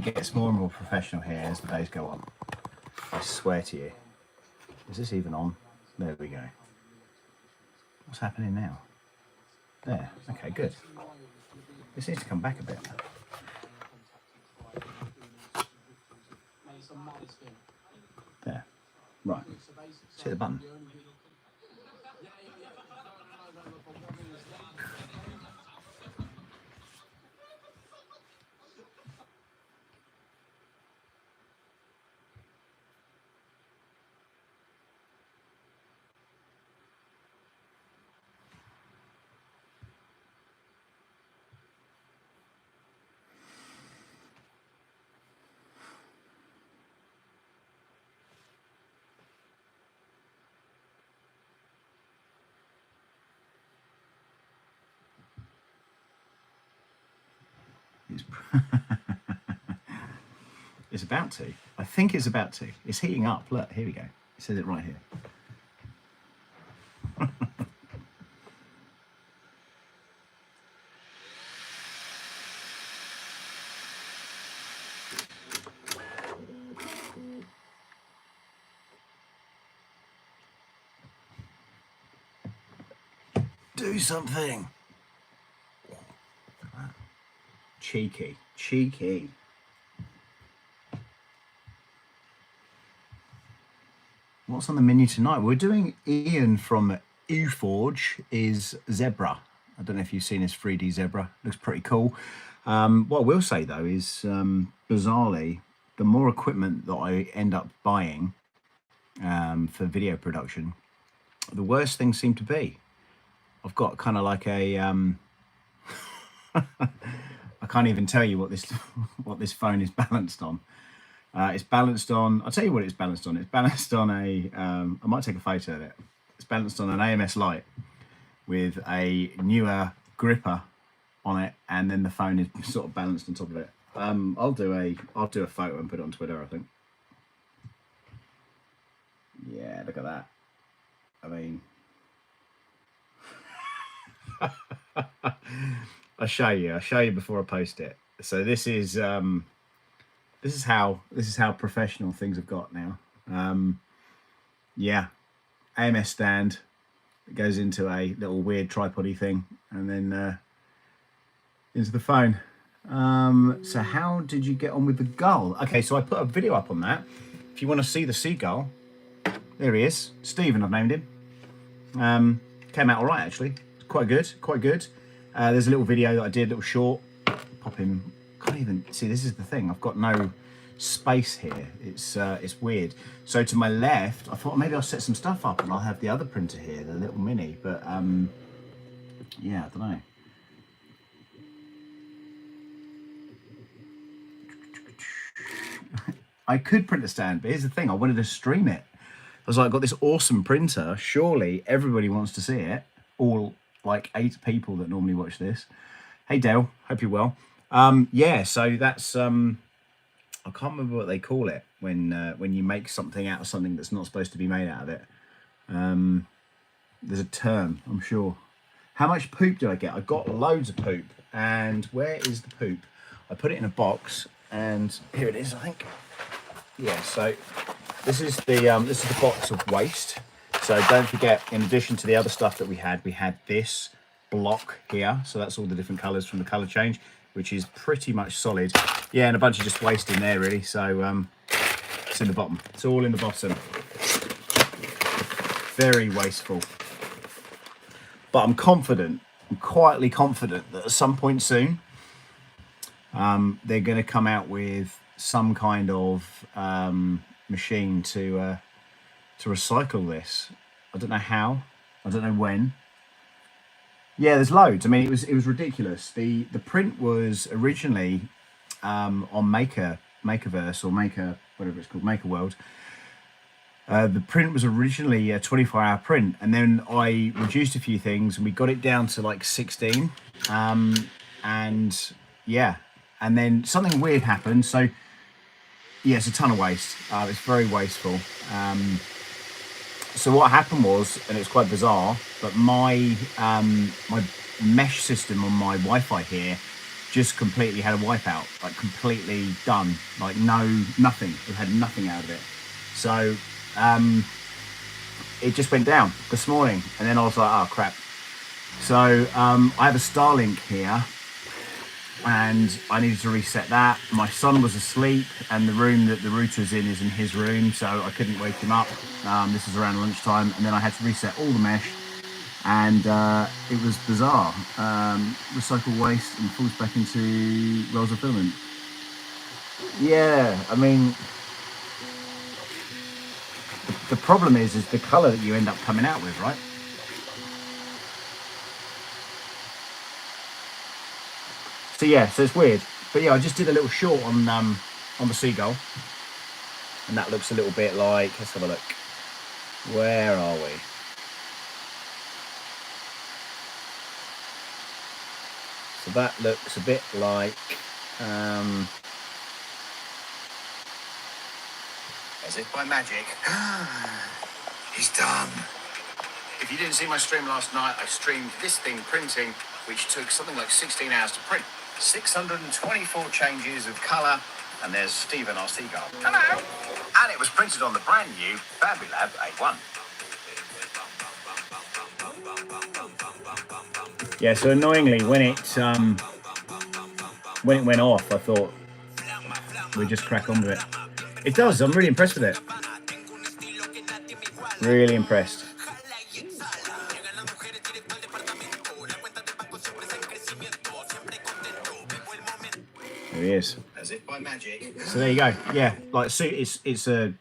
gets more and more professional here as the days go on. I swear to you. Is this even on? There we go. What's happening now? There. Okay, good. This needs to come back a bit. There. Right. Let's hit the button. It's about to. I think it's about to. It's heating up. Look, here we go. It says it right here. Do something. Cheeky. Cheeky. What's on the menu tonight? We're doing Ian from HueForge is Zebra. I don't know if you've seen his 3D Zebra. Looks pretty cool. What I will say though is, bizarrely, the more equipment that I end up buying for video production, the worse things seem to be. I've got kind of like a I can't even tell you what this phone is balanced on. It's balanced on, I'll tell you what it's balanced on. It's balanced on a, I might take a photo of it. It's balanced on an AMS light with a newer gripper on it, and then the phone is sort of balanced on top of it. I'll do a photo and put it on Twitter, I think. Yeah, look at that. I mean, I'll show you before I post it. So this is how professional things have got now. Yeah, AMS stand that goes into a little weird tripod-y thing, and then into the phone. So how did you get on with the gull? Okay, so I put a video up on that. If you want to see the seagull, there he is. Stephen, I've named him. Came out all right, actually. Quite good, quite good. There's a little video that I did, a little short. Pop him. Can't even see. This is the thing. I've got no space here. It's weird. So to my left, I thought maybe I'll set some stuff up and I'll have the other printer here, the little mini. But yeah, I don't know. I could print a stand, but here's the thing. I wanted to stream it. I was like, I've got this awesome printer. Surely everybody wants to see it. All like 8 people that normally watch this. Hey Dale, hope you're well. Yeah, so that's I can't remember what they call it when you make something out of something that's not supposed to be made out of it. There's a term, I'm sure. How much poop did I get? I got loads of poop. And where is the poop? I put it in a box, and here it is, I think. Yeah, so this is the box of waste. So don't forget, in addition to the other stuff that we had this block here. So that's all the different colours from the colour change, which is pretty much solid. Yeah, and a bunch of just waste in there, really. So it's in the bottom. It's all in the bottom. Very wasteful. But I'm confident, I'm quietly confident that at some point soon, they're going to come out with some kind of machine to recycle this. I don't know how, I don't know when. Yeah, there's loads. I mean, it was ridiculous. The print was originally on Makerverse or Maker, whatever it's called, Maker World. The print was originally a 24-hour print, and then I reduced a few things and we got it down to like 16. And yeah, and then something weird happened. So yeah, it's a ton of waste. It's very wasteful. So what happened was, and it's quite bizarre, but my my mesh system on my Wi-Fi here just completely had a wipeout, like completely done, like nothing. It had nothing out of it. So it just went down this morning, and then I was like, oh crap. So I have a Starlink here, and I needed to reset that. My son was asleep, and the room that the router's in is in his room, so I couldn't wake him up. This is around lunchtime, and then I had to reset all the mesh, and it was bizarre. Recycle waste and falls back into rolls of filament. Yeah, I mean, the problem is the colour that you end up coming out with, right? So yeah, so it's weird, but yeah, I just did a little short on the seagull, and that looks a little bit like. Let's have a look. Where are we? So that looks a bit like. As if by magic, he's done. If you didn't see my stream last night, I streamed this thing printing, which took something like 16 hours to print. 624 changes of colour, and there's Stephen, our seagull. Hello! And it was printed on the brand new Bambu Lab A1. Yeah, so annoyingly, when it went off, I thought we'd just crack on with it. It does. I'm really impressed with it. Really impressed. There he is. As if by magic. So there you go. Yeah, like so it's a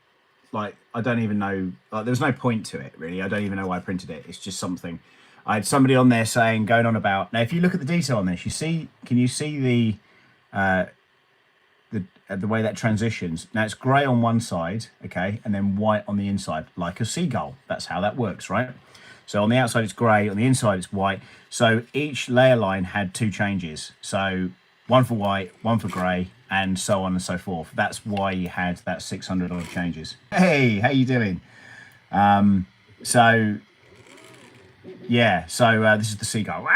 like I don't even know. Like there's no point to it really. I don't even know why I printed it. It's just something. I had somebody on there going on about. Now, if you look at the detail on this, can you see the way that transitions? Now it's grey on one side, okay, and then white on the inside, like a seagull. That's how that works, right? So on the outside it's grey, on the inside it's white. So each layer line had two changes. So one for white, one for grey, and so on and so forth. That's why you had that 600 odd changes. Hey, how you doing? So yeah, so this is the seagull.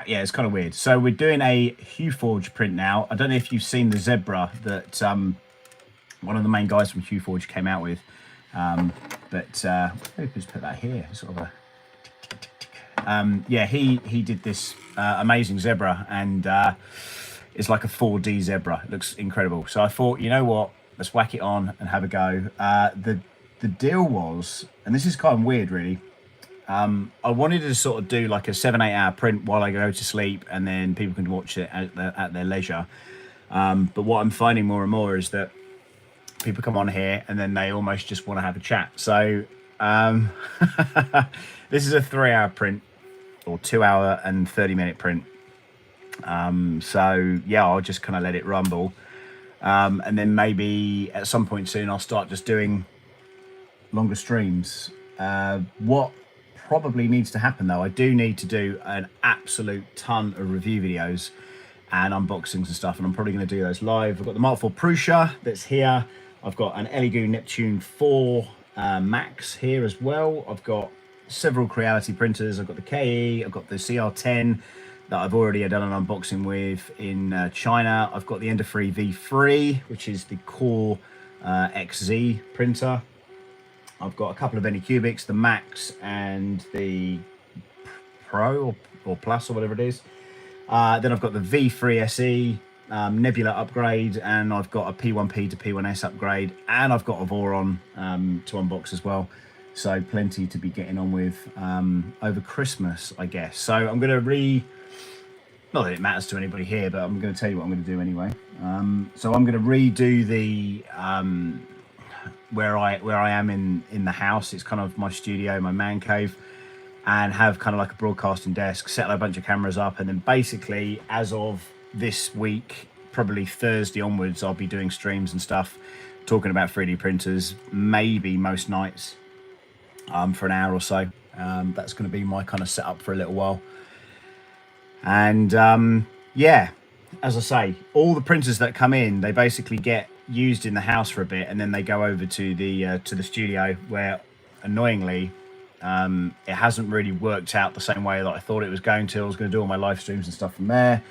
Yeah, it's kind of weird. So we're doing a HueForge print now. I don't know if you've seen the zebra that one of the main guys from HueForge came out with. But maybe just put that here, sort of a... yeah, he did this amazing zebra, and it's like a 4D zebra. It looks incredible. So I thought, you know what? Let's whack it on and have a go. The deal was, and this is kind of weird, really. I wanted to sort of do like a 7-8 hour print while I go to sleep, and then people can watch it at their leisure. But what I'm finding more and more is that people come on here and then they almost just want to have a chat. So this is a 3-hour print, or 2 hour and 30-minute print. So yeah, I'll just kind of let it rumble. And then maybe at some point soon I'll start just doing longer streams. What probably needs to happen though, I do need to do an absolute ton of review videos and unboxings and stuff, and I'm probably going to do those live. I've got the Mark IV Prusa that's here. I've got an Elegoo Neptune 4 Max here as well. I've got several Creality printers. I've got the KE, I've got the CR10 that I've already done an unboxing with in China. I've got the Ender 3 V3, which is the Core XZ printer. I've got a couple of Anycubics, the Max and the Pro or Plus or whatever it is. Then I've got the V3 SE Nebula upgrade, and I've got a P1P to P1S upgrade, and I've got a Voron to unbox as well. So plenty to be getting on with over Christmas, I guess. So I'm going to not that it matters to anybody here, but I'm going to tell you what I'm going to do anyway. So I'm going to redo the where I am in the house. It's kind of my studio, my man cave, and have kind of like a broadcasting desk, set a bunch of cameras up, and then basically as of this week, probably Thursday onwards, I'll be doing streams and stuff, talking about 3D printers, maybe most nights, for an hour or so. That's going to be my kind of setup for a little while. And yeah, as I say, all the printers that come in, they basically get used in the house for a bit, and then they go over to the studio, where annoyingly it hasn't really worked out the same way that I thought it was going to. I was going to do all my live streams and stuff from there,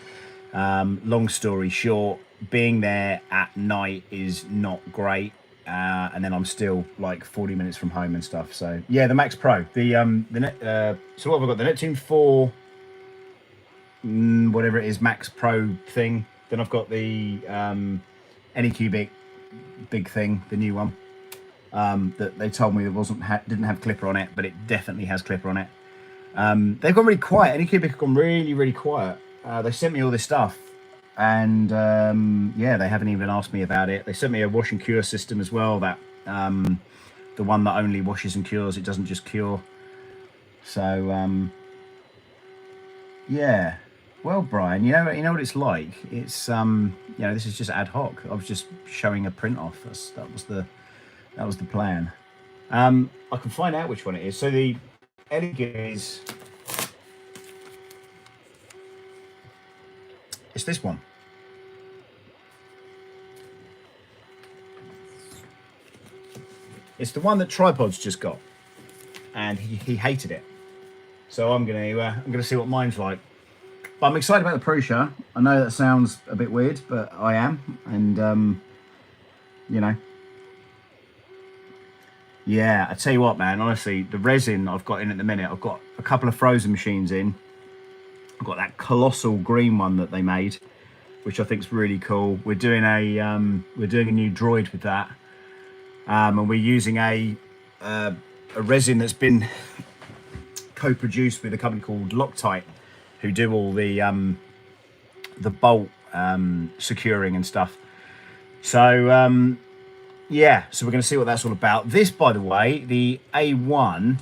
Long story short, being there at night is not great. And then I'm still like 40 minutes from home and stuff. So yeah, the Max Pro, so what have I got? The Neptune 4, whatever it is, Max Pro thing. Then I've got the Anycubic big thing, the new one. That they told me it didn't have clipper on it, but it definitely has clipper on it. They've gone really quiet. Anycubic have gone really, really quiet. They sent me all this stuff, and yeah, they haven't even asked me about it. They sent me a wash and cure system as well. That the one that only washes and cures; it doesn't just cure. So yeah. Well, Brian, you know what it's like. It's this is just ad hoc. I was just showing a print off. That was the plan. I can find out which one it is. So the Elegant is, it's this one. It's the one that Tripod's just got, and he hated it. So I'm gonna see what mine's like. But I'm excited about the Prusa. I know that sounds a bit weird, but I am, and yeah, I tell you what, man, honestly, the resin I've got in at the minute, I've got a couple of frozen machines in. I've got that colossal green one that they made, which I think is really cool. We're doing a new droid with that, and we're using a resin that's been co-produced with a company called Loctite, who do all the bolt securing and stuff. So yeah, so we're going to see what that's all about. This, by the way, the A1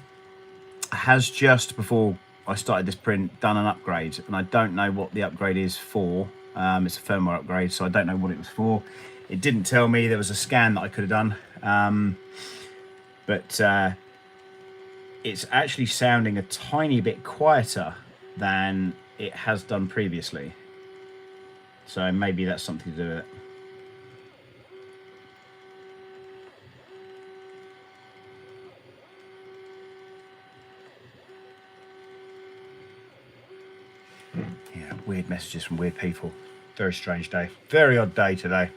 has just before I started this print done an upgrade, and I don't know what the upgrade is for. It's a firmware upgrade, so I don't know what it was for. It didn't tell me. There was a scan that I could have done, but it's actually sounding a tiny bit quieter than it has done previously. So maybe that's something to do with it. Yeah, weird messages from weird people. Very strange day. Very odd day today.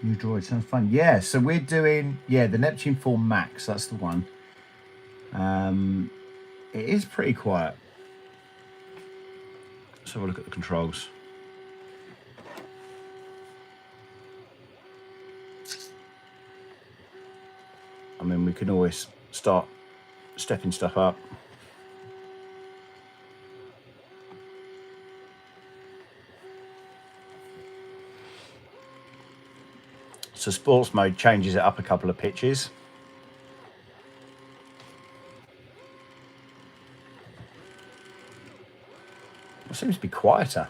New droid sounds fun. Yeah, so we're doing the Neptune 4 Max. That's the one. It is pretty quiet. Let's have a look at the controls. I mean, we can always start stepping stuff up. So sports mode changes it up a couple of pitches. It seems to be quieter.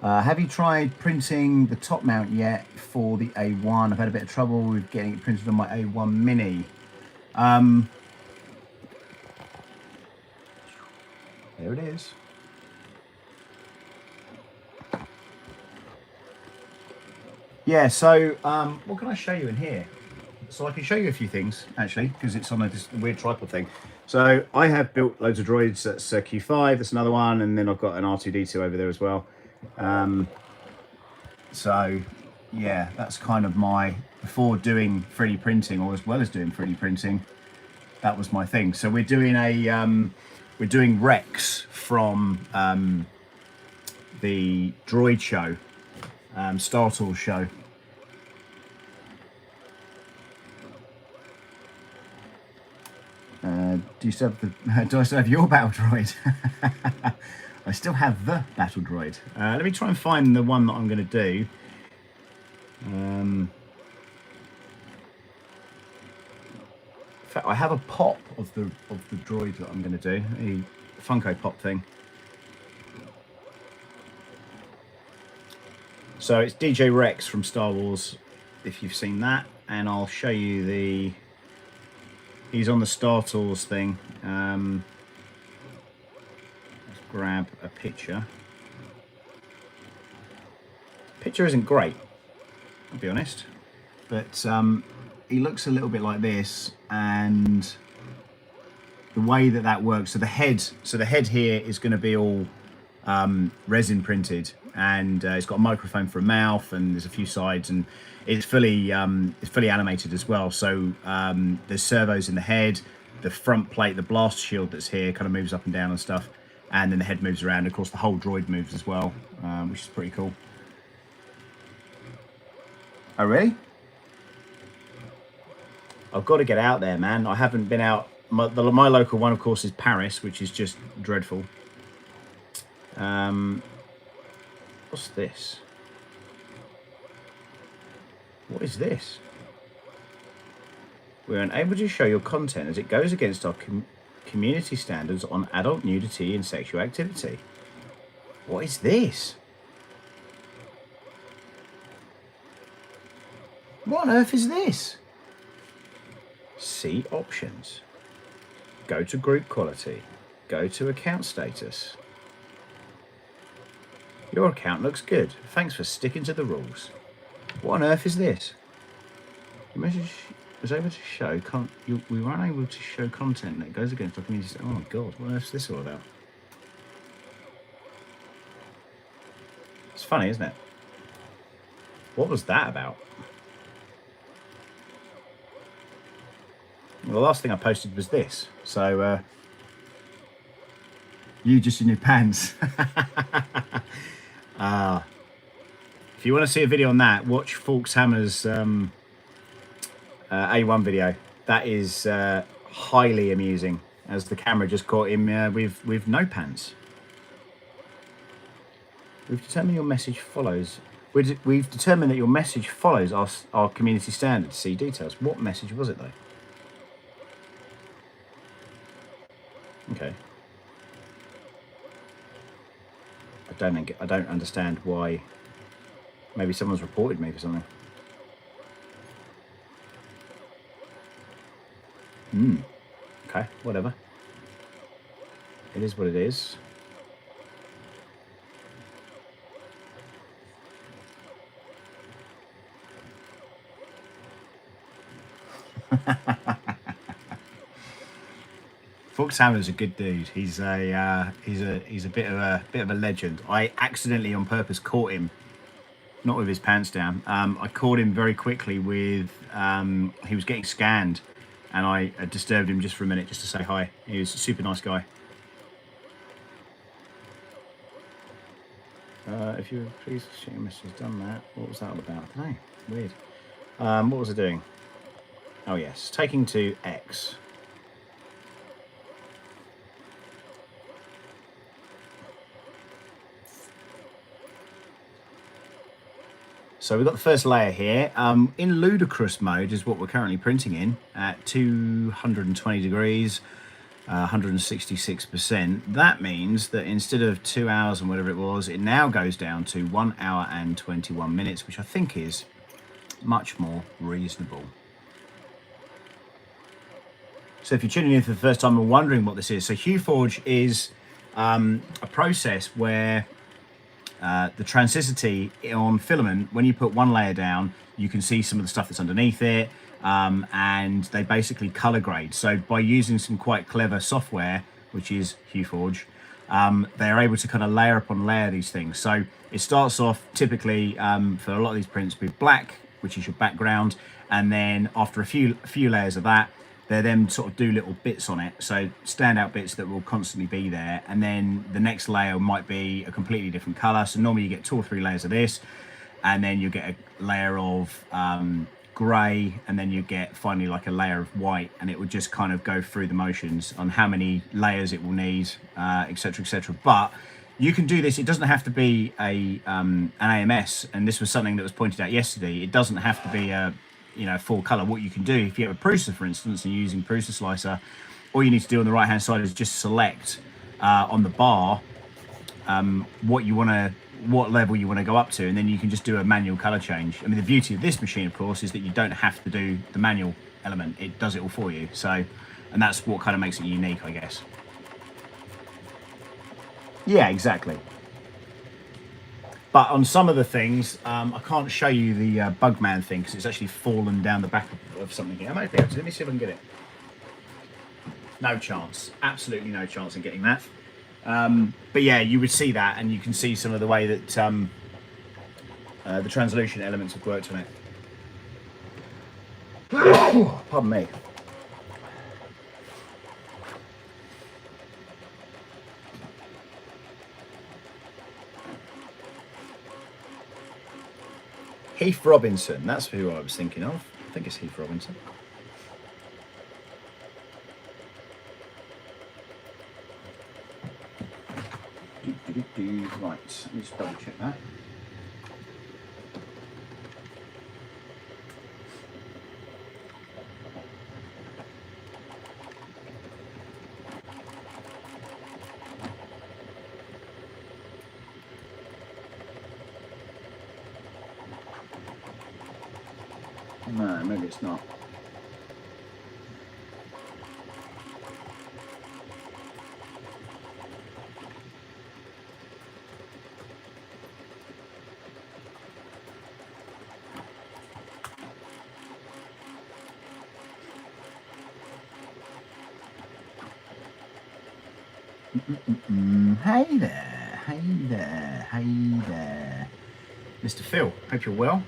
Have you tried printing the top mount yet for the A1? I've had a bit of trouble with getting it printed on my A1 Mini. There it is. Yeah, so what can I show you in here? So I can show you a few things, actually, because it's on this weird tripod thing. So I have built loads of droids. That's Q5, that's another one, and then I've got an R2-D2 over there as well. So yeah, that's kind of before doing 3D printing, or as well as doing 3D printing, that was my thing. So we're doing we're doing Rex from the droid show, Star Tours show. Do I still have your battle droid? I still have the battle droid. Let me try and find the one that I'm going to do. In fact, I have a pop of the droid that I'm going to do, a Funko Pop thing. So it's DJ Rex from Star Wars, if you've seen that, and I'll show you he's on the Star Tours thing. Let's grab a picture. Picture isn't great, I'll be honest, but he looks a little bit like this, and the way that works. So the head here is going to be all resin printed, and it's got a microphone for a mouth, and there's a few sides, and it's fully animated as well. So there's servos in the head, the front plate, the blast shield that's here kind of moves up and down and stuff, and then the head moves around. Of course, the whole droid moves as well, which is pretty cool. Oh really? I've got to get out there, man. I haven't been out. My local one, of course, is Paris, which is just dreadful. What's this? What is this? We're unable to show your content as it goes against our community standards on adult nudity and sexual activity. What is this? What on earth is this? See options. Go to group quality. Go to account status. Your account looks good. Thanks for sticking to the rules. What on earth is this? Your message was able to show we were unable to show content that goes against our community. Oh my god, what on earth is this all about? It's funny, isn't it? What was that about? Well, the last thing I posted was this. So, you just in your pants. If you want to see a video on that, watch Forks Hammer's A1 video. That is highly amusing, as the camera just caught him with no pants. We've determined your message follows. We've determined that your message follows our community standards. See details. What message was it though? Okay. I don't understand why. Maybe someone's reported me for something. Okay, whatever. It is what it is. Fox Hammer's a good dude. He's a bit of a legend. I accidentally on purpose caught him, not with his pants down. I caught him very quickly with he was getting scanned, and I disturbed him just for a minute just to say hi. He was a super nice guy. If you would please check your message, done that. What was that all about? I don't know. Weird. What was I doing? Oh yes, taking to X. So we've got the first layer here. In ludicrous mode is what we're currently printing in at 220 degrees, 166%. That means that instead of 2 hours and whatever it was, it now goes down to 1 hour and 21 minutes, which I think is much more reasonable. So if you're tuning in for the first time and wondering what this is, so HueForge is a process where the transicity on filament, when you put one layer down, you can see some of the stuff that's underneath it, and they basically color grade. So by using some quite clever software, which is HueForge, they're able to kind of layer upon layer these things. So it starts off typically for a lot of these prints with black, which is your background, and then after a few layers of that, they then sort of do little bits on it, so standout bits that will constantly be there, and then the next layer might be a completely different color. So normally you get 2 or 3 layers of this, and then you get a layer of gray, and then you get finally like a layer of white, and it will just kind of go through the motions on how many layers it will need, etc, etc. But you can do this. It doesn't have to be an AMS, and this was something that was pointed out yesterday. It doesn't have to be a full color. What you can do, if you have a Prusa, for instance, and you're using Prusa slicer, all you need to do on the right hand side is just select on the bar what level you want to go up to, and then you can just do a manual color change. I mean, the beauty of this machine, of course, is that you don't have to do the manual element. It does it all for you. So, and that's what kind of makes it unique, I guess. Yeah, exactly. But on some of the things, I can't show you the Bugman thing because it's actually fallen down the back of something here. I might be able to. Let me see if I can get it. No chance. Absolutely no chance in getting that. But yeah, you would see that, and you can see some of the way that the translucent elements have worked on it. Pardon me. Heath Robinson, that's who I was thinking of. I think it's Heath Robinson. Right, let me just double check that. No, maybe it's not. Hey there, hey there, hey there. Mr. Phil, hope you're well.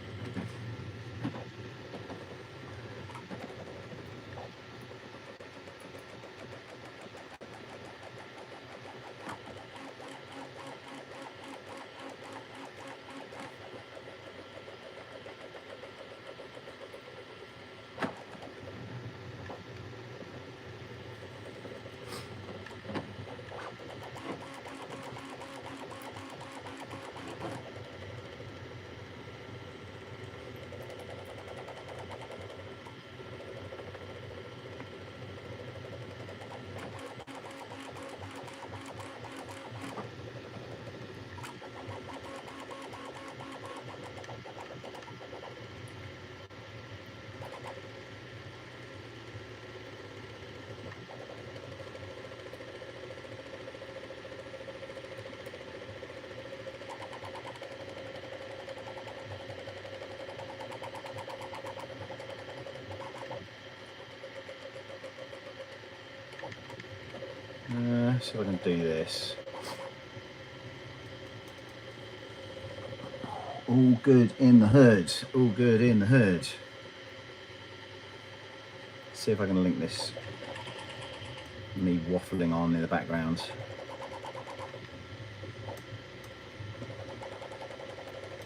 See if I can do this. All good in the hood. All good in the hood. See if I can link this. Me waffling on in the background.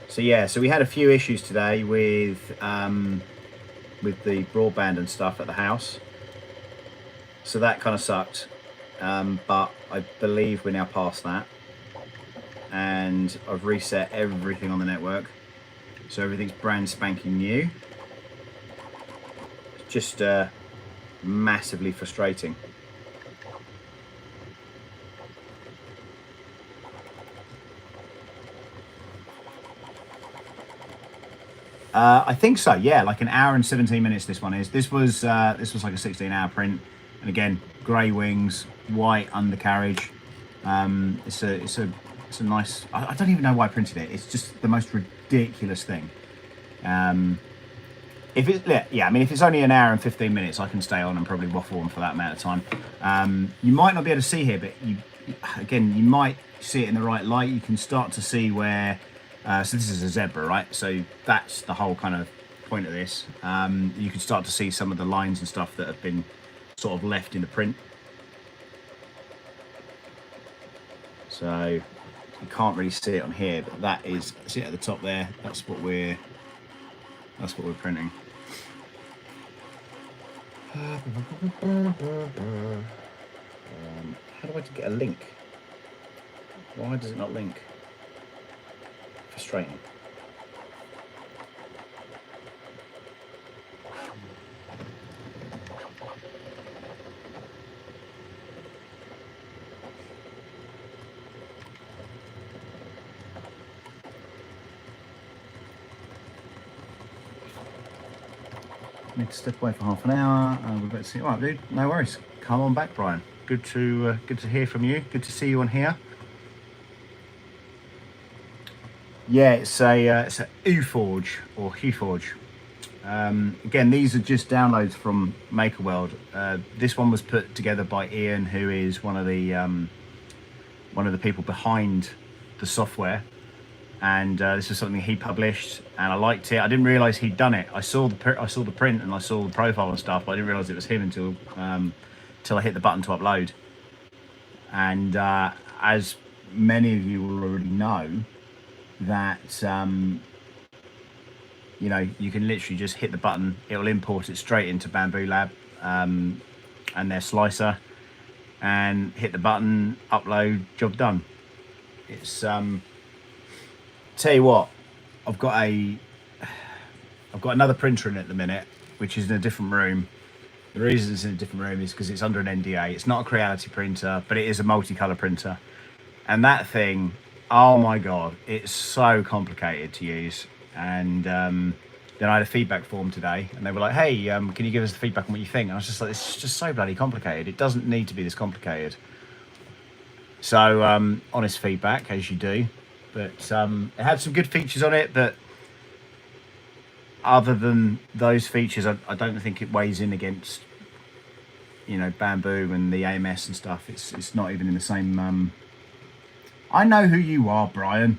So yeah, so we had a few issues today with the broadband and stuff at the house. So that kind of sucked. But I believe we're now past that, and I've reset everything on the network, so everything's brand spanking new. It's just massively frustrating. I think so, yeah, like an hour and 17 minutes this one is. This was like a 16-hour print, and again, grey wings, white undercarriage. It's a nice. I don't even know why I printed it. It's just the most ridiculous thing. If it's only an hour and 15 minutes, I can stay on and probably waffle on for that amount of time. You might not be able to see here, but you might see it in the right light. You can start to see where. So this is a zebra, right? So that's the whole kind of point of this. You can start to see some of the lines and stuff that have been sort of left in the print. So you can't really see it on here, but that is, see it at the top there. That's what we're printing. How do I get a link? Why does it not link? Frustrating. Need to step away for half an hour. We've got to see. All right, dude. No worries. Come on back, Brian. Good to hear from you. Good to see you on here. Yeah, it's a HueForge or HueForge. Again, these are just downloads from MakerWorld. This one was put together by Ian, who is one of the people behind the software, and this is something he published, and I liked it. I didn't realize he'd done it. I saw the print and I saw the profile and stuff, but I didn't realize it was him until I hit the button to upload. And as many of you will already know, that you know, you can literally just hit the button, it'll import it straight into Bambu Lab and their slicer, and hit the button, upload, job done. It's tell you what, I've got another printer in it at the minute, which is in a different room. The reason it's in a different room is because it's under an NDA. It's not a Creality printer, but it is a multicolor printer. And that thing, oh my God, it's so complicated to use. And then I had a feedback form today, and they were like, hey, can you give us the feedback on what you think? And I was just like, it's just so bloody complicated. It doesn't need to be this complicated. So honest feedback, as you do. But it had some good features on it, but other than those features, I don't think it weighs in against, you know, Bambu and the AMS and stuff. It's not even in the same. I know who you are, Brian.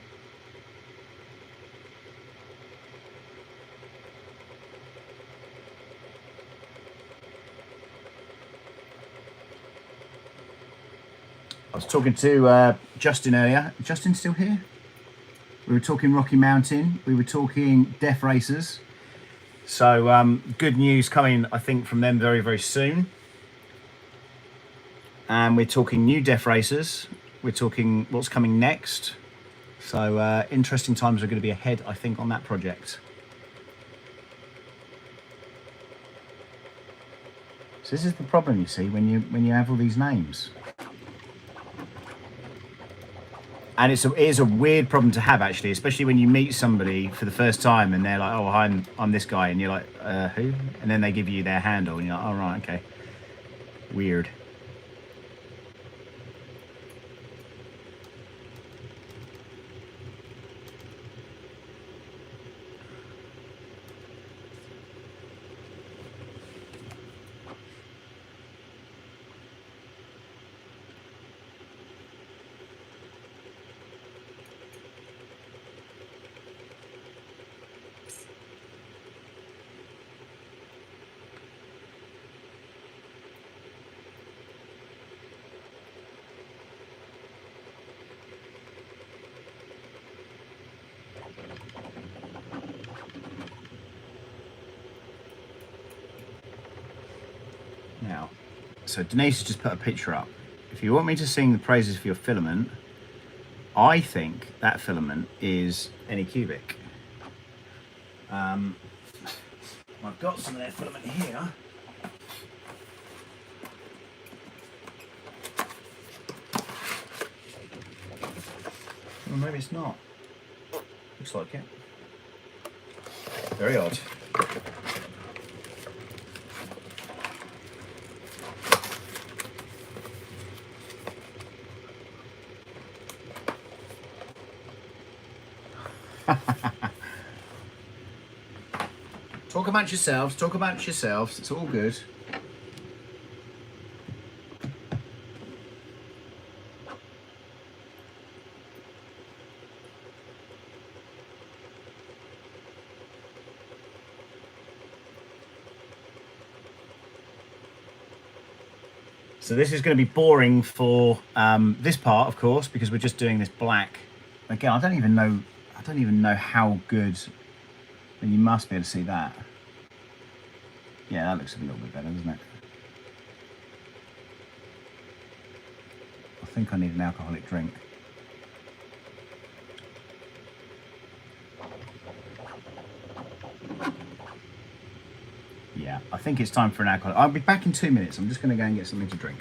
I was talking to Justin earlier. Justin's still here? We were talking Rocky Mountain. We were talking Death Racers. So good news coming, I think, from them very, very soon. And we're talking new Death Racers. We're talking what's coming next. So interesting times are going to be ahead, I think, on that project. So this is the problem, you see, when you have all these names. And it is a weird problem to have, actually, especially when you meet somebody for the first time and they're like, oh, I'm this guy. And you're like, who? And then they give you their handle and you're like, oh, right, okay. Weird. Now, so Denise has just put a picture up. If you want me to sing the praises for your filament, I think that filament is Anycubic. I've got some of their filament here. Well, maybe it's not. Looks like it. Very odd. Talk about yourselves, talk about yourselves, it's all good. So this is going to be boring for this part, of course, because we're just doing this black. Again, I don't even know how good. And you must be able to see that. Yeah, that looks a little bit better, doesn't it? I think I need an alcoholic drink. Yeah, I think it's time for an alcoholic. I'll be back in 2 minutes. I'm just going to go and get something to drink.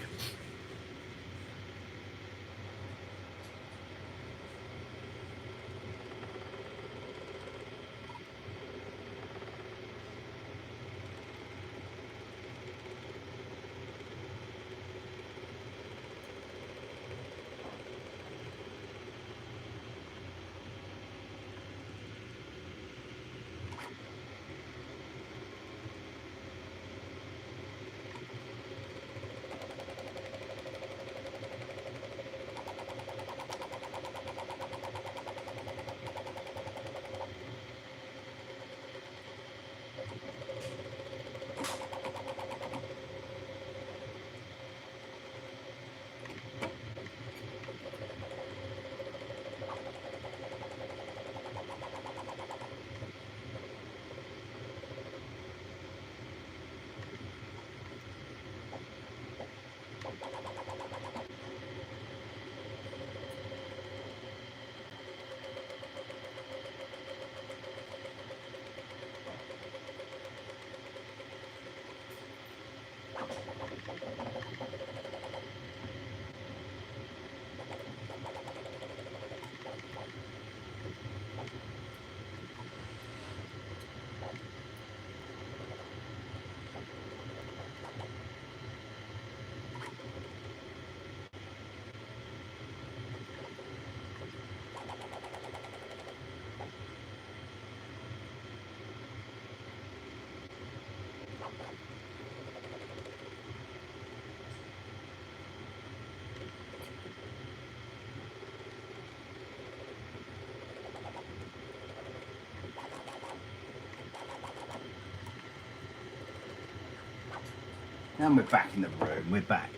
And we're back in the room. We're back.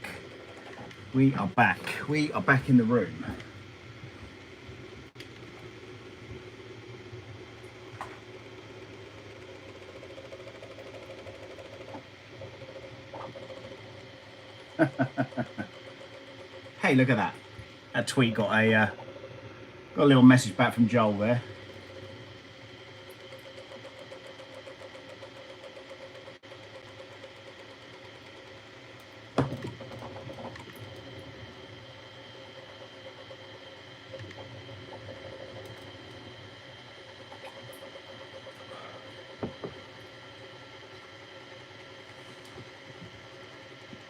We are back. We are back in the room. Hey, look at that. That tweet got a little message back from Joel there.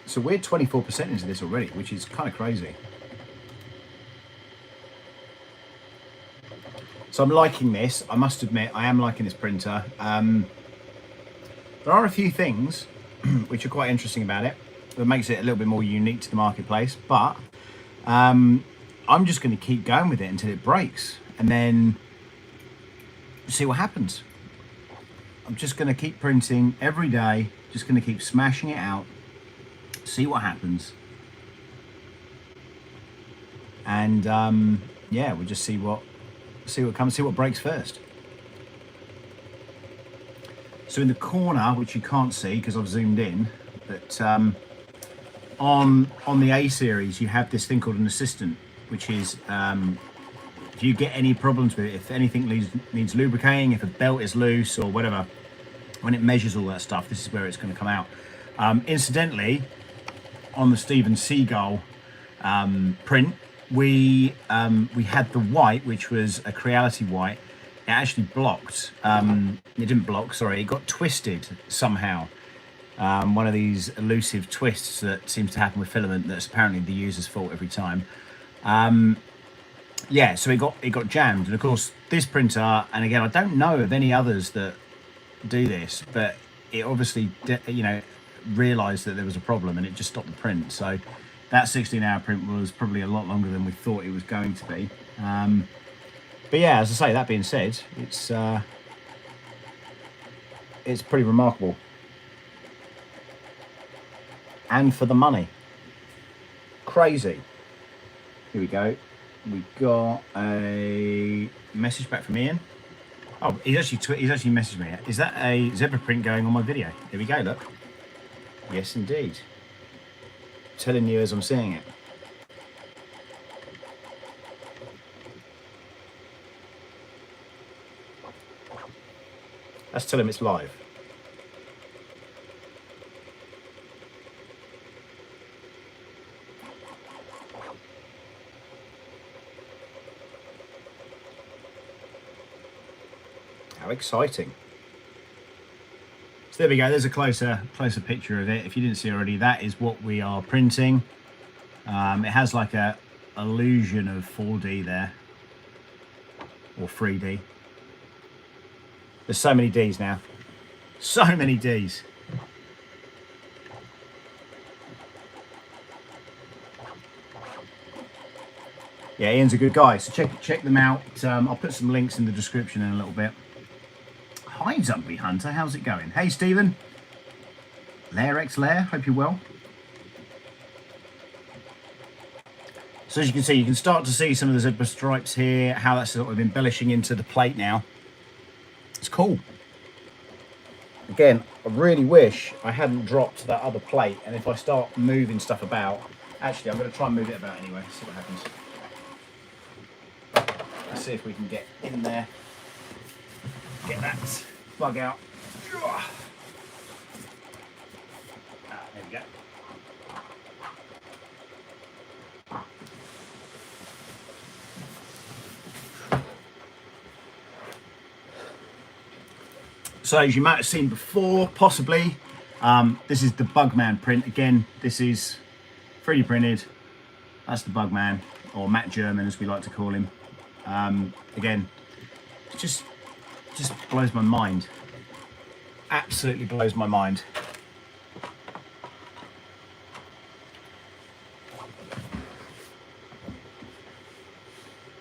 So we're 24% into this already, which is kind of crazy. So I'm liking this. I must admit, I am liking this printer. There are a few things which are quite interesting about it that makes it a little bit more unique to the marketplace, but I'm just going to keep going with it until it breaks and then see what happens. I'm just going to keep printing every day, just going to keep smashing it out, see what happens, and yeah, we'll just see what comes, see what breaks first. So in the corner, which you can't see because I've zoomed in, but on the A series you have this thing called an assistant, which is if you get any problems with it, if anything needs lubricating, if a belt is loose or whatever, when it measures all that stuff, this is where it's going to come out. Incidentally, on the Steven Seagull print, we had the white, which was a Creality white. It actually blocked. It didn't block, sorry, it got twisted somehow. One of these elusive twists that seems to happen with filament that's apparently the user's fault every time. Yeah, so it got jammed. And of course, this printer, and again, I don't know of any others that do this, but it obviously, you know, realized that there was a problem and it just stopped the print. So that 16-hour print was probably a lot longer than we thought it was going to be. But yeah, as I say, that being said, it's pretty remarkable. And for the money. Crazy. Here we go. We got a message back from Ian. Oh, he's actually messaged me. Is that a zebra print going on my video? Here we go, look. Yes, indeed. Telling you as I'm seeing it. Let's tell him it's live. How exciting. So there we go, there's a closer picture of it. If you didn't see already, that is what we are printing. It has like a illusion of 4D there, or 3D. There's so many Ds now. So many Ds. Yeah, Ian's a good guy, so check them out. I'll put some links in the description in a little bit. Hi, Zombie Hunter, how's it going? Hey, Stephen. Lair X Lair, hope you're well. So as you can see, you can start to see some of the zebra stripes here, how that's sort of embellishing into the plate now. It's cool. Again, I really wish I hadn't dropped that other plate, and if I start moving stuff about, actually I'm going to try and move it about anyway, see what happens. Let's see if we can get in there, get that plug out. There we go. So as you might have seen before, possibly, this is the Bugman print. Again, this is 3D printed. That's the Bugman, or Matt German as we like to call him. Again, it just blows my mind. Absolutely blows my mind.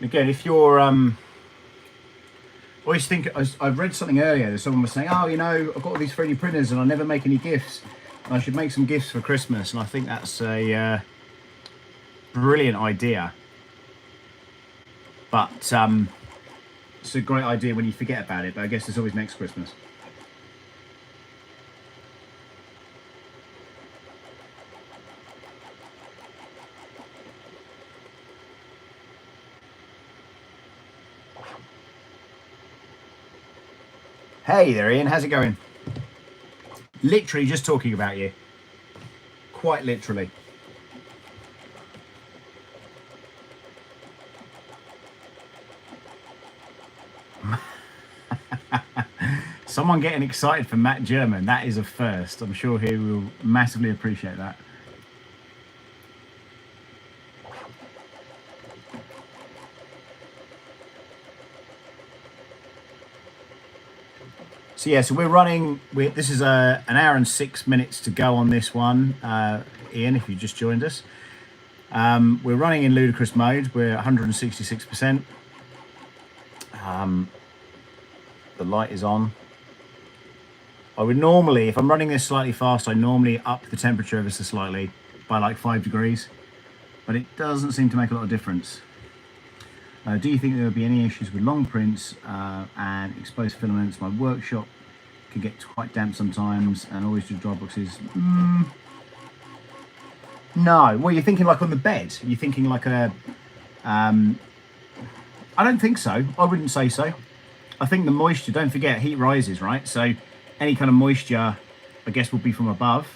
Again, if you're always think, I read something earlier that someone was saying, oh, you know, I've got all these 3D printers and I never make any gifts, and I should make some gifts for Christmas. And I think that's a brilliant idea, but it's a great idea when you forget about it, but I guess there's always next Christmas. Hey there, Ian, how's it going? Literally just talking about you. Quite literally. Someone getting excited for Matt German. That is a first. I'm sure he will massively appreciate that. So yeah, so we're running. This is an hour and 6 minutes to go on this one, Ian. If you just joined us, we're running in ludicrous mode. We're 166%. The light is on. I would normally, if I'm running this slightly fast, I normally up the temperature ever so slightly by like 5 degrees, but it doesn't seem to make a lot of difference. Do you think there will be any issues with long prints and exposed filaments? My workshop can get quite damp sometimes and always do dry boxes. No. Well, you're thinking like on the bed? You're thinking like a... I don't think so. I wouldn't say so. I think the moisture, don't forget, heat rises, right? So any kind of moisture, I guess, will be from above,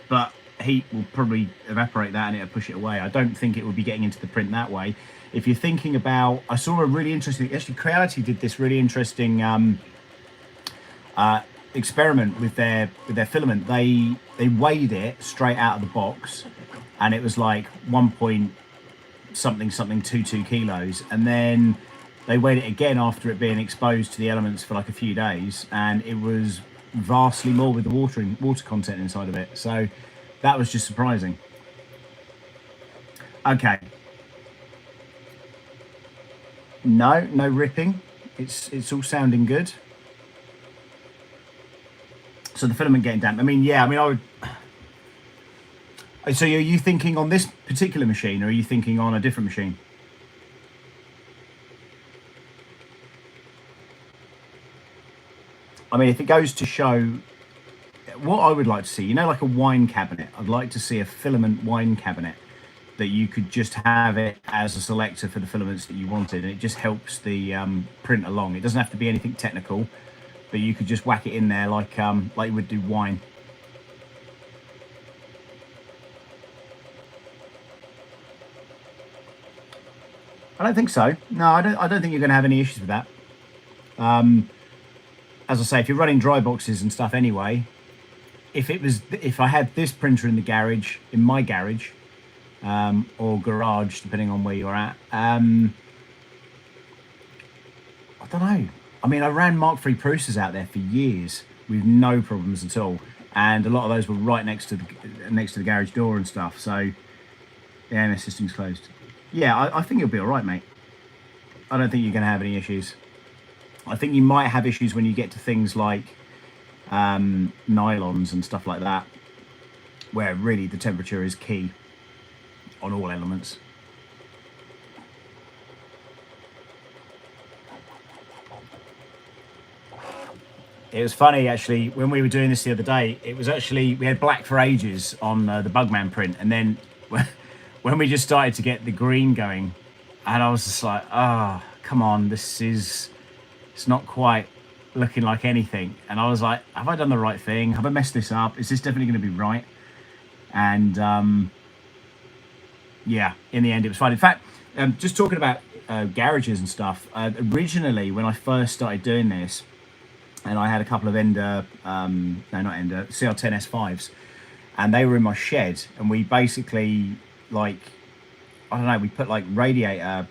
but heat will probably evaporate that and it'll push it away. I don't think it will be getting into the print that way. If you're thinking about, I saw a really interesting, actually Creality did this really interesting experiment with their filament. They weighed it straight out of the box, and it was like 1.something 22 kilos, and then they weighed it again after it being exposed to the elements for like a few days, and it was vastly more with the water content inside of it. So that was just surprising. Okay. No ripping. It's all sounding good. So the filament getting damp. I mean, yeah. I mean, I would. So are you thinking on this particular machine, or are you thinking on a different machine? I mean, if it goes to show, what I would like to see, you know, like a wine cabinet. I'd like to see a filament wine cabinet that you could just have it as a selector for the filaments that you wanted, and it just helps the print along. It doesn't have to be anything technical, but you could just whack it in there like you would do wine. I don't think so. No, I don't think you're going to have any issues with that. As I say, if you're running dry boxes and stuff anyway, if I had this printer in the garage, in my garage, or garage, depending on where you're at, I don't know. I mean, I ran Mark III Prusa's out there for years with no problems at all, and a lot of those were right next to the garage door and stuff. So the AMS system's closed. Yeah, I think you'll be all right, mate. I don't think you're going to have any issues. I think you might have issues when you get to things like nylons and stuff like that, where really the temperature is key on all elements. It was funny, actually, when we were doing this the other day, it was actually, we had black for ages on the Bugman print, and then when we just started to get the green going, and I was just like, oh, come on, it's not quite looking like anything. And I was like, have I done the right thing? Have I messed this up? Is this definitely going to be right? And yeah, in the end, it was fine. In fact, just talking about garages and stuff, originally, when I first started doing this, and I had a couple of Ender, no, not Ender, CR10 S5s, and they were in my shed, and we basically, like, I don't know, we put like radiator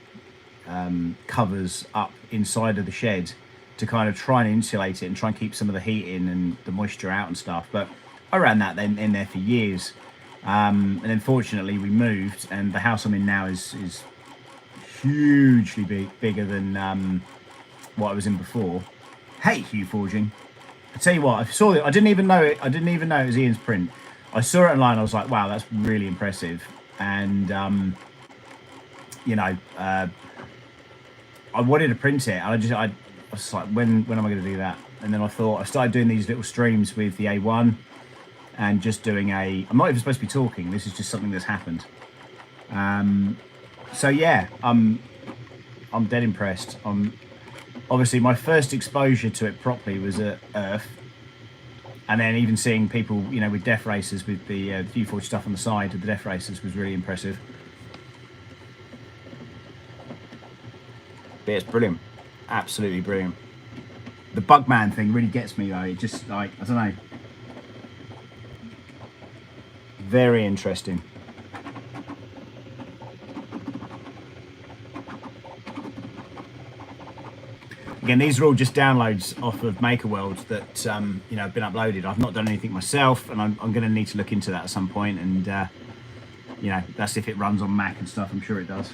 covers up inside of the shed to kind of try and insulate it and try and keep some of the heat in and the moisture out and stuff. But I ran that then in there for years, and then fortunately we moved, and the house I'm in now is hugely bigger than what I was in before. Hey, HueForging. I tell you what, I saw it. I didn't even know it. I didn't even know it was Ian's print. I saw it online. I was like, wow, that's really impressive. And you know, I wanted to print it, and I was like, when am I going to do that? And then I started doing these little streams with the A1, and just doing I'm not even supposed to be talking. This is just something that's happened. So yeah, I'm dead impressed. Obviously, my first exposure to it properly was at Earth, and then even seeing people, you know, with def racers with the HueForge stuff on the side of the def racers was really impressive. But it's brilliant, absolutely brilliant. The Bugman thing really gets me though. It just, like, I don't know, very interesting. Again, these are all just downloads off of MakerWorld that you know, have been uploaded. I've not done anything myself, and I'm going to need to look into that at some point. And you know, that's if it runs on Mac and stuff. I'm sure it does.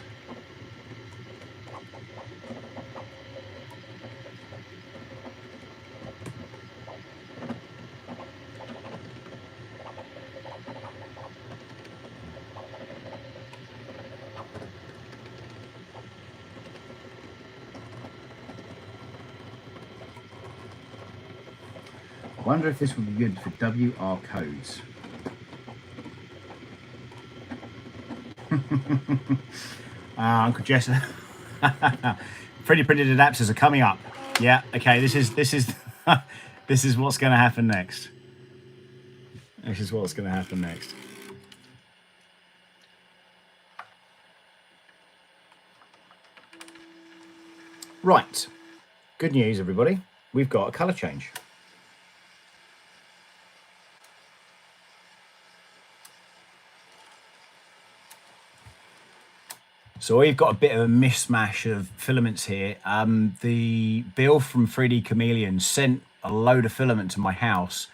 I wonder if this would be good for WR codes. Uncle Jess, 3D printed adapters are coming up. Yeah, okay. This is this is what's going to happen next. This is what's going to happen next. Right. Good news, everybody. We've got a color change. So we've got a bit of a mishmash of filaments here. The Bill from 3D Chameleon sent a load of filament to my house,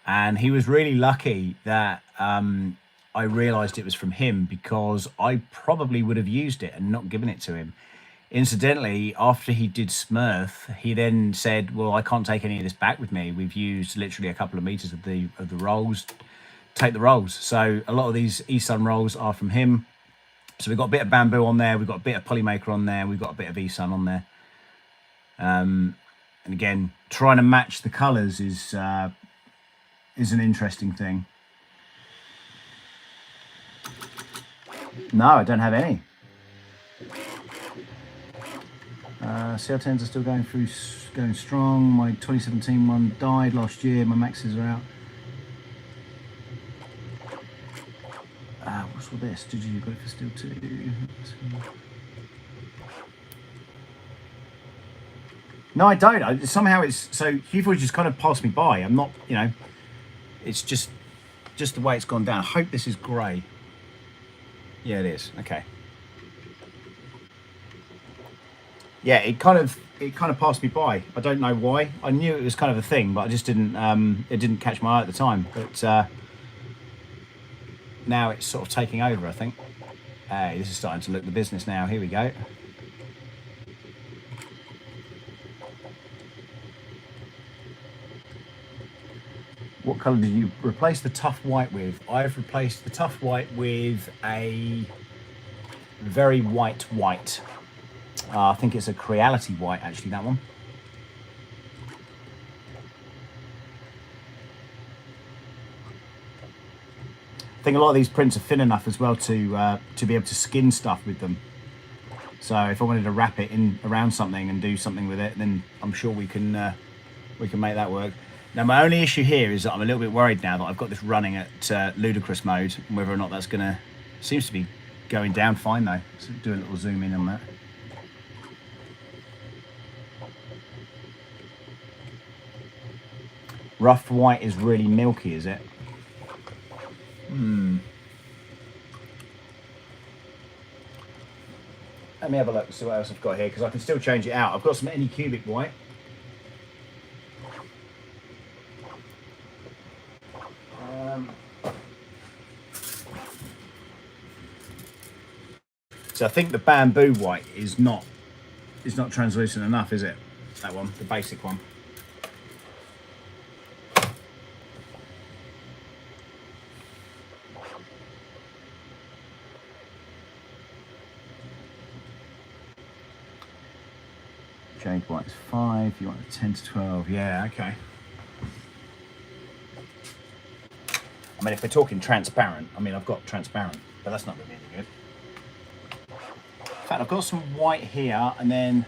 and he was really lucky that I realized it was from him, because I probably would have used it and not given it to him. Incidentally, after he did Smurf, he then said, well, I can't take any of this back with me. We've used literally a couple of meters of the rolls. Take the rolls. So a lot of these eSun rolls are from him. So we've got a bit of Bambu on there, we've got a bit of Polymaker on there, we've got a bit of eSun on there. And again, trying to match the colours is an interesting thing. No, I don't have any. CR10s are still going strong. My 2017 one died last year. My Maxes are out. What's all this? Did you got it for still too? No, I don't. Somehow it's so HueForge just kind of passed me by. I'm not, you know, it's just the way it's gone down. I hope this is grey. Yeah, it is. Okay. Yeah, it kind of passed me by. I don't know why. I knew it was kind of a thing, but I just didn't. It didn't catch my eye at the time. But now it's sort of taking over, I think. Hey, this is starting to look the business now. Here we go. What colour did you replace the tough white with? I've replaced the tough white with a very white. I think it's a Creality white, actually, that one. I think a lot of these prints are thin enough as well to be able to skin stuff with them. So if I wanted to wrap it in around something and do something with it, then I'm sure we can make that work. Now my only issue here is that I'm a little bit worried now that I've got this running at ludicrous mode, and whether or not that's gonna, seems to be going down fine though. Let's do a little zoom in on that. Rough white is really milky, is it? Let me have a look, see what else I've got here, because I can still change it out. I've got some Anycubic white. So I think the Bambu white is not translucent enough, is it? That one, the basic one. Jade white is 5, you want a 10 to 12, yeah, okay. I mean, if we're talking transparent, I mean, I've got transparent, but that's not really any good. In fact, I've got some white here, and then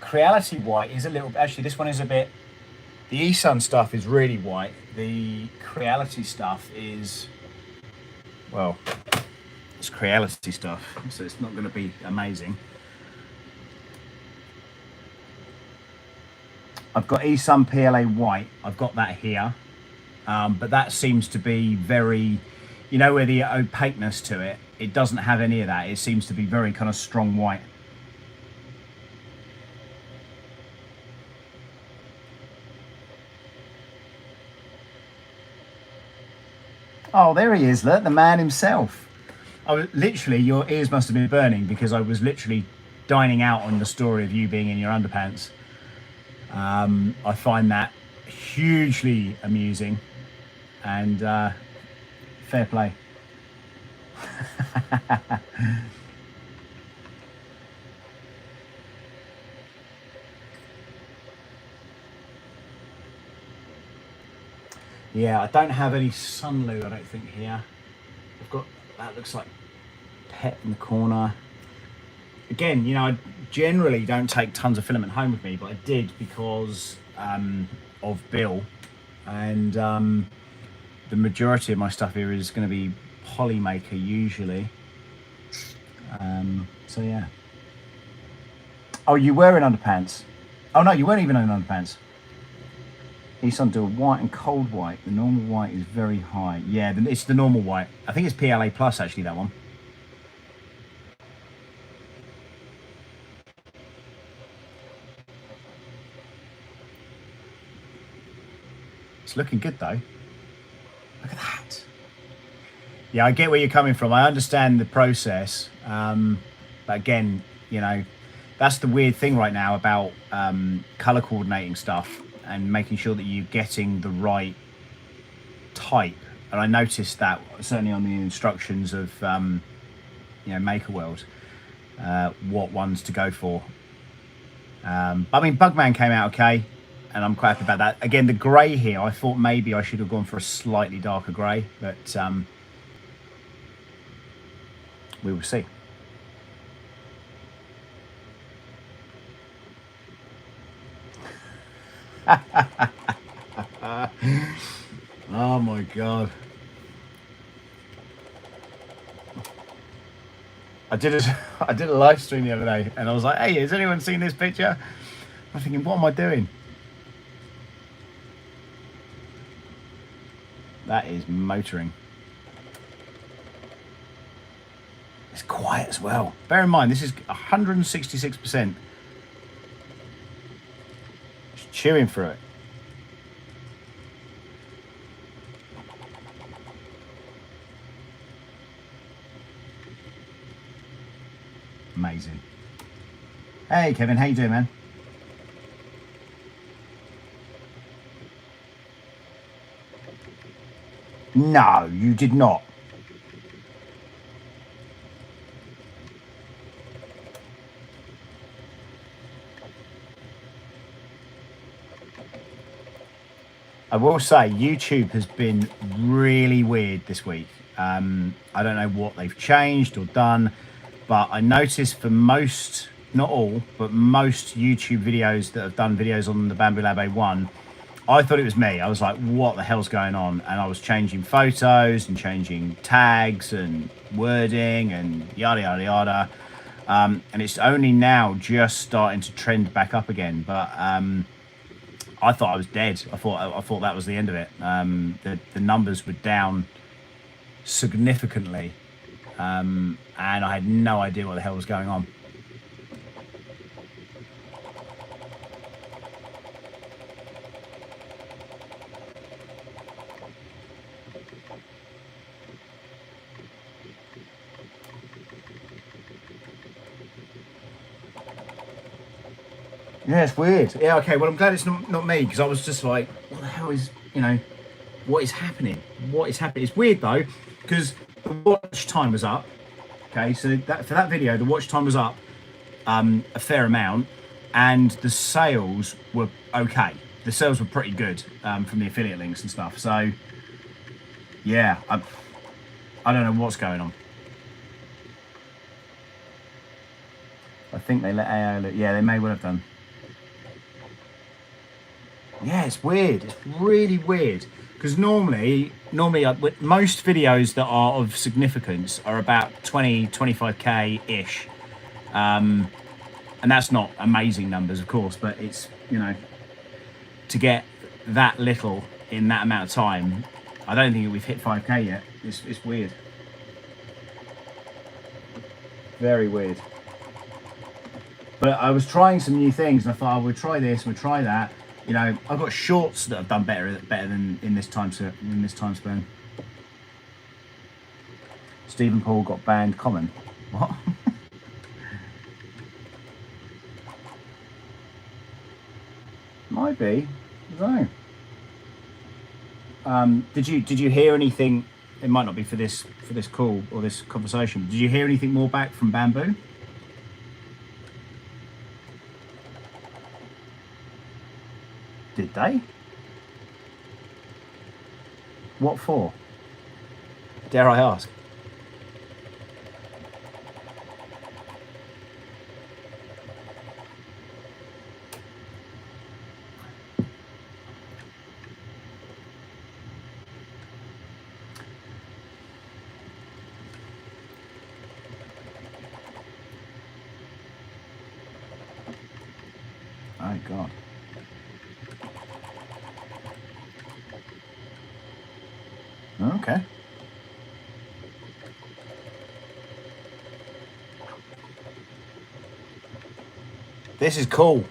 Creality white is a little, actually this one is a bit, the eSun stuff is really white. The Creality stuff is, well, it's Creality stuff, so it's not going to be amazing. I've got eSun PLA white, I've got that here, but that seems to be very, you know, where the opaqueness to it, it doesn't have any of that. It seems to be very kind of strong white. Oh, there he is, look, the man himself. I was literally, your ears must have been burning because I was literally dining out on the story of you being in your underpants. I find that hugely amusing, and fair play. Yeah, I don't have any sunloo, I don't think, here. I've got, that looks like pet in the corner. Again, you know, I generally don't take tons of filament home with me, but I did because of Bill. And the majority of my stuff here is going to be Polymaker usually. So yeah. Oh, you were in underpants. Oh no, you weren't even in underpants. eSun do a white and cold white. The normal white is very high. Yeah, it's the normal white. I think it's PLA plus actually, that one. It's looking good though. Look at that. Yeah, I get where you're coming from. I understand the process. But again, you know, that's the weird thing right now about color coordinating stuff and making sure that you're getting the right type. And I noticed that certainly on the instructions of, you know, Maker World, what ones to go for. But I mean, Bugman came out okay, and I'm quite happy about that. Again, the grey here, I thought maybe I should have gone for a slightly darker grey, but we will see. Oh my God. I did a live stream the other day and I was like, hey, has anyone seen this picture? I'm thinking, what am I doing? That is motoring. It's quiet as well. Bear in mind, this is 166%. Just chewing through it. Amazing. Hey Kevin, how you doing, man? No, you did not. I will say YouTube has been really weird this week. I don't know what they've changed or done, but I noticed for most, not all, but most YouTube videos that have done videos on the Bambu Lab A1, I thought it was me. I was like, what the hell's going on? And I was changing photos and changing tags and wording and yada, yada, yada. And it's only now just starting to trend back up again. But I thought I was dead. I thought that was the end of it. The numbers were down significantly, and I had no idea what the hell was going on. Yeah, it's weird. Yeah, okay. Well, I'm glad it's not me, because I was just like, what the hell is, what is happening? What is happening? It's weird though, because the watch time was up. Okay, so for that video, the watch time was up a fair amount, and the sales were okay. The sales were pretty good from the affiliate links and stuff. So, yeah, I don't know what's going on. I think they let AI look. Yeah, they may well have done. Yeah, it's weird. It's really weird, because normally most videos that are of significance are about 25k ish, and that's not amazing numbers, of course, but it's, to get that little in that amount of time, I don't think we've hit 5k yet. It's weird. Very weird. But I was trying some new things, and I thought I would try this, we'll try that. I've got shorts that have done better than in this time span. Stephen Paul got banned. Common. What? Might be. I don't know. Did you hear anything? It might not be for this call or this conversation. Did you hear anything more back from Bambu? Did they? What for? Dare I ask? Oh God. Okay. This is cool.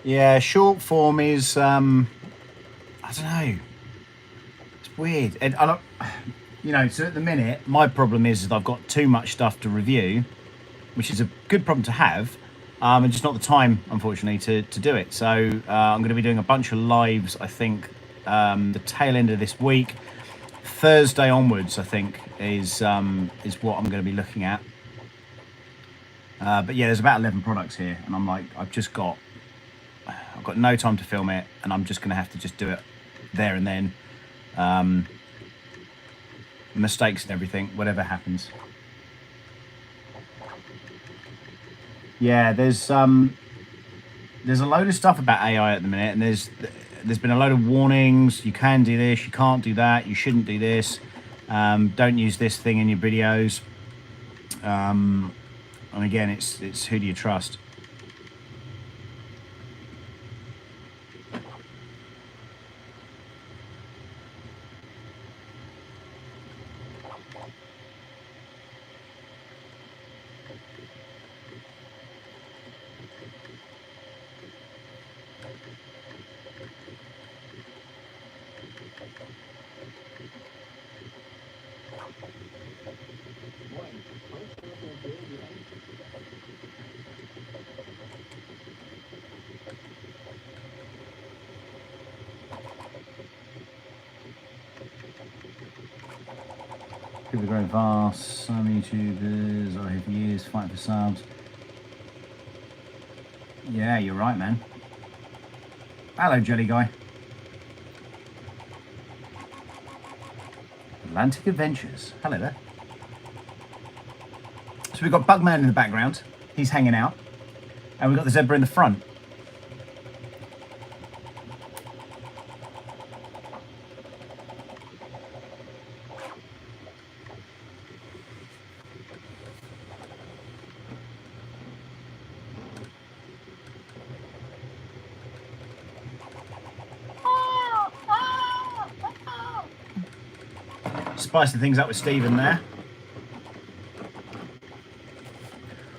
Yeah, short form is, I don't know. It's weird. And I don't, so at the minute, my problem is that I've got too much stuff to review, which is a good problem to have, and just not the time, unfortunately, to do it. So I'm going to be doing a bunch of lives, I think, the tail end of this week. Thursday onwards, I think, is what I'm going to be looking at. But yeah, there's about 11 products here, and I'm like, I've got no time to film it, and I'm just going to have to just do it there and then. Mistakes and everything, whatever happens. Yeah, there's a load of stuff about AI at the minute, and there's been a load of warnings. You can do this, you can't do that, you shouldn't do this. Don't use this thing in your videos. And again, it's who do you trust? People are growing fast. Some YouTubers are here for years, fighting for subs. Yeah, you're right, man. Hello, Jelly Guy. Atlantic Adventures. Hello there. So we've got Bugman in the background. He's hanging out. And we've got the zebra in the front. spicing things up with Stephen there.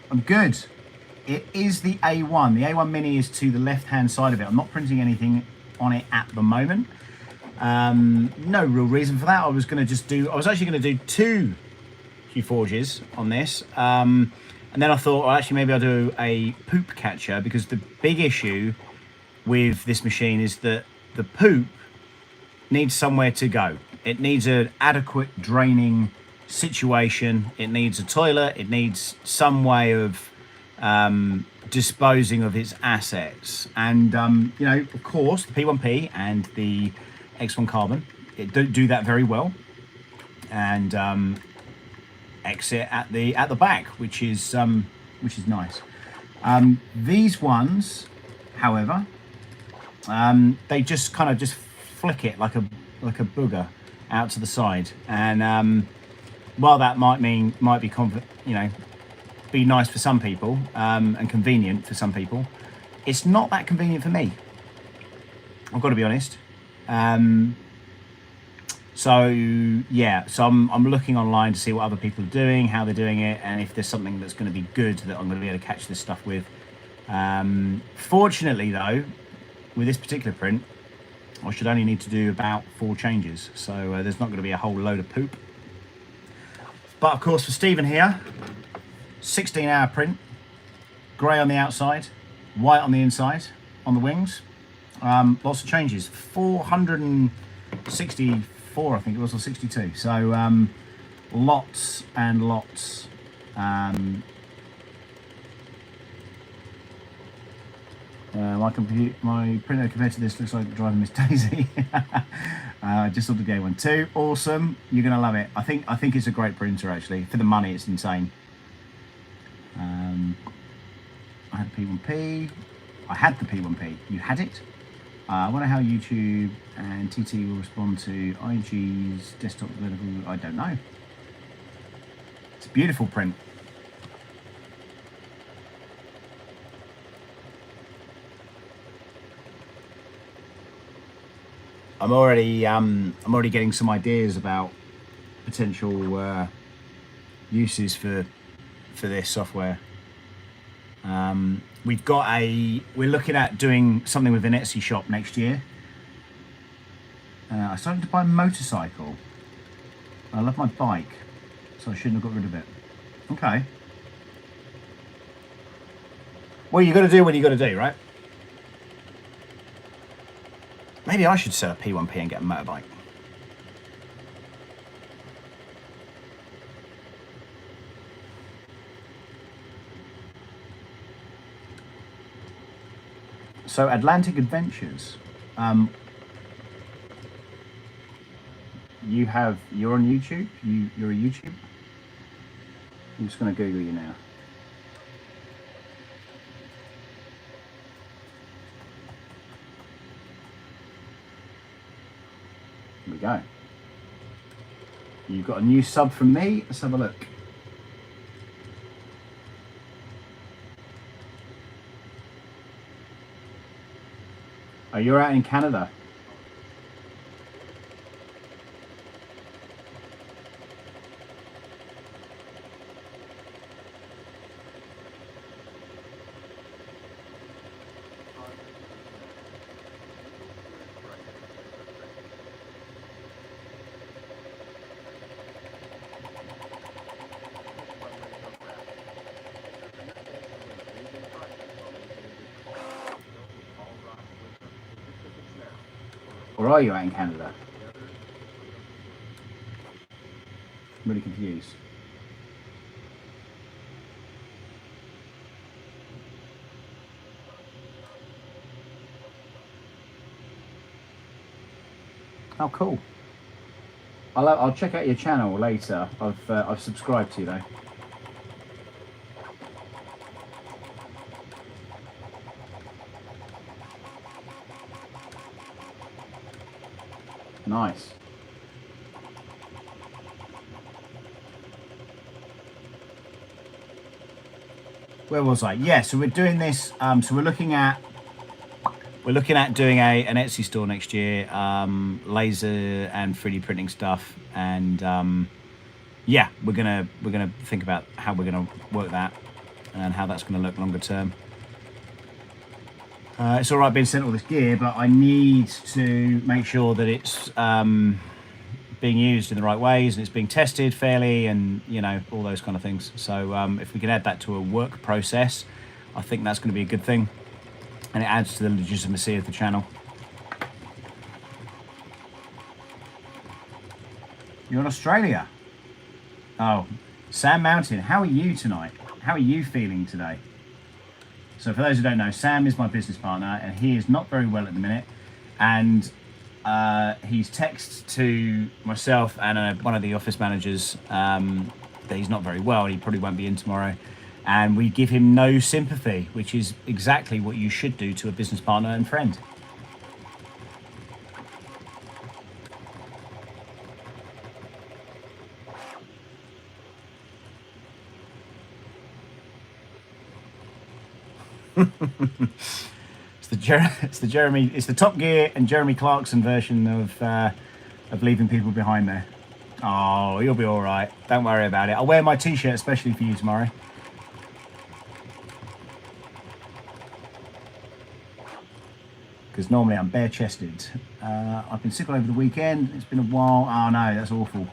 I'm good. It is the A1. The A1 Mini is to the left-hand side of it. I'm not printing anything on it at the moment. No real reason for that. I was actually going to do 2 HueForges on this. And then I thought, well, actually, maybe I'll do a poop catcher, because the big issue with this machine is that the poop needs somewhere to go. It needs an adequate draining situation. It needs a toilet. It needs some way of disposing of its assets. And, you know, of course, the P1P and the X1 Carbon, it don't do that very well. And exit at the back, which is nice. These ones, however, they just kind of just flick it like a booger out to the side, and while that might be be nice for some people and convenient for some people, it's not that convenient for me. I've got to be honest. So yeah, so I'm looking online to see what other people are doing, how they're doing it, and if there's something that's going to be good that I'm going to be able to catch this stuff with. Fortunately though, with this particular print, I should only need to do about 4 changes, so there's not going to be a whole load of poop. But of course, for Stephen here, 16-hour print, grey on the outside, white on the inside, on the wings. Lots of changes, 464 I think it was, or 62. So lots and lots. My printer compared to this looks like driving Miss Daisy. Just ordered the A1 too. Awesome, you're gonna love it. I think it's a great printer actually. For the money, it's insane. I had the P1P. I had the P1P. You had it. I wonder how YouTube and TT will respond to IG's desktop development. I don't know. It's a beautiful print. I'm already getting some ideas about potential uses for this software. We're looking at doing something with an Etsy shop next year. I started to buy a motorcycle. I love my bike, so I shouldn't have got rid of it. Okay. Well, you got to do what you got to do, right? Maybe I should sell a P1P and get a motorbike. So Atlantic Adventures, you're on YouTube. You're a YouTube. I'm just going to Google you now. Here we go. You've got a new sub from me. Let's have a look. Oh, you're out in Canada. Or are you out in Canada? I'm really confused. Oh, cool. I'll check out your channel later. I've subscribed to you though. Nice. Where was I? Yeah, so we're doing this. So we're looking at we're looking at doing an Etsy store next year, laser and 3D printing stuff, and yeah, we're gonna think about how we're gonna work that and how that's gonna look longer term. It's all right being sent all this gear, but I need to make sure that it's being used in the right ways and it's being tested fairly, and you know, all those kind of things. So if we can add that to a work process, I think that's going to be a good thing, and it adds to the legitimacy of the channel. You're in Australia. Oh, Sam Mountain, how are you tonight? How are you feeling today? So for those who don't know, Sam is my business partner, and he is not very well at the minute, and he's texted to myself and one of the office managers that he's not very well and he probably won't be in tomorrow, and we give him no sympathy, which is exactly what you should do to a business partner and friend. It's the Top Gear and Jeremy Clarkson version of leaving people behind there. Oh, you'll be all right. Don't worry about it. I'll wear my t-shirt especially for you tomorrow. Because normally I'm bare-chested. I've been sick all over the weekend. It's been a while. Oh no, that's awful.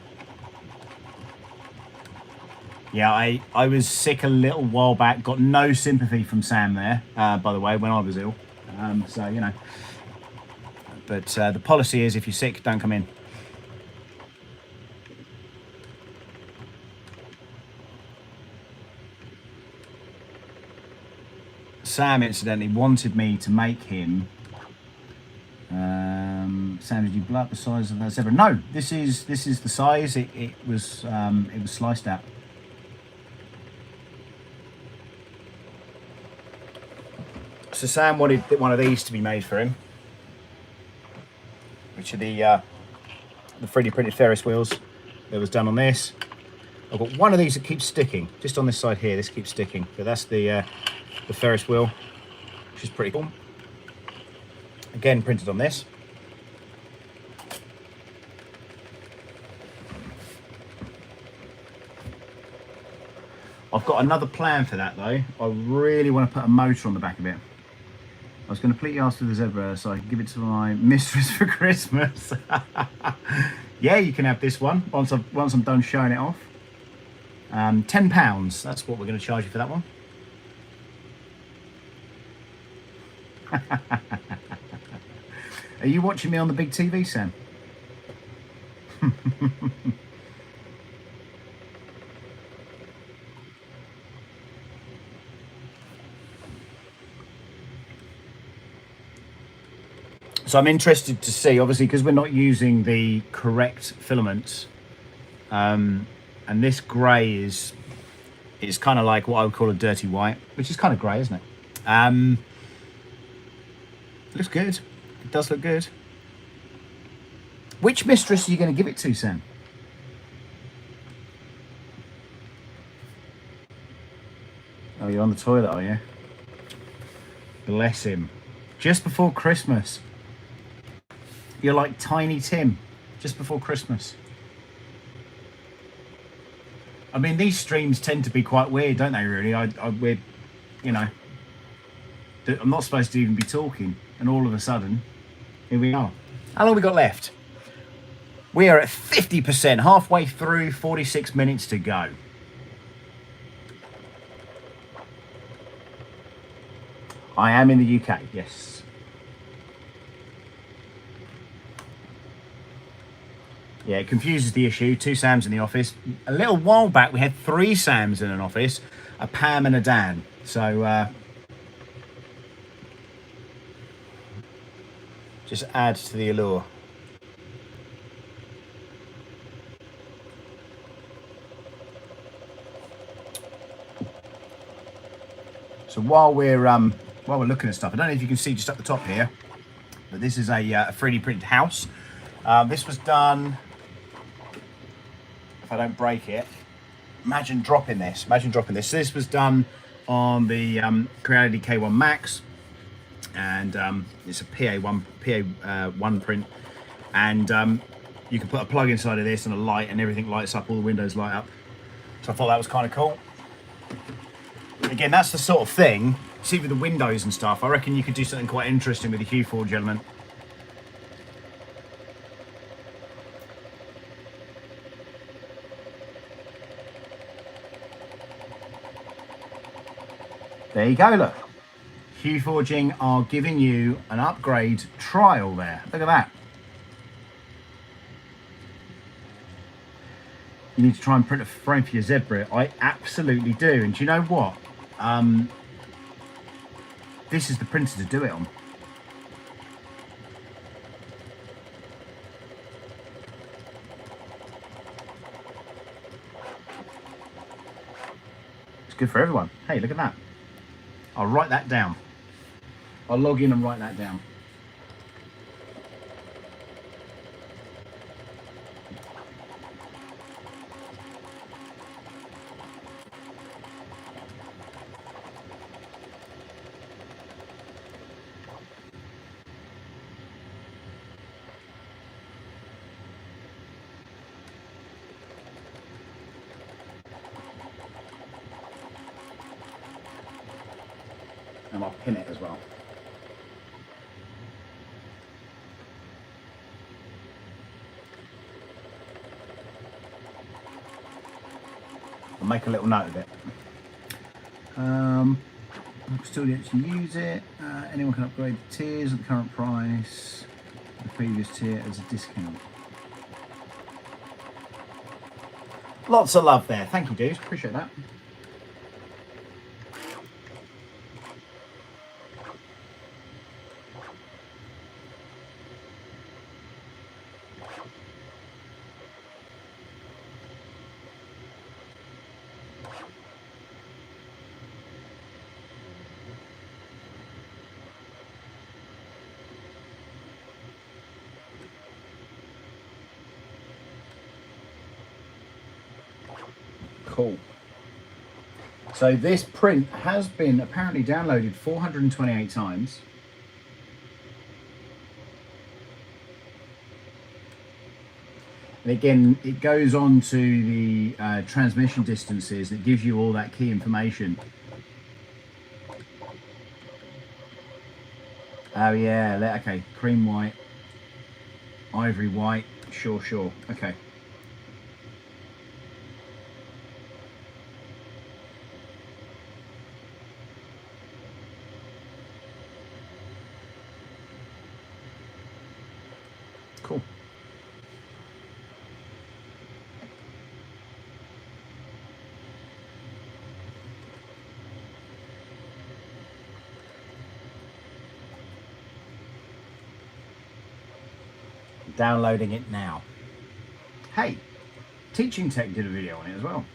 Yeah, I was sick a little while back. Got no sympathy from Sam there, by the way, when I was ill. So, you know. But the policy is if you're sick, don't come in. Sam, incidentally, wanted me to make him... Sam, did you blow up the size of that zebra? No, this is the size it was sliced at. So Sam wanted one of these to be made for him, which are the 3D printed Ferris wheels that was done on this. I've got one of these that keeps sticking, just on this side here. This keeps sticking, but that's the Ferris wheel, which is pretty cool. Again, printed on this. I've got another plan for that though. I really want to put a motor on the back of it. I was going to completely ask for the zebra so I can give it to my mistress for Christmas. Yeah, you can have this one once I'm done showing it off. £10. That's what we're going to charge you for that one. Are you watching me on the big TV, Sam? So I'm interested to see, obviously, because we're not using the correct filaments, and this grey is kind of like what I would call a dirty white, which is kind of grey, isn't it? Looks good. It does look good. Which mistress are you going to give it to, Sam? Oh, you're on the toilet, are you? Bless him. Just before Christmas. You're like Tiny Tim, just before Christmas. I mean, these streams tend to be quite weird, don't they, really? We're, you know, I'm not supposed to even be talking, and all of a sudden, here we are. How long have we got left? We are at 50%, halfway through, 46 minutes to go. I am in the UK, yes. Yeah, it confuses the issue. 2 Sams in the office. A little while back, we had 3 Sams in an office, a Pam and a Dan. So, just adds to the allure. So while we're looking at stuff, I don't know if you can see just up the top here, but this is a 3D printed house. This was done. If I don't break it, imagine dropping this. So this was done on the Creality K1 Max. and it's a PA1 print, and you can put a plug inside of this and a light, and everything lights up. All the windows light up. So I thought that was kind of cool. Again, that's the sort of thing. See, with the windows and stuff, I reckon you could do something quite interesting with the HueForge element. There you go, look. HueForging are giving you an upgrade trial there. Look at that. You need to try and print a frame for your zebra. I absolutely do. And do you know what? This is the printer to do it on. It's good for everyone. Hey, look at that. I'll write that down. I'll log in and write that down. And I'll pin it as well. I'll make a little note of it. Still yet to use it. Anyone can upgrade the tiers at the current price. The previous tier as a discount. Lots of love there. Thank you, dude. Appreciate that. Cool. So this print has been apparently downloaded 428 times. And again, it goes on to the transmission distances. It gives you all that key information. Oh yeah, okay. Cream white, ivory white. Sure. Okay. Cool. Downloading it now. Hey, Teaching Tech did a video on it as well.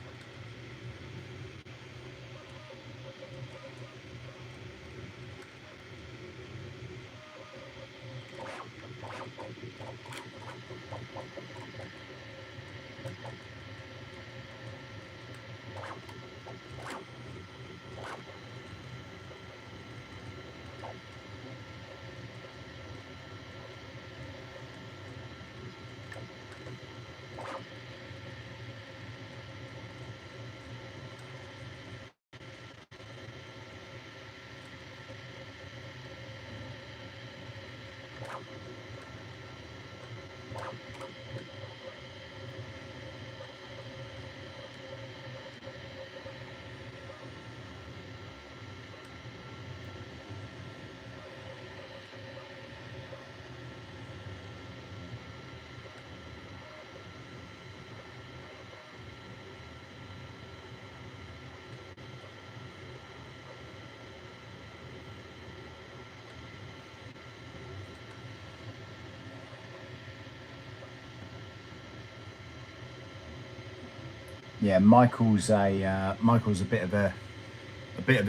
Yeah, Michael's a bit of a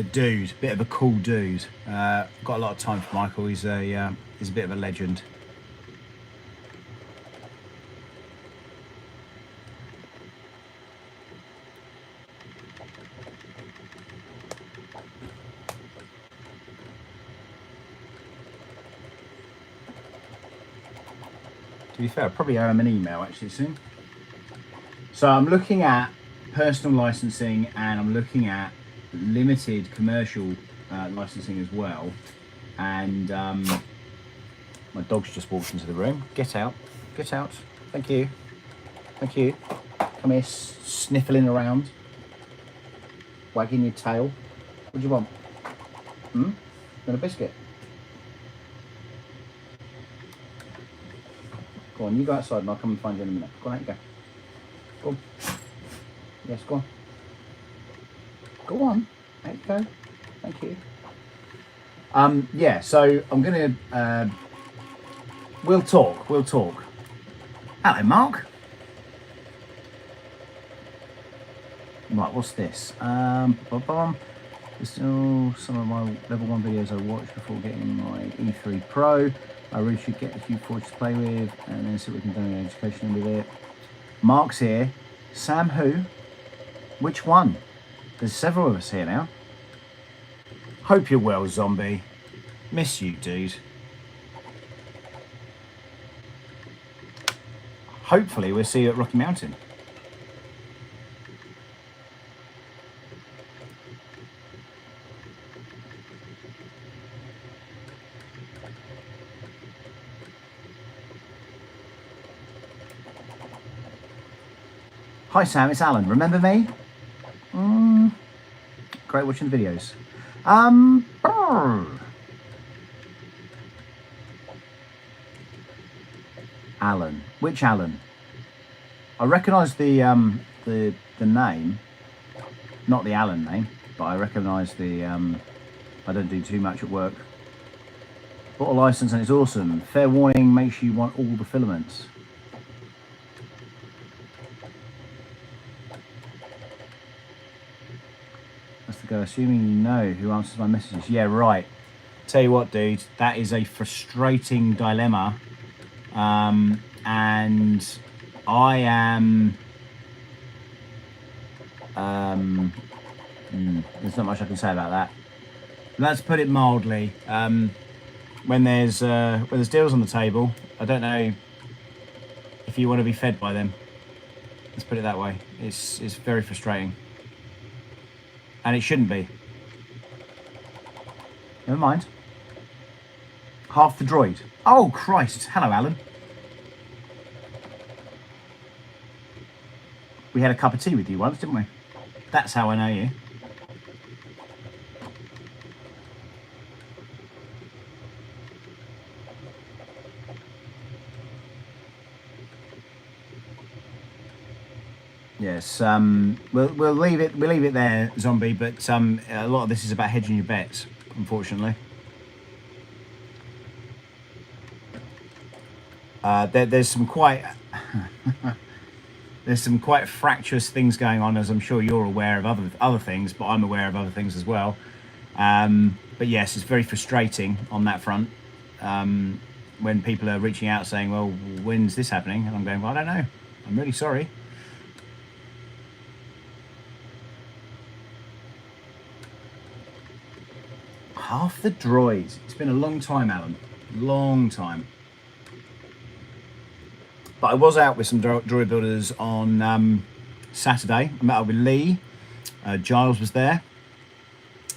dude, bit of a cool dude. Got a lot of time for Michael. He's a bit of a legend. be fair, I'll probably owe him an email actually soon. So I'm looking at personal licensing and I'm looking at limited commercial licensing as well. And my dog's just walked into the room. Get out. Get out. Thank you. Thank you. Come here, sniffling around. Wagging your tail. What do you want? You want a biscuit? Go on, you go outside and I'll come and find you in a minute. Go on, out you go. Go on. Yes, go on. Go on. Out you go. Thank you. Yeah, so I'm going to... We'll talk. Hello, Mark. Right, what's this? There's still some of my level 1 videos I watched before getting my E3 Pro. I really should get a HueForge to play with and then see what we can do in education with it. Mark's here. Sam who? Which one? There's several of us here now. Hope you're well, zombie. Miss you, dude. Hopefully we'll see you at Rocky Mountain. Hi Sam, it's Alan. Remember me? Great watching the videos. Alan. Which Alan? I recognise the name, not the Alan name, but I recognise the. I don't do too much at work. Bought a license and it's awesome. Fair warning: make sure you want all the filaments. That's the guy. Assuming you know who answers my messages. Yeah, right. Tell you what, dude, that is a frustrating dilemma. And I am, there's not much I can say about that. Let's put it mildly. When there's deals on the table, I don't know if you want to be fed by them. Let's put it that way. It's very frustrating. And it shouldn't be. Never mind. Half the droid. Oh, Christ. Hello, Alan. We had a cup of tea with you once, didn't we? That's how I know you. Yes, we'll leave it there, zombie. But a lot of this is about hedging your bets, unfortunately. There's some quite there's some quite fractious things going on, as I'm sure you're aware of other things, but I'm aware of other things as well. But yes, it's very frustrating on that front when people are reaching out saying, "Well, when's this happening?" And I'm going, "Well, I don't know. I'm really sorry." Half the droids. It's been a long time, Alan. Long time. But I was out with some droid builders on Saturday. I met up with Lee. Giles was there.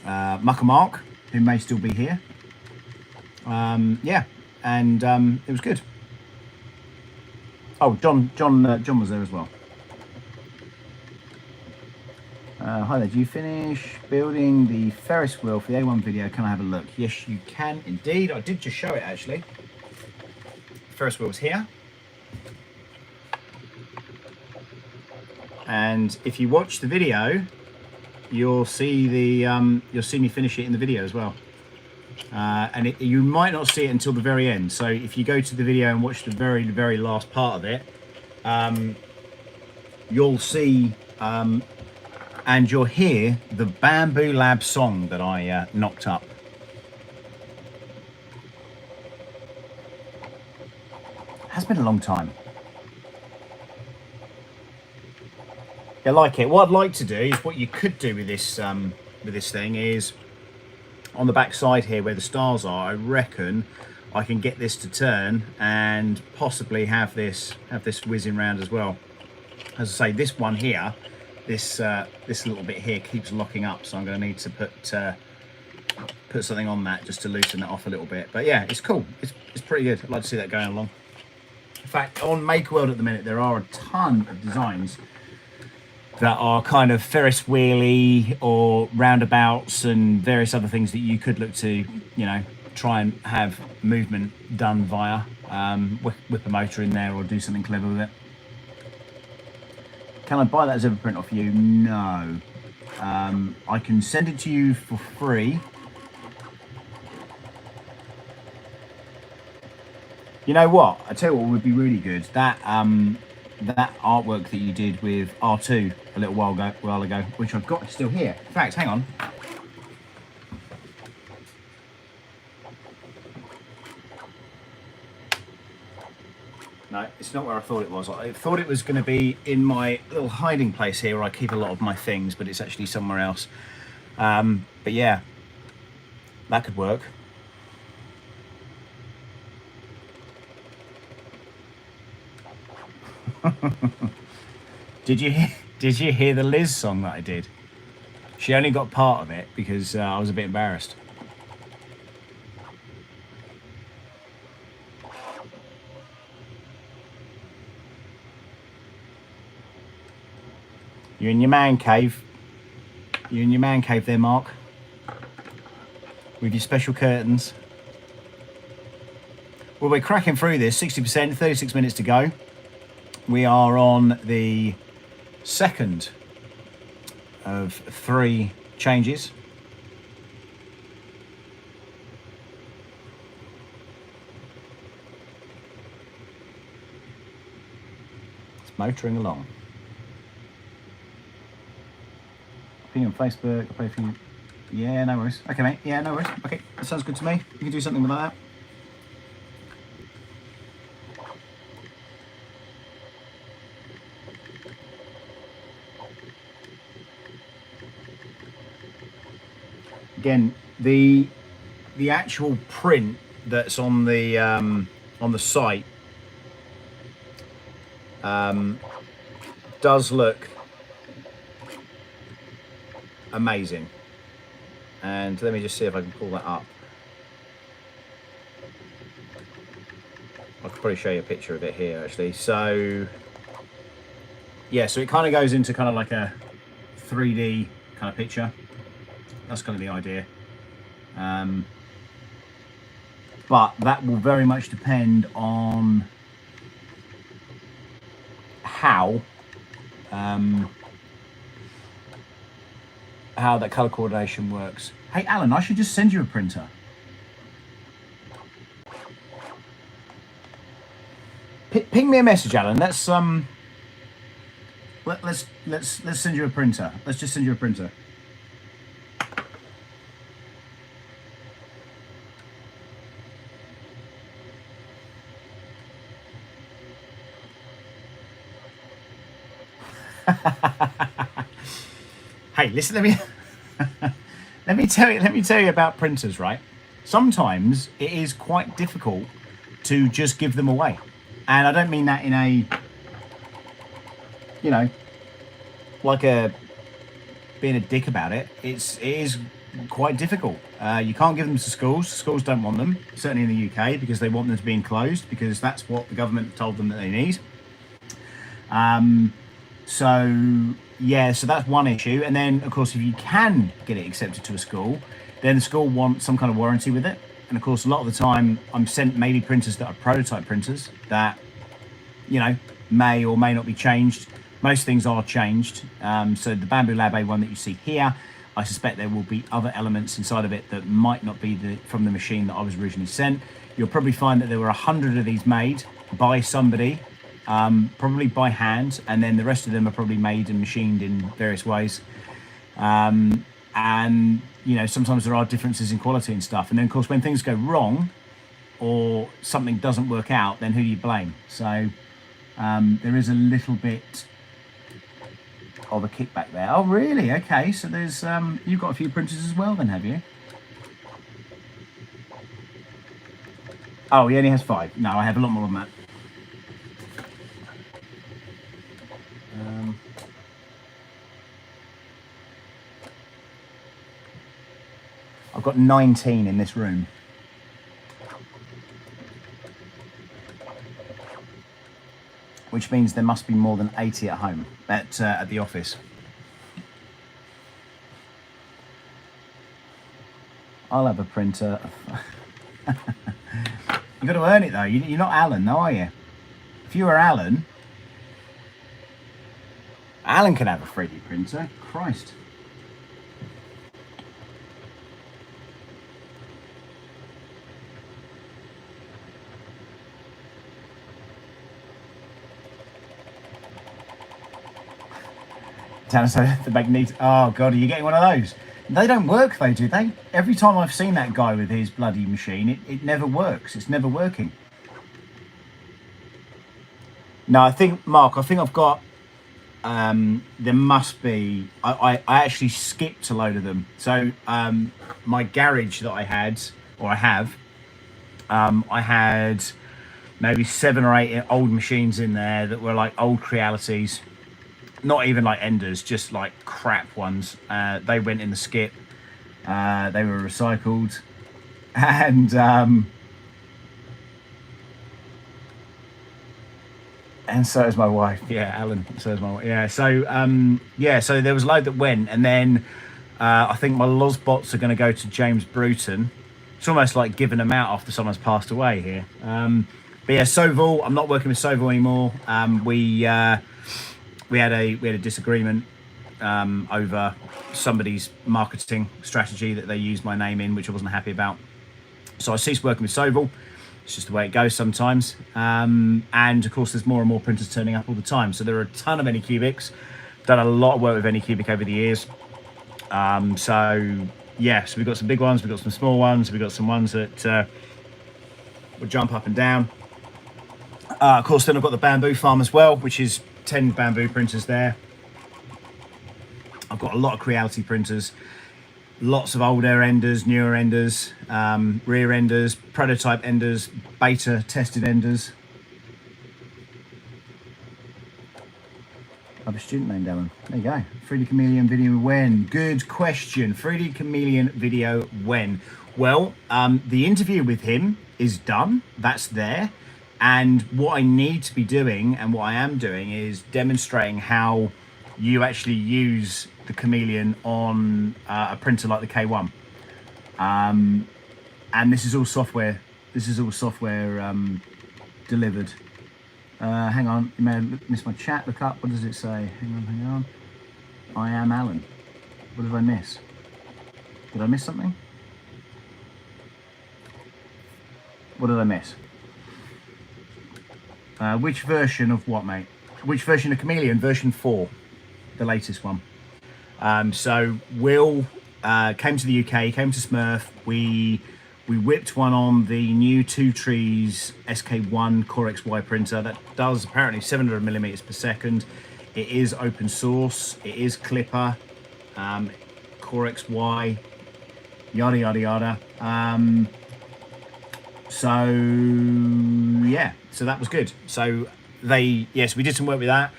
Mucker Mark, who may still be here. Yeah, and it was good. Oh, John was there as well. Hi there, do you finish building the Ferris wheel for the A1 video? Can I have a look? Yes, you can indeed. I did just show it actually. Ferris wheel was here. And if you watch the video, you'll see you'll see me finish it in the video as well. And you might not see it until the very end. So if you go to the video and watch the very last part of it, you'll see and you'll hear the Bambu Lab song that I knocked up. It has been a long time. I like it. What I'd like to do is, what you could do with this thing is, on the back side here where the stars are, I reckon I can get this to turn and possibly have this whizzing round as well. As I say, this one here, this little bit here keeps locking up, so I'm going to need to put something on that just to loosen it off a little bit. But yeah, it's cool. It's pretty good. I'd like to see that going along. In fact, on MakerWorld at the minute, there are a ton of designs that are kind of Ferris wheelie or roundabouts and various other things that you could look to, you know, try and have movement done via, whip a motor in there or do something clever with it. Can I buy that Zebra print off you? No. I can send it to you for free. You know what? I tell you what would be really good. That artwork that you did with R2 a little while ago, which I've got still here. In fact, hang on. No, it's not where I thought it was. I thought it was going to be in my little hiding place here where I keep a lot of my things, but it's actually somewhere else. But yeah, that could work. Did you hear the Liz song that I did? She only got part of it because I was a bit embarrassed. You're in your man cave. You're in your man cave there, Mark. With your special curtains. Well, we're cracking through this. 60%, 36 minutes to go. We are on the second of 3 changes. It's motoring along. On Facebook, I'll play for you. Yeah, no worries. Okay, mate. Yeah, no worries. Okay, that sounds good to me. You can do something with that. Again, the actual print that's on the site does look amazing, and let me just see if I can pull that up. I could probably show you a picture of it here actually. So yeah, so it kind of goes into kind of like a 3D kind of picture. That's kind of the idea, but that will very much depend on how that color coordination works. Hey Alan, I should just send you a printer. Ping me a message, Alan. Let's send you a printer. Let's just send you a printer. Hey, listen, let me tell you about printers, right? Sometimes it is quite difficult to just give them away. And I don't mean that in a, you know, like being a dick about it. It is quite difficult. You can't give them to schools. Schools don't want them, certainly in the UK, because they want them to be enclosed, because that's what the government told them that they need. So yeah, so that's one issue. And then of course, if you can get it accepted to a school, then the school wants some kind of warranty with it. And of course, a lot of the time I'm sent maybe printers that are prototype printers that, you know, may or may not be changed. Most things are changed. So the Bambu Lab A1 that you see here, I suspect there will be other elements inside of it that might not be from the machine that I was originally sent. You'll probably find that there were 100 of these made by somebody, probably by hand, and then the rest of them are probably made and machined in various ways. And you know, sometimes there are differences in quality and stuff. And then of course, when things go wrong or something doesn't work out, then who do you blame? So there is a little bit of a kickback there. Oh really? Okay, so there's you've got a few printers as well then, have you? Oh, he only has 5. No, I have a lot more than that. I've got 19 in this room. Which means there must be more than 80 at home, at the office. I'll have a printer. You've got to earn it though. You're not Alan, though, are you? If you were Alan, Alan can have a 3D printer. Christ. The magnet. Oh god, are you getting one of those? They don't work though, do they? Every time I've seen that guy with his bloody machine, it never works. It's never working. No, I think, Mark, I've got, there must be, I actually skipped a load of them. So my garage that I had, or I have, I had maybe 7 or 8 old machines in there that were like old Crealities. Not even like Enders, just like crap ones. They went in the skip. They were recycled. And so is my wife. Yeah, Alan. So is my wife. Yeah. So there was a load that went, and then I think my Losbots are going to go to James Bruton. It's almost like giving them out after someone's passed away here. But yeah, Soval. I'm not working with Soval anymore. We had a disagreement over somebody's marketing strategy that they used my name in, which I wasn't happy about. So I ceased working with Soval. It's just the way it goes sometimes. And of course, there's more and more printers turning up all the time. So there are a ton of Anycubics. Done a lot of work with Anycubic over the years. So we've got some big ones, we've got some small ones, we've got some ones that will jump up and down. Of course, then I've got the Bambu farm as well, which is 10 Bambu printers there. I've got a lot of Creality printers, lots of older Enders, newer Enders, rear Enders, prototype Enders, beta tested Enders. I have a student named Alan. There you go. 3D Chameleon video when? Good question. 3D Chameleon video when? Well, the interview with him is done. That's there. And what I need to be doing, and what I am doing, is demonstrating how you actually use the Chameleon on a printer like the K1. And this is all software. This is all software delivered. Hang on, you may have missed my chat. Look up. What does it say? Hang on. I am Alan. What did I miss? Did I miss something? What did I miss? Which version of what, mate? Which version of Chameleon? Version 4, the latest one. So Will came to the UK, came to Smurf. We whipped one on the new Two Trees SK1 Core XY printer that does apparently 700 millimeters per second. It is open source. It is Clipper, Core XY, yada yada yada. So that was good. So we did some work with that.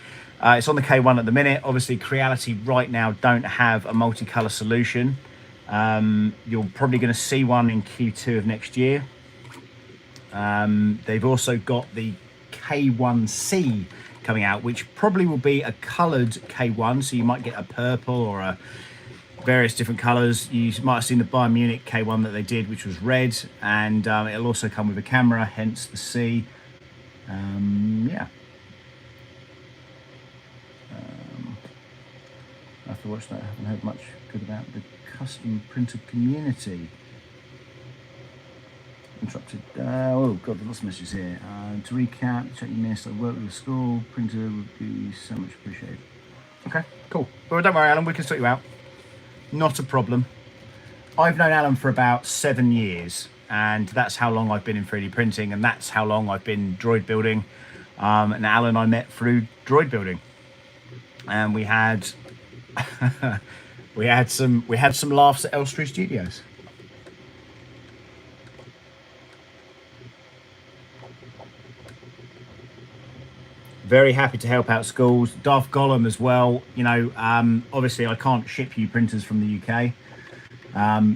It's on the K1 at the minute. Obviously, Creality right now don't have a multicolor solution. You're probably going to see one in Q2 of next year. They've also got the K1C coming out, which probably will be a colored K1. So you might get a purple or a various different colors. You might have seen the Bayern Munich K1 that they did, which was red, and it'll also come with a camera, hence the C. I have to watch that. I haven't heard much good about the custom printer community. Interrupted. Oh god, there's lots of messages here. To recap, check you missed. I work with a school printer would be so much appreciated. Okay, cool. Well, don't worry, Alan. We can sort you out. Not a problem. I've known Alan for about 7 years, and that's how long I've been in 3D printing, and that's how long I've been droid building. And Alan I met through droid building, and we had we had some laughs at Elstree Studios. Very happy to help out schools. Daft Gollum as well. You know, obviously I can't ship you printers from the UK.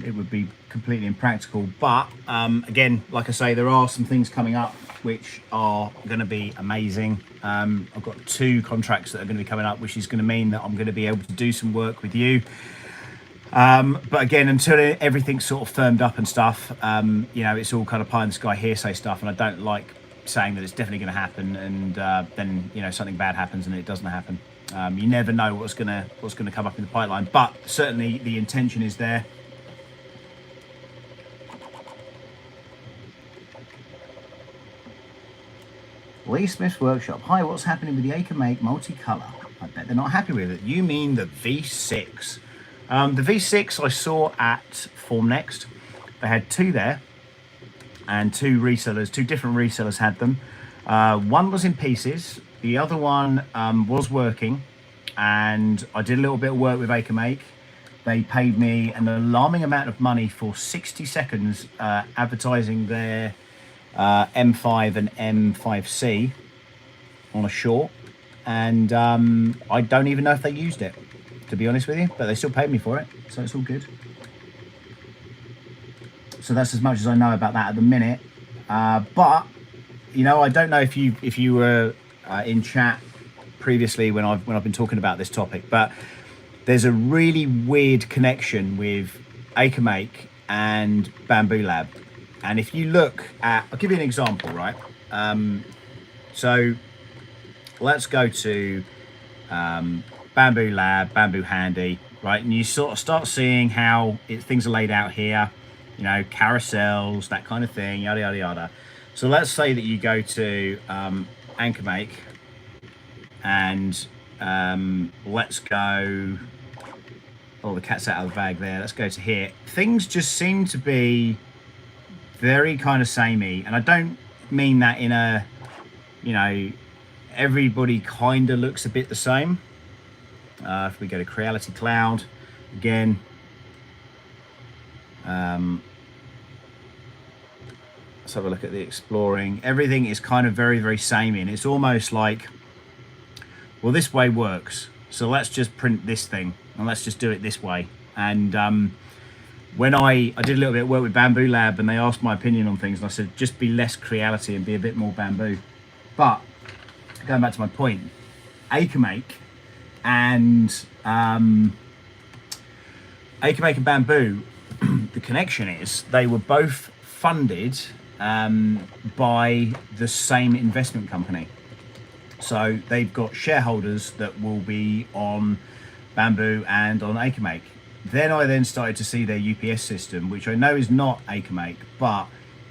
It would be completely impractical. But again, like I say, there are some things coming up which are going to be amazing. I've got 2 contracts that are going to be coming up, which is going to mean that I'm going to be able to do some work with you. But again, until everything's sort of firmed up and stuff, you know, it's all kind of pie in the sky hearsay stuff, and I don't like saying that it's definitely going to happen, and then, you know, something bad happens and it doesn't happen. You never know what's going to come up in the pipeline, but certainly the intention is there. Lee Smith's Workshop. Hi, what's happening with the Acre Make multicolour? I bet they're not happy with it. You mean the V6? The V6 I saw at Formnext. They had 2 there, and 2 resellers, 2 different resellers had them. One was in pieces, the other one was working, and I did a little bit of work with Acre Make. They paid me an alarming amount of money for 60 seconds advertising their M5 and M5C on a short, and I don't even know if they used it, to be honest with you, but they still paid me for it, so it's all good. So that's as much as I know about that at the minute. But you know, I don't know if you were in chat previously when I've been talking about this topic, but there's a really weird connection with Acre Make and Bambu Lab. And if you look at, I'll give you an example, right? So let's go to Bambu Lab, Bambu Handy, right? And you sort of start seeing how things are laid out here, you know, carousels, that kind of thing, yada, yada, yada. So let's say that you go to Acre Make, and let's go, oh, the cat's out of the bag there. Let's go to here. Things just seem to be very kind of samey, and I don't mean that in a, you know, everybody kind of looks a bit the same. If we go to Creality Cloud again, let's have a look at the exploring. Everything is kind of very, very samey, and it's almost like, well, this way works, so let's just print this thing and let's just do it this way. And when I did a little bit of work with Bambu Lab, and they asked my opinion on things, and I said, just be less Creality and be a bit more Bambu. But going back to my point, Acre Make and Bambu, the connection is they were both funded by the same investment company. So they've got shareholders that will be on Bambu and on Acre Make. Then I then started to see their UPS system, which I know is not Acre Make, but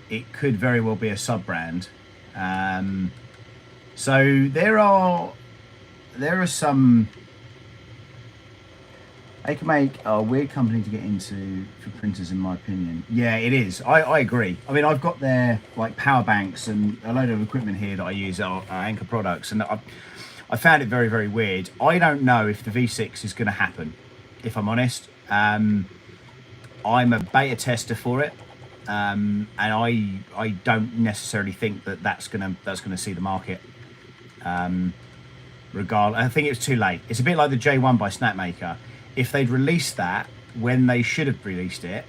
it could very well be a sub-brand. So there are some. Acre Make are a weird company to get into for printers, in my opinion. Yeah, it is. I agree. I mean, I've got their like power banks and a load of equipment here that I use are Anchor products, and I found it very, very weird. I don't know if the V6 is going to happen, if I'm honest. I'm a beta tester for it, and I don't necessarily think that that's gonna see the market. Regardless, I think it's too late. It's a bit like the J1 by Snapmaker. If they'd released that when they should have released it,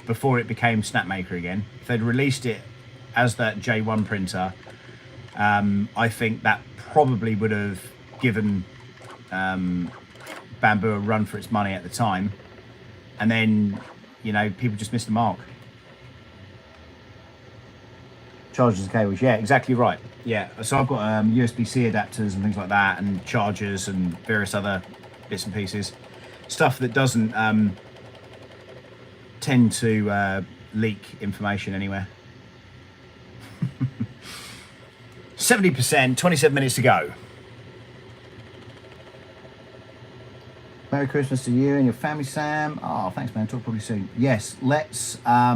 before it became Snapmaker again, if they'd released it as that J1 printer, I think that probably would have given Bambu a run for its money at the time. And then, you know, people just missed the mark. Chargers and cables, yeah, exactly right. Yeah, so I've got USB-C adapters and things like that, and chargers and various other bits and pieces. Stuff that doesn't tend to leak information anywhere. 70%, 27 minutes to go. Merry Christmas to you and your family, Sam. Oh, thanks, man. Talk probably soon. Yes, let's. I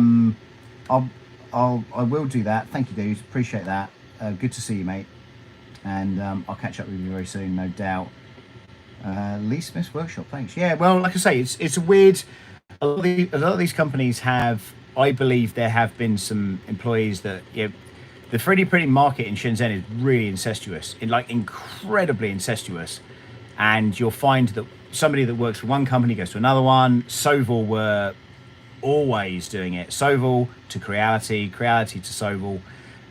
will do that. Thank you, dude. Appreciate that. Good to see you, mate. And I'll catch up with you very soon, no doubt. Lee Smith's Workshop. Thanks. Yeah. Well, like I say, it's a weird. A lot of these companies have. I believe there have been some employees that, you know, The 3D printing market in Shenzhen is really incestuous, like incredibly incestuous. And you'll find that somebody that works for one company goes to another one. Soval were always doing it. Soval to Creality, Creality to Soval.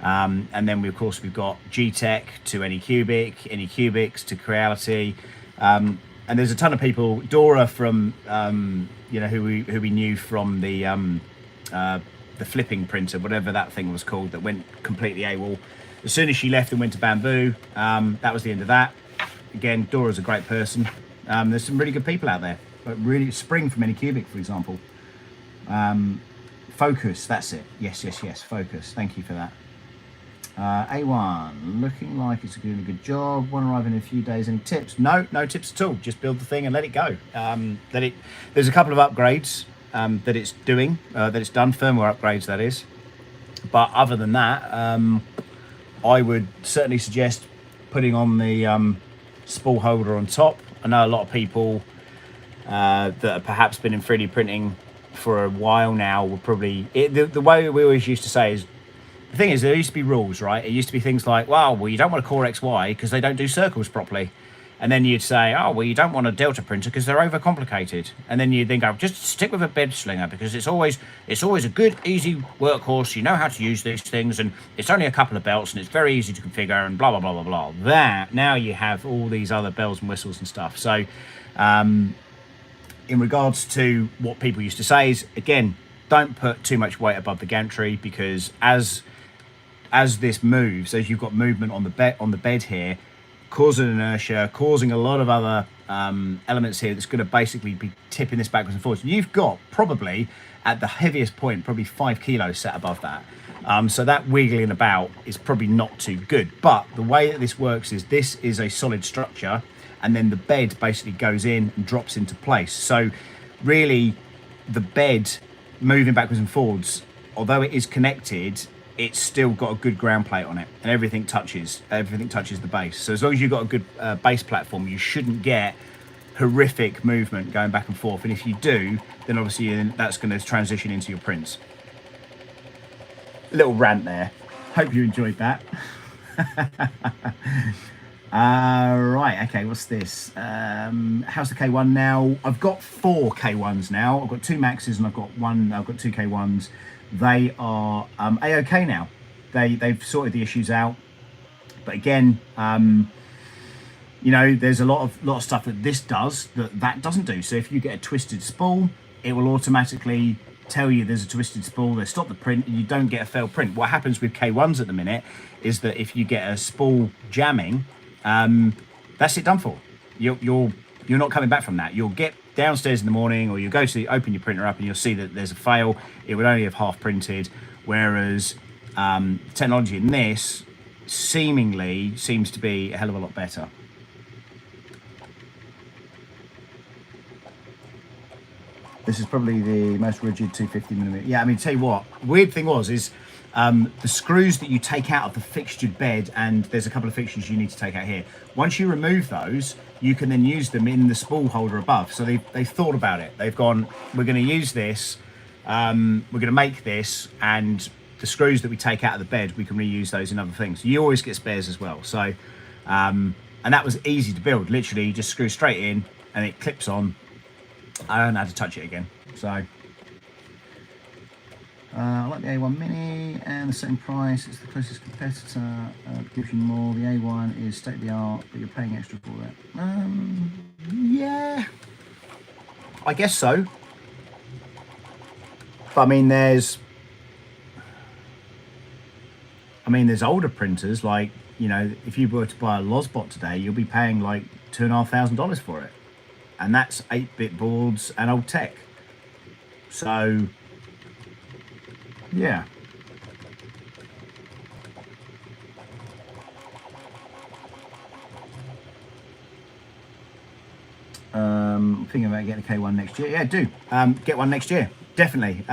And then, of course, we've got GTech to Anycubic, Anycubics to Creality. And there's a ton of people. Dora from, who we knew from the flipping printer, whatever that thing was called, that went completely AWOL. As soon as she left and went to Bambu, that was the end of that. Again, Dora's a great person. There's some really good people out there. But really, Spring from Anycubic, for example. Focus, that's it. Yes, Focus. Thank you for that. A1, looking like it's doing a good job. One arriving in a few days. Any tips? No tips at all. Just build the thing and let it go. There's a couple of upgrades that it's doing, that it's done, firmware upgrades, that is. But other than that, I would certainly suggest putting on the spool holder on top. I know a lot of people that have perhaps been in 3D printing for a while now will probably... The way we always used to say is, the thing is, there used to be rules, right? It used to be things like, well, you don't want a Core XY because they don't do circles properly. And then you'd say, oh, well, you don't want a Delta printer because they're overcomplicated. And then you'd then go, just stick with a bed slinger because it's always a good, easy workhorse. You know how to use these things, and it's only a couple of belts, and it's very easy to configure, and blah, blah, blah, blah, blah. Now you have all these other bells and whistles and stuff. So in regards to what people used to say is, again, don't put too much weight above the gantry, because as this moves, as you've got movement on the bed here, causing inertia, causing a lot of other elements here that's going to basically be tipping this backwards and forwards. You've got probably, at the heaviest point, probably 5 kilos set above that. So that wiggling about is probably not too good. But the way that this works is, this is a solid structure, and then the bed basically goes in and drops into place. So really, the bed moving backwards and forwards, although it is connected, it's still got a good ground plate on it, and everything touches the base. So as long as you've got a good base platform, you shouldn't get horrific movement going back and forth. And if you do, then obviously that's going to transition into your prints. Little rant there. Hope you enjoyed that. Right, okay, what's this? How's the K1 now? I've got 4 K1s now. I've got 2 Maxes and I've got 2 K1s. They are A-OK now. They've sorted the issues out. But again, there's a lot of stuff that this does that doesn't do. So if you get a twisted spool, it will automatically tell you there's a twisted spool. They stop the print and you don't get a failed print. What happens with K1s at the minute is that if you get a spool jamming, that's it done for. You're not coming back from that. You'll get downstairs in the morning, or you go to open your printer up and you'll see that there's a fail. It would only have half printed, whereas technology in this seemingly seems to be a hell of a lot better. This is probably the most rigid 250mm. Yeah, I mean, tell you what, weird thing is the screws that you take out of the fixtured bed, and there's a couple of fixtures you need to take out here. Once you remove those, you can then use them in the spool holder above. So they've thought about it. They've gone, we're going to use this, we're going to make this, and the screws that we take out of the bed, we can reuse those in other things. You always get spares as well. So, and that was easy to build. Literally, you just screw straight in and it clips on. I don't know how to touch it again. So, I like the A1 Mini, and the same price. It's the closest competitor. Gives you more. The A1 is state of the art, but you're paying extra for it. Yeah, I guess so. But I mean, there's older printers, like, if you were to buy a Losbot today, you'll be paying like $2,500 for it, and that's 8-bit boards and old tech. So yeah. Thinking about getting a K1 next year. Yeah, do. Get one next year. Definitely.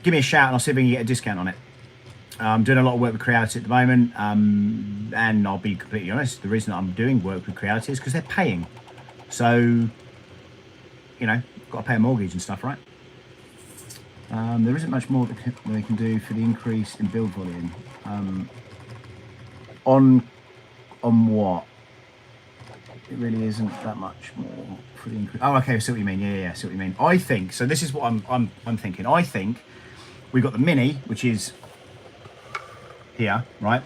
Give me a shout and I'll see if we can get a discount on it. I'm doing a lot of work with Creality at the moment. And I'll be completely honest, the reason that I'm doing work with Creality is because they're paying. So, got to pay a mortgage and stuff, right? There isn't much more that they can do for the increase in build volume. On what? It really isn't that much more for the increase. Oh, okay, I see what you mean. Yeah, I see what you mean. I think so. This is what I'm thinking. I think we've got the Mini, which is here, right?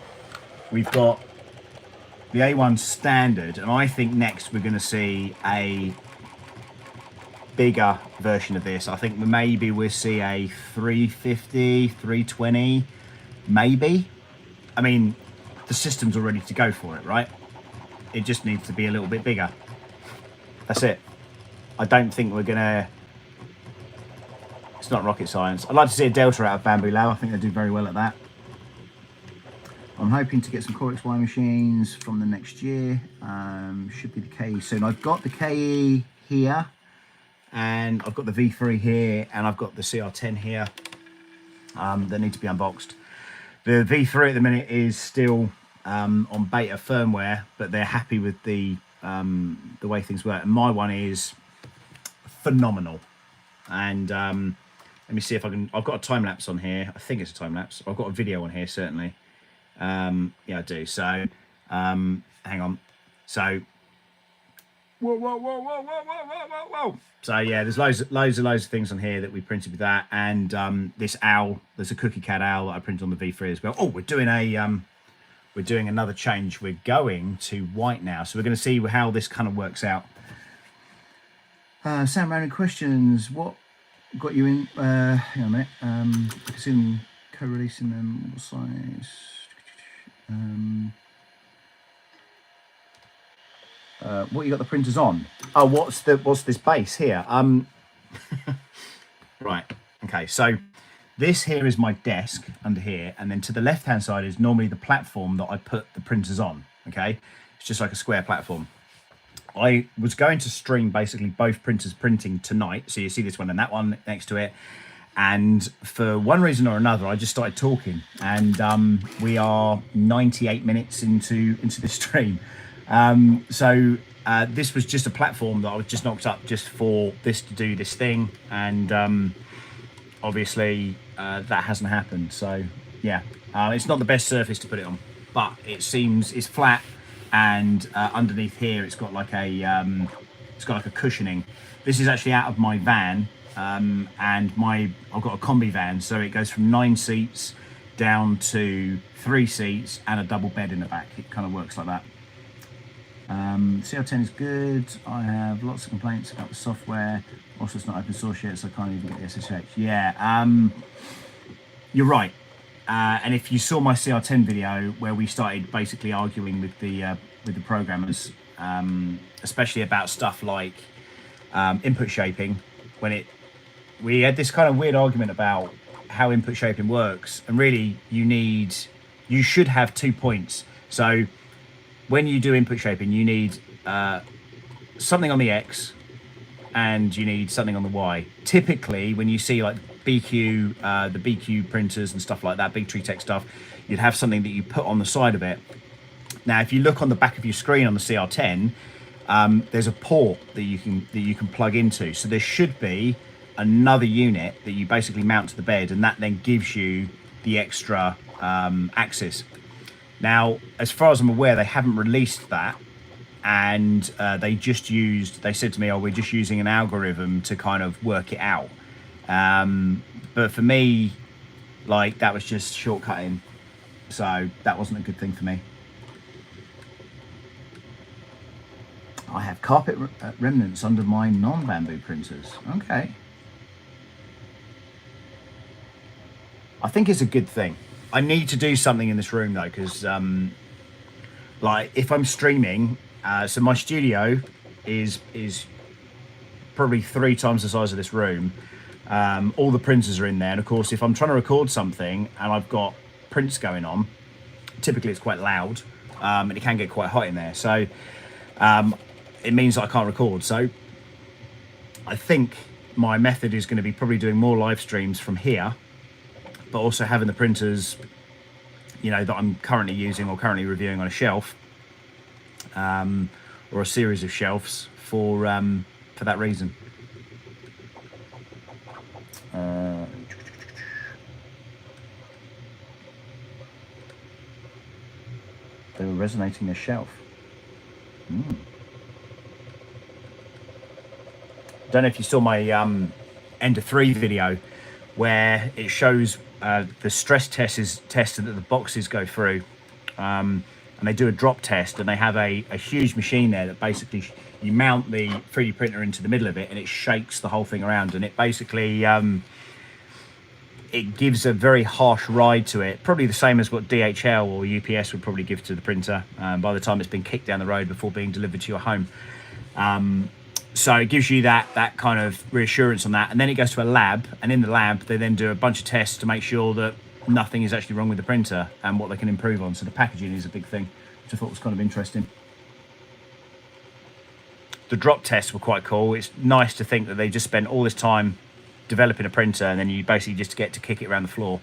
We've got the A1 standard, and I think next we're going to see a bigger version of this. I think maybe we'll see a 350, 320, maybe. I mean, the systems are ready to go for it, right? It just needs to be a little bit bigger. That's it. I don't think we're gonna. It's not rocket science. I'd like to see a Delta out of Bambu Lao. I think they do very well at that. I'm hoping to get some Core XY machines from the next year. Should be the KE soon. I've got the KE here, and I've got the V3 here, and I've got the CR10 here. That need to be unboxed. The V3 at the minute is still on beta firmware, but they're happy with the way things work. And my one is phenomenal. And let me see if I can. I've got a time lapse on here. I think it's a time lapse. I've got a video on here certainly. Yeah, I do. So hang on. So whoa. So yeah, there's loads of things on here that we printed with that, and this owl. There's a cookie cat owl that I printed on the V3 as well. Oh, we're doing another change. We're going to white now, so we're going to see how this kind of works out. Sam, random questions. What got you in? Hang on a minute. Considering co-releasing them, what size? What you got the printers on? Oh, what's this base here? Right. Okay. So this here is my desk under here, and then to the left hand side is normally the platform that I put the printers on. Okay, it's just like a square platform. I was going to stream basically both printers printing tonight, so you see this one and that one next to it. And for one reason or another, I just started talking, and we are 98 minutes into this stream. So this was just a platform that I was just knocked up just for this to do this thing, and obviously that hasn't happened. So yeah, it's not the best surface to put it on, but it seems it's flat, and underneath here it's got like a cushioning. This is actually out of my van. And I've got a combi van, so it goes from 9 seats down to 3 seats and a double bed in the back. It kind of works like that. CR10 is good. I have lots of complaints about the software. Also, it's not open source yet, so I can't even get the SSH. Yeah, you're right. And if you saw my CR10 video where we started basically arguing with the programmers, especially about stuff like input shaping, we had this kind of weird argument about how input shaping works, and really you should have 2 points. So when you do input shaping, you need something on the X and you need something on the Y. Typically, when you see like BQ, the BQ printers and stuff like that, Big Tree Tech stuff, you'd have something that you put on the side of it. Now, if you look on the back of your screen on the CR10, there's a port that you can plug into. So there should be another unit that you basically mount to the bed, and that then gives you the extra axis. Now, as far as I'm aware, they haven't released that, and they said to me, oh, we're just using an algorithm to kind of work it out. But for me, like, that was just shortcutting, so that wasn't a good thing for me. I have carpet remnants under my non-Bambu printers. Okay. I think it's a good thing. I need to do something in this room though, because like if I'm streaming, so my studio is probably 3 times the size of this room. All the printers are in there, and of course if I'm trying to record something and I've got prints going on, typically it's quite loud, and it can get quite hot in there. So it means that I can't record. So I think my method is going to be probably doing more live streams from here, but also having the printers, that I'm currently using or currently reviewing on a shelf, or a series of shelves for that reason. resonating the shelf. Don't know if you saw my Ender 3 video where it shows the stress test that the boxes go through, and they do a drop test, and they have a huge machine there that basically you mount the 3D printer into the middle of it, and it shakes the whole thing around, and it basically it gives a very harsh ride to it, probably the same as what DHL or UPS would probably give to the printer by the time it's been kicked down the road before being delivered to your home. So it gives you that kind of reassurance on that, and then it goes to a lab, and in the lab they then do a bunch of tests to make sure that nothing is actually wrong with the printer and what they can improve on. So the packaging is a big thing, which I thought was kind of interesting. The drop tests were quite cool. It's nice to think that they just spent all this time developing a printer, and then you basically just get to kick it around the floor.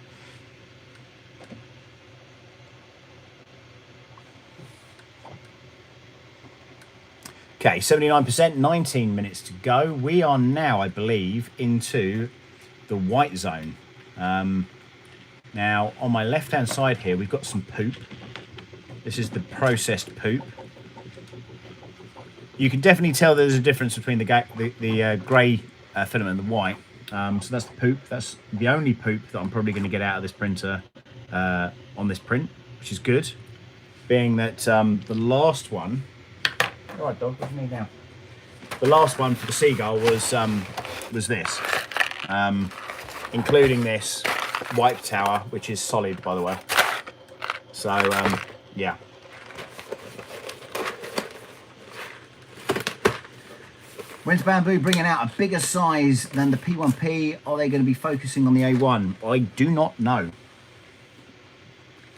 Okay, 79%, 19 minutes to go. We are now, I believe, into the white zone. Now, on my left-hand side here, we've got some poop. This is the processed poop. You can definitely tell there's a difference between the grey filament and the white. So that's the poop. That's the only poop that I'm probably going to get out of this printer on this print, which is good. Being that the last one... All right, dog, what do you need now? The last one for the seagull was this, including this wipe tower, which is solid, by the way. So, yeah. When's Bambu bringing out a bigger size than the P1P? Are they going to be focusing on the A1? I do not know.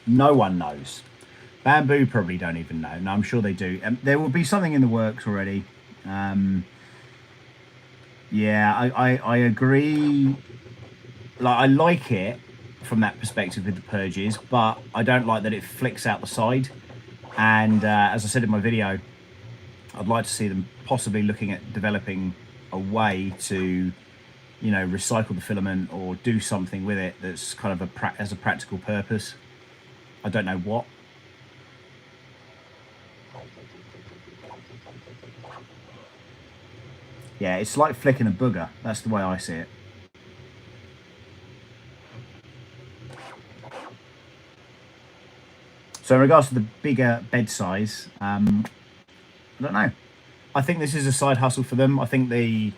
No one knows. Bambu probably don't even know. No, I'm sure they do. There will be something in the works already. Yeah, I agree. Like, I like it from that perspective with the purges, but I don't like that it flicks out the side. And as I said in my video, I'd like to see them possibly looking at developing a way to, you know, recycle the filament or do something with it that's kind of as a practical purpose. I don't know what. Yeah, it's like flicking a booger. That's the way I see it. So in regards to the bigger bed size, I don't know. I think this is a side hustle for them. I think the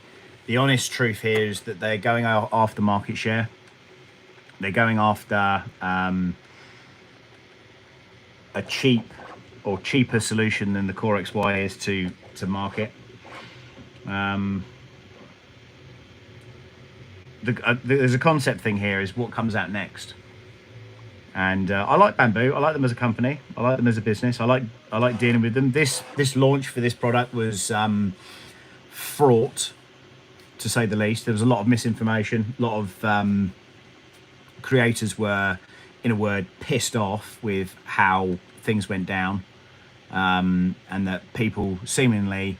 honest truth here is that they're going after market share. They're going after a cheap or cheaper solution than the Core XY is to market. There's a concept thing here, is what comes out next. And I like Bambu. I like them as a company. I like them as a business. I like dealing with them. This launch for this product was fraught, to say the least. There was a lot of misinformation. A lot of creators were, in a word, pissed off with how things went down, and that people seemingly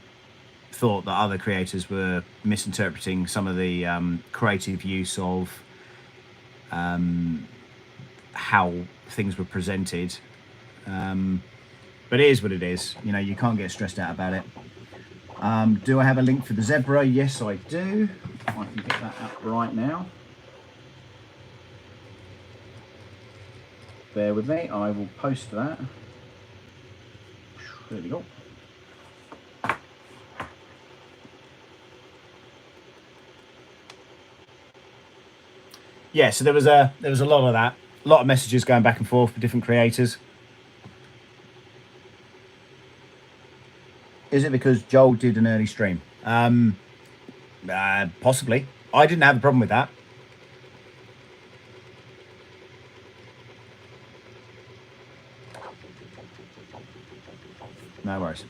thought that other creators were misinterpreting some of the creative use of how things were presented. But it is what it is. You know, you can't get stressed out about it. Do I have a link for the zebra? Yes, I do. I can get that up right now. Bear with me, I will post that. There we go. Yeah, so there was a lot of that, a lot of messages going back and forth with different creators. Is it because Joel did an early stream? Possibly. I didn't have a problem with that. No worries.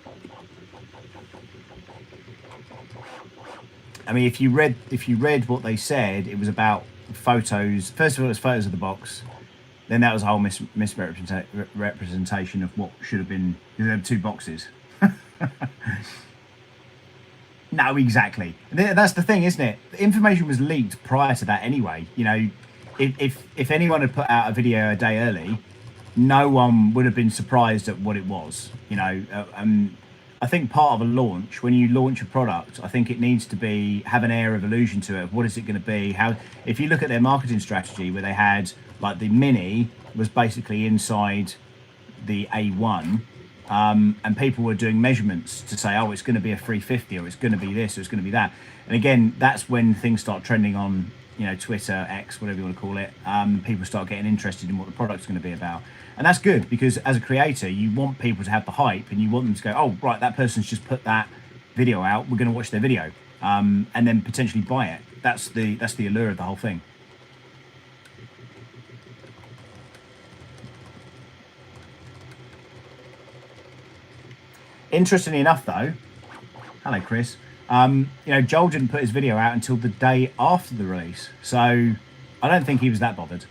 I mean, if you read what they said, it was about photos. First of all, it was photos of the box. Then that was a whole misrepresentation of what should have been. There were two boxes. No, exactly. That's the thing, isn't it? The information was leaked prior to that anyway. You know, if anyone had put out a video a day early, no one would have been surprised at what it was. You know, I think part of a launch, when you launch a product, I think it needs to have an air of illusion to it. What is it going to be? How? If you look at their marketing strategy, where they had like the Mini was basically inside the A1, and people were doing measurements to say, oh, it's going to be a 350, or it's going to be this, or it's going to be that. And again, that's when things start trending on, you know, Twitter, X, whatever you want to call it. People start getting interested in what the product's going to be about. And that's good, because as a creator, you want people to have the hype, and you want them to go, oh, right, that person's just put that video out, we're going to watch their video, and then potentially buy it. That's the allure of the whole thing. Interestingly enough, though, hello, Chris. You know, Joel didn't put his video out until the day after the release, so I don't think he was that bothered.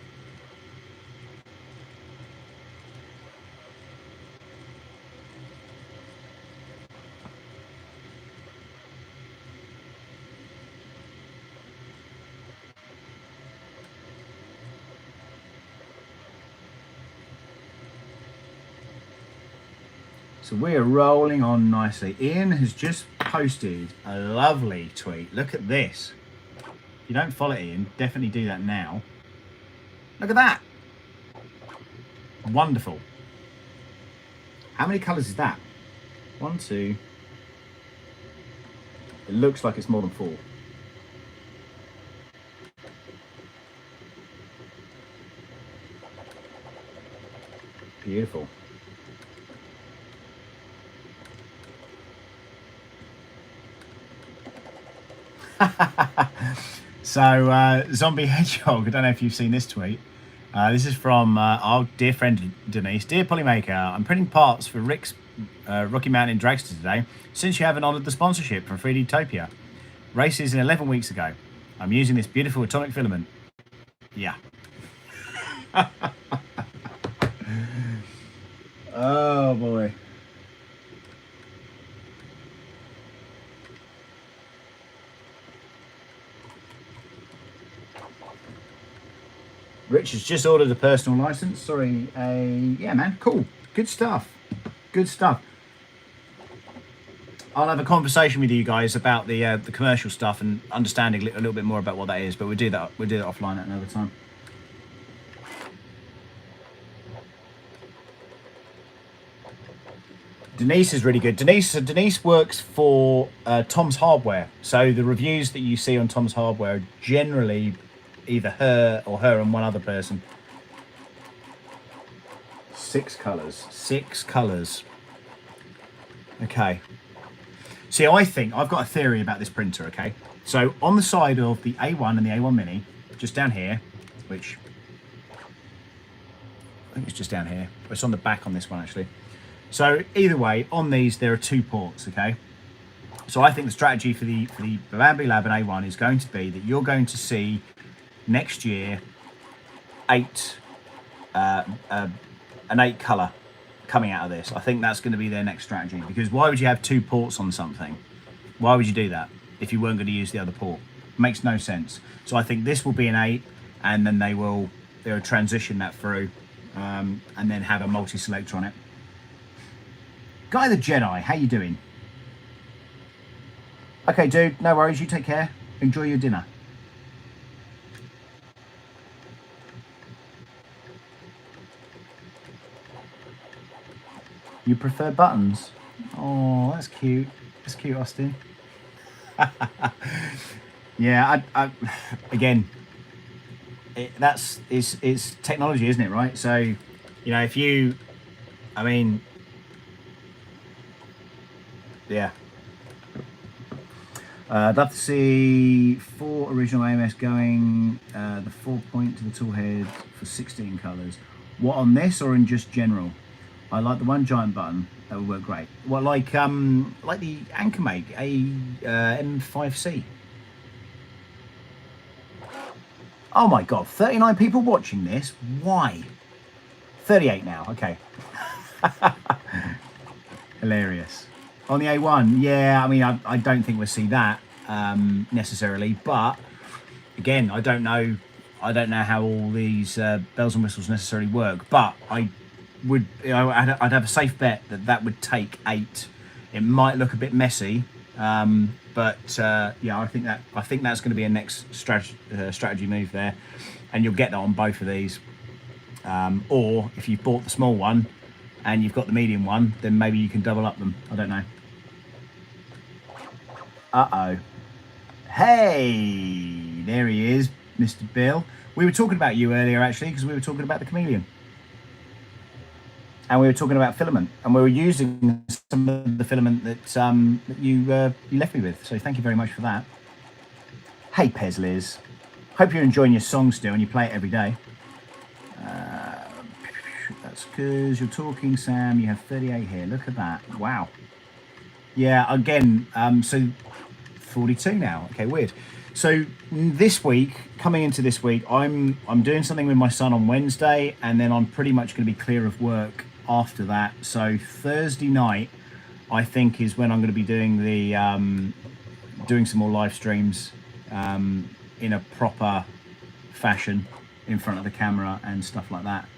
So we're rolling on nicely. Ian has just posted a lovely tweet. Look at this. If you don't follow Ian, definitely do that now. Look at that. Wonderful. How many colours is that? 1, 2. It looks like it's more than 4. Beautiful. So Zombie Hedgehog, I don't know if you've seen this tweet. This is from our dear friend Denise. Dear Polymaker, I'm printing parts for Rick's Rocky Mountain Dragster today, since you haven't honoured the sponsorship from 3D Topia. Races in 11 weeks ago. I'm using this beautiful atomic filament. Yeah. Oh boy. Rich has just ordered a personal license. Sorry, yeah, man, cool, good stuff, good stuff. I'll have a conversation with you guys about the commercial stuff and understanding a little bit more about what that is. But we'll do that offline at another time. Denise is really good. Denise works for Tom's Hardware. So the reviews that you see on Tom's Hardware are generally either her and one other person. 6 colours. 6 colours. Okay. See, I think I've got a theory about this printer, okay? So on the side of the A1 and the A1 Mini, just down here, which I think it's just down here. It's on the back on this one, actually. So either way, on these, there are 2 ports, okay? So I think the strategy for the Bambu Lab and A1 is going to be that you're going to see next year an 8 colour coming out of this. I think that's going to be their next strategy, because why would you have 2 ports on something? Why would you do that if you weren't going to use the other port? It makes no sense. So I think this will be an 8, and then they'll transition that through, and then have a multi-selector on it. Guy the Jedi, how you doing? Okay, dude, no worries. You take care. Enjoy your dinner. You prefer buttons? Oh, that's cute. That's cute, Austin. Yeah, I again, it's technology, isn't it? Right. So, you know, if you, I mean, yeah. I'd love to see 4 original AMS going, the 4-point to the tool head for 16 colours. What, on this or in just general? I like the one giant button. That would work great. Well, like the Anchor Make M5C. Oh my God, 39 people watching this. Why? 38 now. Okay. Hilarious. On the A1, yeah. I mean, I don't think we'll see that necessarily, but again, I don't know how all these bells and whistles necessarily work. But I would, I'd have a safe bet that that would take 8. It might look a bit messy, but yeah, I think that's going to be a next strategy move there, and you'll get that on both of these. Or if you've bought the small one and you've got the medium one, then maybe you can double up them. I don't know. Uh-oh. Hey, there he is, Mr. Bill. We were talking about you earlier, actually, because we were talking about the chameleon. And we were talking about filament, and we were using some of the filament that you left me with. So thank you very much for that. Hey, Pez Liz. Hope you're enjoying your song still and you play it every day. That's because you're talking, Sam. You have 38 here. Look at that. Wow. Yeah, again, so 42 now. Okay, weird. So this week, coming into this week, I'm doing something with my son on Wednesday, and then I'm pretty much going to be clear of work after that. So Thursday night, I think, is when I'm going to be doing the doing some more live streams in a proper fashion in front of the camera and stuff like that.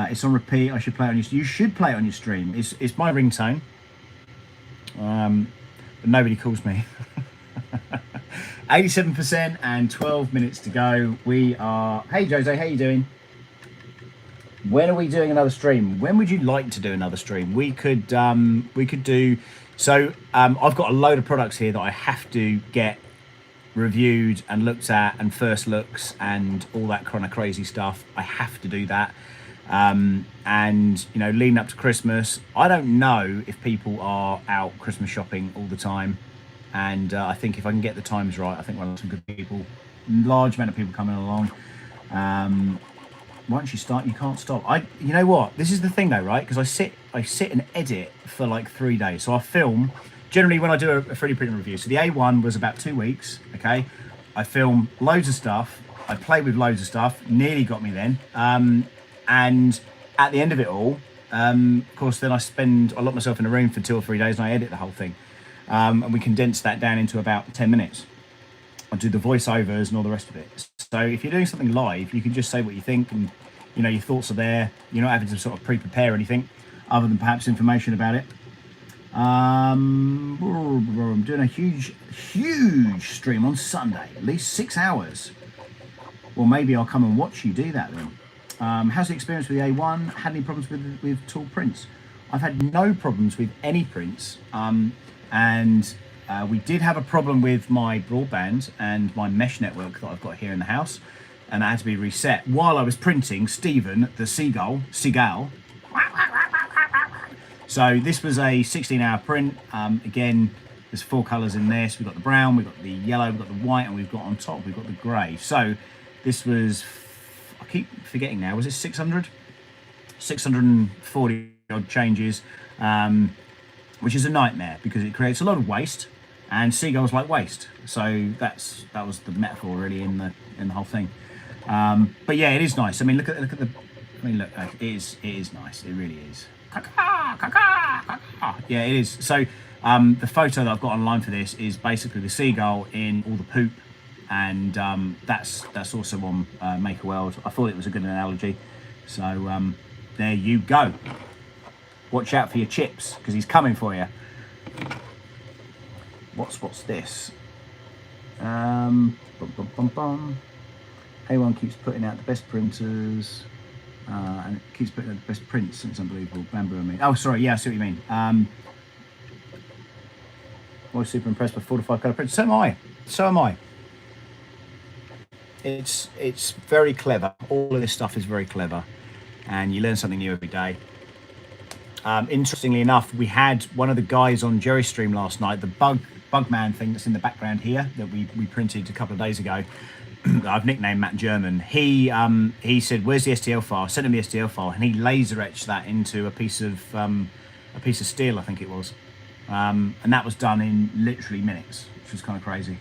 It's on repeat. I should play it on your. You should play it on your stream. It's my ringtone. But nobody calls me. 87% and 12 minutes to go. We are. Hey Jose, how you doing? When are we doing another stream? When would you like to do another stream? We could do. So I've got a load of products here that I have to get reviewed and looked at, and first looks and all that kind of crazy stuff. I have to do that. And you know, leading up to Christmas, I don't know if people are out Christmas shopping all the time, and I think if I can get the times right, I think we'll have some good people, large amount of people coming along. Once you start, you can't stop. You know what, this is the thing though, right? Because I sit and edit for like 3 days. So I film generally when I do a 3D printing review. So the A1 was about 2 weeks. Okay, I film loads of stuff, I play with loads of stuff, nearly got me then. And at the end of it all, of course, then I lock myself in a room for 2 or 3 days and I edit the whole thing. And we condense that down into about 10 minutes. I do the voiceovers and all the rest of it. So if you're doing something live, you can just say what you think, and you know, your thoughts are there. You're not having to sort of pre-prepare anything other than perhaps information about it. I'm doing a huge stream on Sunday, at least 6 hours. Well, maybe I'll come and watch you do that then. How's the experience with the A1? Had any problems with tool prints? I've had no problems with any prints. And we did have a problem with my broadband and my mesh network that I've got here in the house, and that had to be reset while I was printing Stephen the seagull. So this was a 16-hour print. Again, there's 4 colours in this. We've got the brown, we've got the yellow, we've got the white, and we've got on top, we've got the grey. So this was, I keep forgetting now, was it 600? 640 odd changes, which is a nightmare because it creates a lot of waste, and seagulls like waste. So that was the metaphor really in the whole thing. But yeah, it is nice. I mean, look at the. I mean, look, it is nice. It really is. Yeah, it is. So the photo that I've got online for this is basically the seagull in all the poop, and that's also on Make a World. I thought it was a good analogy. So there you go. Watch out for your chips, because he's coming for you. What's this? Bum, bum, bum, bum. A1 keeps putting out the best printers, and it keeps putting out the best prints. It's unbelievable. Bambu, I mean. Oh, sorry. Yeah, I see what you mean. I was super impressed with 4 to 5 colour prints. So am I. So am I. It's very clever. All of this stuff is very clever, and you learn something new every day. Interestingly enough, we had one of the guys on Jerry's stream last night, the Bugman thing that's in the background here that we printed a couple of days ago. I've nicknamed Matt German. He said, "Where's the STL file?" I sent him the STL file, and he laser etched that into a piece of steel, I think it was, and that was done in literally minutes, which was kind of crazy.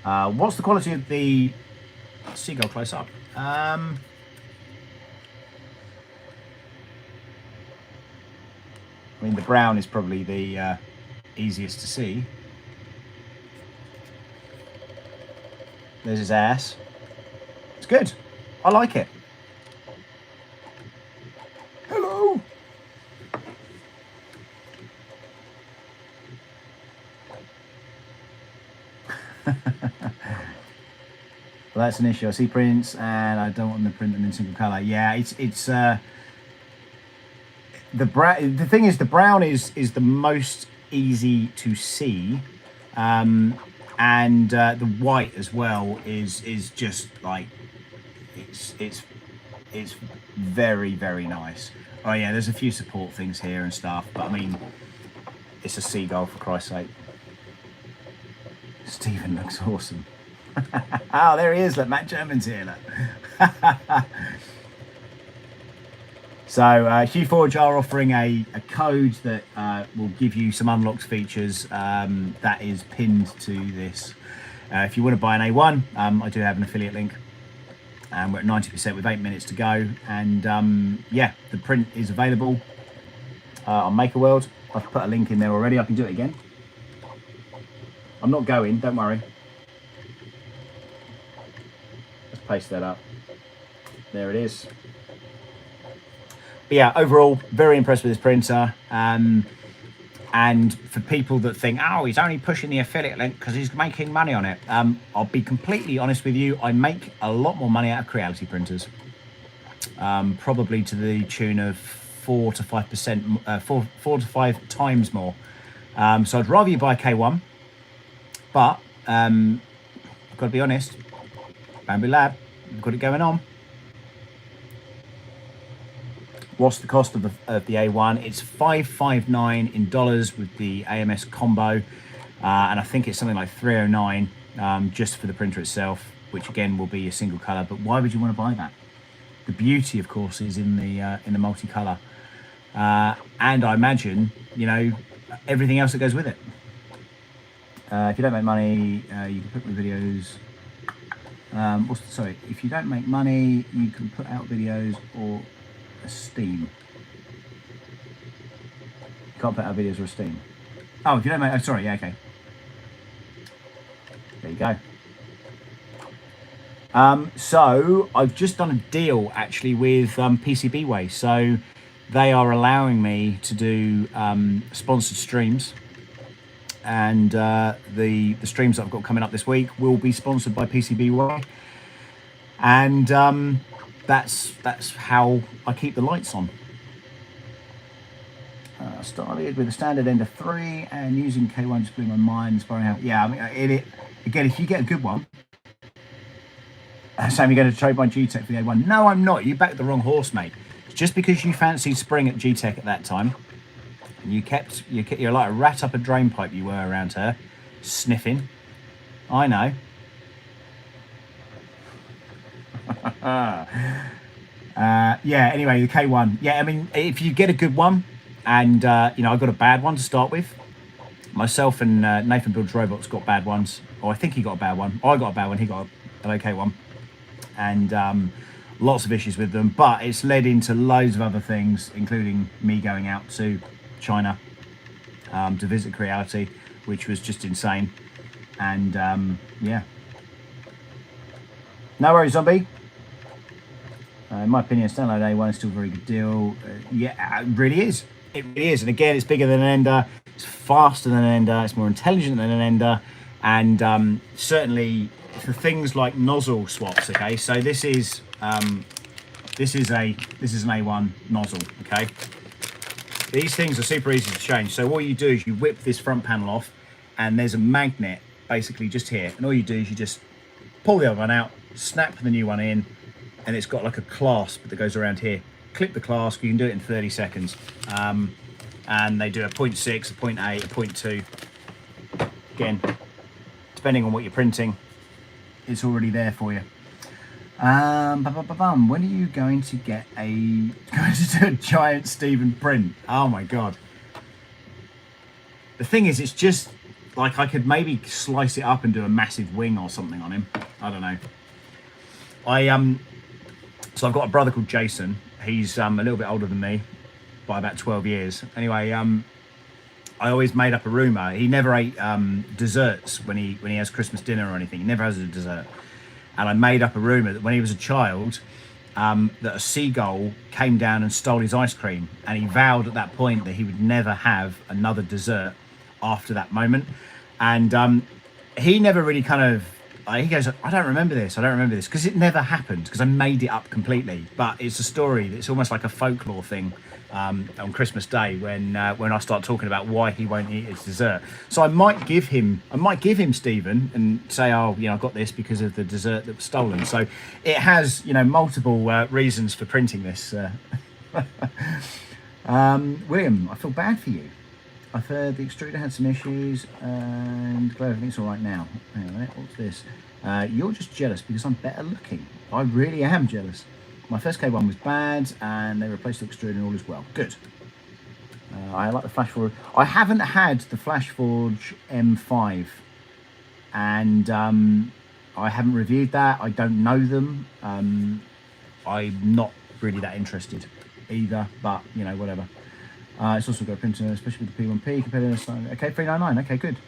What's the quality of the seagull close up? I mean, the brown is probably the easiest to see. There's his ass. It's good. I like it. that's an issue. I see prints and I don't want to print them in single color. Yeah, it's the brown. The thing is, the brown is the most easy to see, and the white as well is just like it's very, very nice. Oh yeah, there's a few support things here and stuff, but I mean, it's a seagull, for Christ's sake. Stephen looks awesome. Oh, there he is. Look, Matt German's here. Look. So HueForge are offering a code that will give you some unlocked features that is pinned to this. If you want to buy an A1, I do have an affiliate link. And we're at 90% with 8 minutes to go. And yeah, the print is available on MakerWorld. I've put a link in there already. I can do it again. I'm not going, don't worry. Let's paste that up. There it is. But yeah, overall, very impressed with this printer. And for people that think, oh, he's only pushing the affiliate link because he's making money on it. I'll be completely honest with you. I make a lot more money out of Creality printers. Probably to the tune of 4 to 5%, 4 to 5 times more. So I'd rather you buy K1. But I've got to be honest, Bambu Lab, we've got it going on. What's the cost of the A1? It's $559 in dollars with the AMS combo, and I think it's something like $309 just for the printer itself, which again will be a single color. But why would you want to buy that? The beauty, of course, is in the multicolor, and I imagine, you know, everything else that goes with it. If you don't make money, you can put my videos. Sorry, if you don't make money, you can put out videos or a Steam. You can't put out videos or a Steam. Oh, if you don't make, oh, sorry, yeah, okay. There you go. So I've just done a deal actually with PCBWay. So they are allowing me to do sponsored streams, and the streams that I've got coming up this week will be sponsored by PCBWay, and that's how I keep the lights on. Started with a standard Ender 3 and using K1 just blew my mind, inspiring how. Yeah, I mean, again, if you get a good one. Sam, you're going to trade my G-Tech for the A1. No, I'm not. You backed the wrong horse, mate. Just because you fancied Spring at G-Tech at that time, and you're like a rat up a drain pipe you were around her, sniffing. I know. Yeah, anyway, the K1. Yeah, I mean, if you get a good one, and, you know, I got a bad one to start with. Myself and Nathan Builds Robots got bad ones. Or I think he got a bad one. I got a bad one, he got an okay one. And lots of issues with them. But it's led into loads of other things, including me going out to China to visit Creality, which was just insane. And, yeah. No worries, Zombie. In my opinion, standalone A1 is still a very good deal. Yeah, it really is. It really is. And again, it's bigger than an Ender. It's faster than an Ender. It's more intelligent than an Ender. And certainly for things like nozzle swaps. Okay, so this is an A1 nozzle. Okay, these things are super easy to change. So all you do is you whip this front panel off, and there's a magnet basically just here. And all you do is you just pull the other one out, snap the new one in, and it's got like a clasp that goes around here. Clip the clasp, you can do it in 30 seconds. And they do a 0.6, a 0.8, a 0.2. Again, depending on what you're printing, it's already there for you. When are you going to do a giant Stephen print? Oh my God. The thing is, it's just like I could maybe slice it up and do a massive wing or something on him. I don't know. So I've got a brother called Jason. He's a little bit older than me by about 12 years. Anyway, I always made up a rumor. He never ate desserts when he has Christmas dinner or anything. He never has a dessert. And I made up a rumor that when he was a child, that a seagull came down and stole his ice cream. And he vowed at that point that he would never have another dessert after that moment. And he never really kind of he goes, I don't remember this, because it never happened, because I made it up completely. But it's a story. It's almost like a folklore thing on Christmas Day when I start talking about why he won't eat his dessert. So I might give him Stephen and say, oh, I got this because of the dessert that was stolen. So it has multiple reasons for printing this. William, I feel bad for you. I've heard the extruder had some issues and glad everything's all right now. Hang on a minute, what's this? You're just jealous because I'm better looking. I really am jealous. My first K1 was bad and they replaced the extruder and all is well. Good. I like the FlashForge. I haven't had the FlashForge M5 and I haven't reviewed that. I don't know them. I'm not really that interested either, but whatever. It's also got a printer, especially with the P1P compared to okay, 399. Okay, good.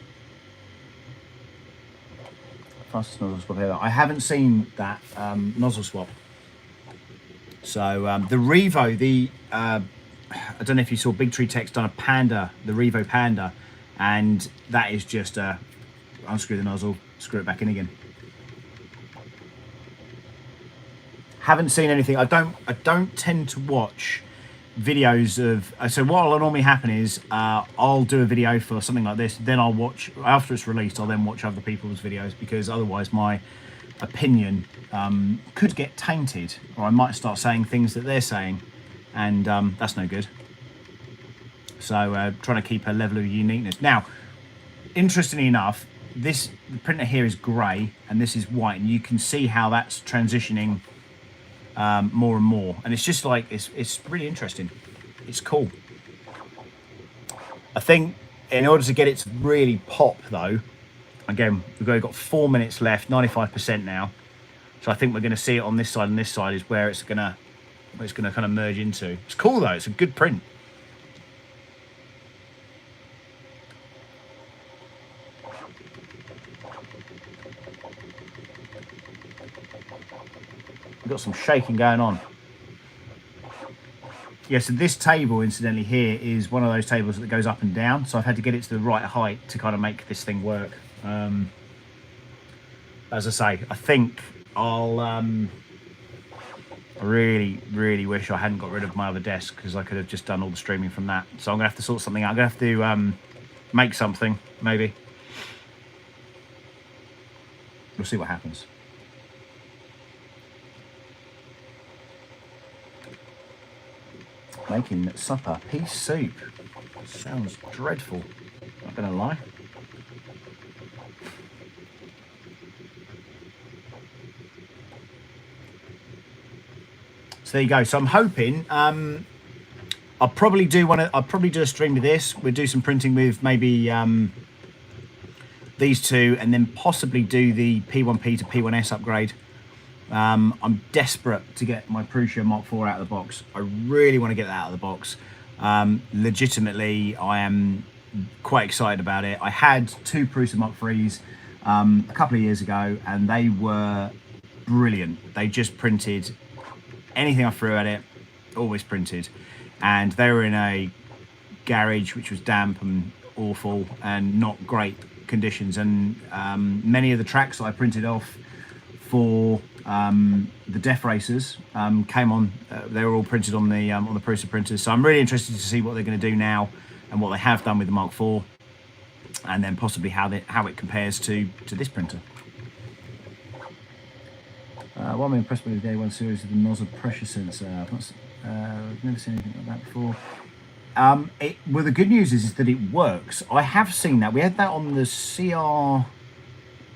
Fastest nozzle swap here. I haven't seen that nozzle swap. So the Revo, I don't know if you saw Big Tree Tech's done a Panda, the Revo Panda, and that is just unscrew the nozzle, screw it back in again. Haven't seen anything. I don't tend to watch videos of, so what will normally happen is I'll do a video for something like this, then I'll watch, after it's released, I'll then watch other people's videos, because otherwise my opinion could get tainted, or I might start saying things that they're saying, and that's no good. So trying to keep a level of uniqueness. Now, interestingly enough, the printer here is grey and this is white, and you can see how that's transitioning more and more, and it's just like it's really interesting. It's cool. I think in order to get it to really pop though, again, we've got 4 minutes left, 95% now, so I think we're going to see it on this side, and this side is where it's gonna kind of merge into. It's cool though. It's a good print. We've got some shaking going on. Yeah, so this table, incidentally, here is one of those tables that goes up and down. So I've had to get it to the right height to kind of make this thing work. As I say, I think I really, really wish I hadn't got rid of my other desk, because I could have just done all the streaming from that. So I'm going to have to sort something out. I'm going to have to make something, maybe. We'll see what happens. Making supper, pea soup. Sounds dreadful, not gonna lie. So there you go. So I'm hoping I'll probably do a stream with this. We'll do some printing with maybe these two, and then possibly do the P1P to P1S upgrade. I'm desperate to get my Prusa Mark IV out of the box. I really want to get that out of the box. Legitimately, I am quite excited about it. I had two Prusa Mark IIIs a couple of years ago, and they were brilliant. They just printed anything I threw at it, always printed. And they were in a garage which was damp and awful and not great conditions. And many of the tracks that I printed off for the Def Racers came on. They were all printed on the Prusa printers. So I'm really interested to see what they're going to do now and what they have done with the Mark IV, and then possibly how it compares to this printer. What I'm impressed with the Day 1 series of the nozzle pressure sensor. I've never seen anything like that before. Well, the good news is that it works. I have seen that. We had that on the CR.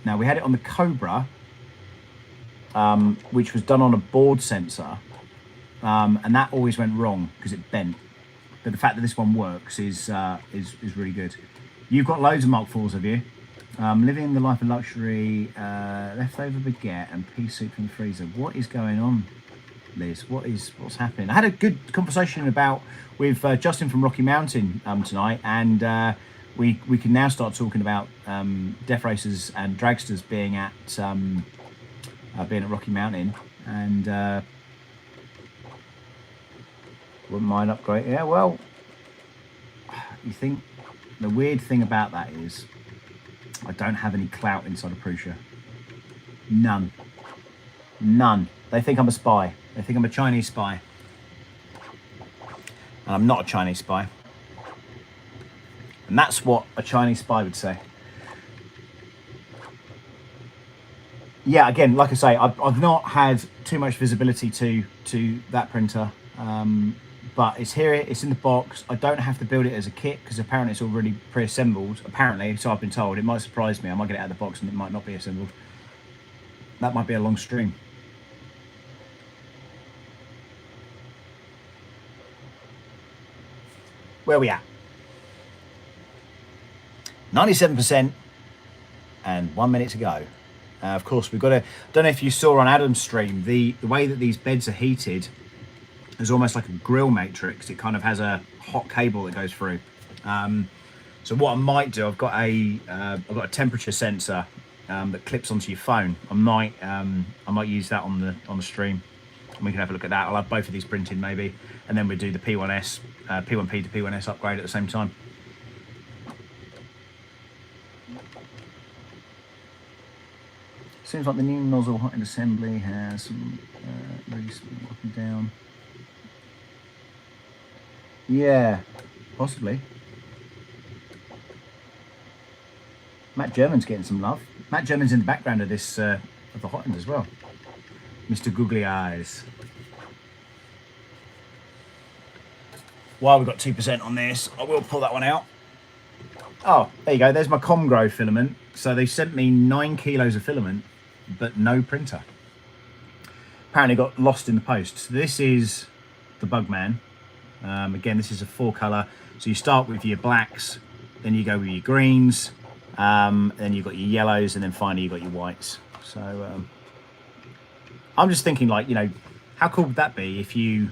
No, we had it on the Cobra, which was done on a board sensor, and that always went wrong because it bent. But the fact that this one works is really good. You've got loads of Mark IVs, have you? Living the life of luxury, leftover baguette and pea soup from the freezer. What is going on, Liz? What's happening? I had a good conversation with Justin from Rocky Mountain tonight, and we can now start talking about Def Racers and Dragsters being at Rocky Mountain, and wouldn't mind upgrade. Yeah, well, you think the weird thing about that is I don't have any clout inside of Prusa. None. None. They think I'm a spy. They think I'm a Chinese spy. And I'm not a Chinese spy. And that's what a Chinese spy would say. Yeah, again, like I say, I've not had too much visibility to that printer. But it's here, it's in the box. I don't have to build it as a kit because apparently it's already pre-assembled. Apparently, so I've been told. It might surprise me. I might get it out of the box and it might not be assembled. That might be a long stream. Where are we at? 97% and 1 minute to go. Of course, we've got to, don't know if you saw on Adam's stream, the way that these beds are heated is almost like a grill matrix. It kind of has a hot cable that goes through. So what I might do, I've got a temperature sensor that clips onto your phone. I might use that on the stream, and we can have a look at that. I'll have both of these printed maybe, and then we'll do the P1S, P1P to P1S upgrade at the same time. Seems like the new nozzle hot end assembly has some really small up and down. Yeah, possibly. Matt German's getting some love. Matt German's in the background of this of the hot end as well. Mr. Googly Eyes. While we've got 2% on this, I will pull that one out. Oh, there you go. There's my Comgrow filament. So they sent me 9 kilos of filament, but no printer. Apparently got lost in the post. So this is the Bugman. Again, this is a 4-color. So you start with your blacks, then you go with your greens, then you've got your yellows, and then finally you've got your whites. So I'm just thinking, like, you know, how cool would that be if you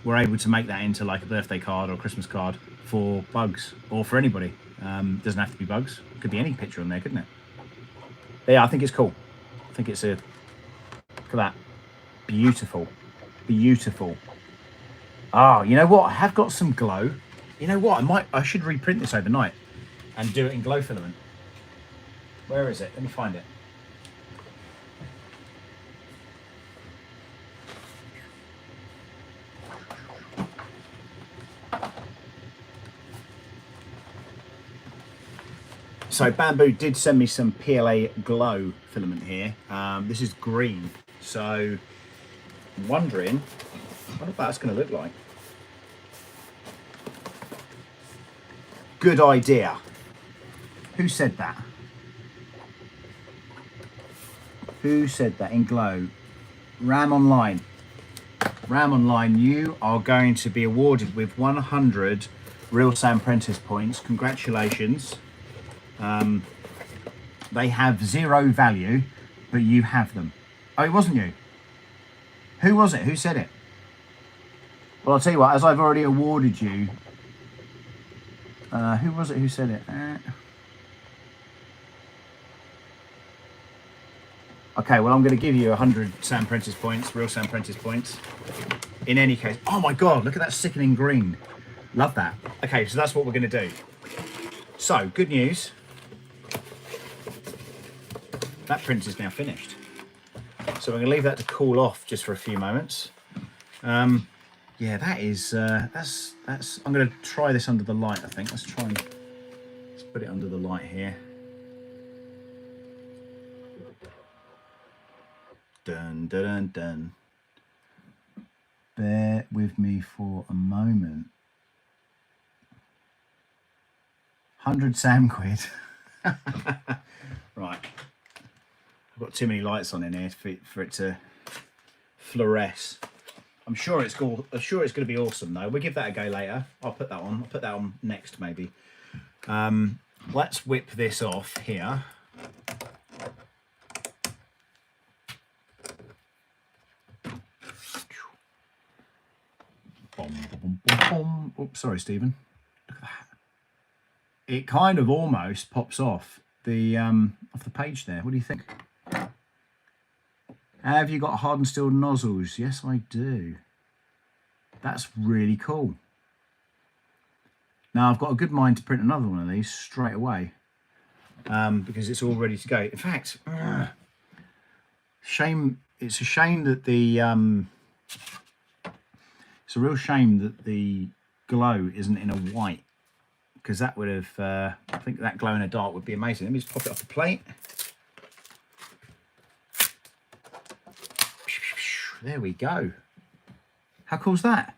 were able to make that into like a birthday card or a Christmas card for Bugs or for anybody? Doesn't have to be Bugs. It could be any picture on there, couldn't it? But yeah, I think it's cool. I think it's a, look at that. Beautiful. Beautiful. Oh, you know what? I have got some glow. You know what? I should reprint this overnight and do it in glow filament. Where is it? Let me find it. So Bambu did send me some PLA glow filament here. This is green. So I'm wondering what that's going to look like. Good idea. Who said that? Who said that in glow? Ram Online. Ram Online, you are going to be awarded with 100 Real Sam Prentice points. Congratulations. They have 0 value, but you have them. Oh, it wasn't you. Who was it? Who said it? Well, I'll tell you what, as I've already awarded you, who was it who said it? Okay, well, I'm going to give you 100 Sam Prentice points, Real Sam Prentice points. In any case, oh my God, look at that sickening green. Love that. Okay, so that's what we're going to do. So, good news. That print is now finished. So we're going to leave that to cool off just for a few moments. Yeah, that is, that's, I'm going to try this under the light, I think. Let's put it under the light here. Dun, dun, dun, dun. Bear with me for a moment. 100 Sam quid. Right. I've got too many lights on in here for it to fluoresce. I'm sure it's cool. I'm sure it's going to be awesome though. We'll give that a go later. I'll put that on. I'll put that on next maybe. Let's whip this off here. Oops, sorry, Stephen. Look at that. It kind of almost pops off the page there. What do you think? Have you got hardened steel nozzles? Yes, I do. That's really cool. Now I've got a good mind to print another one of these straight away because it's all ready to go. In fact, Shame. It's a shame that the it's a real shame that the glow isn't in a white, because that would have I think that glow in the dark would be amazing. Let me just pop it off the plate. There we go. How cool is that?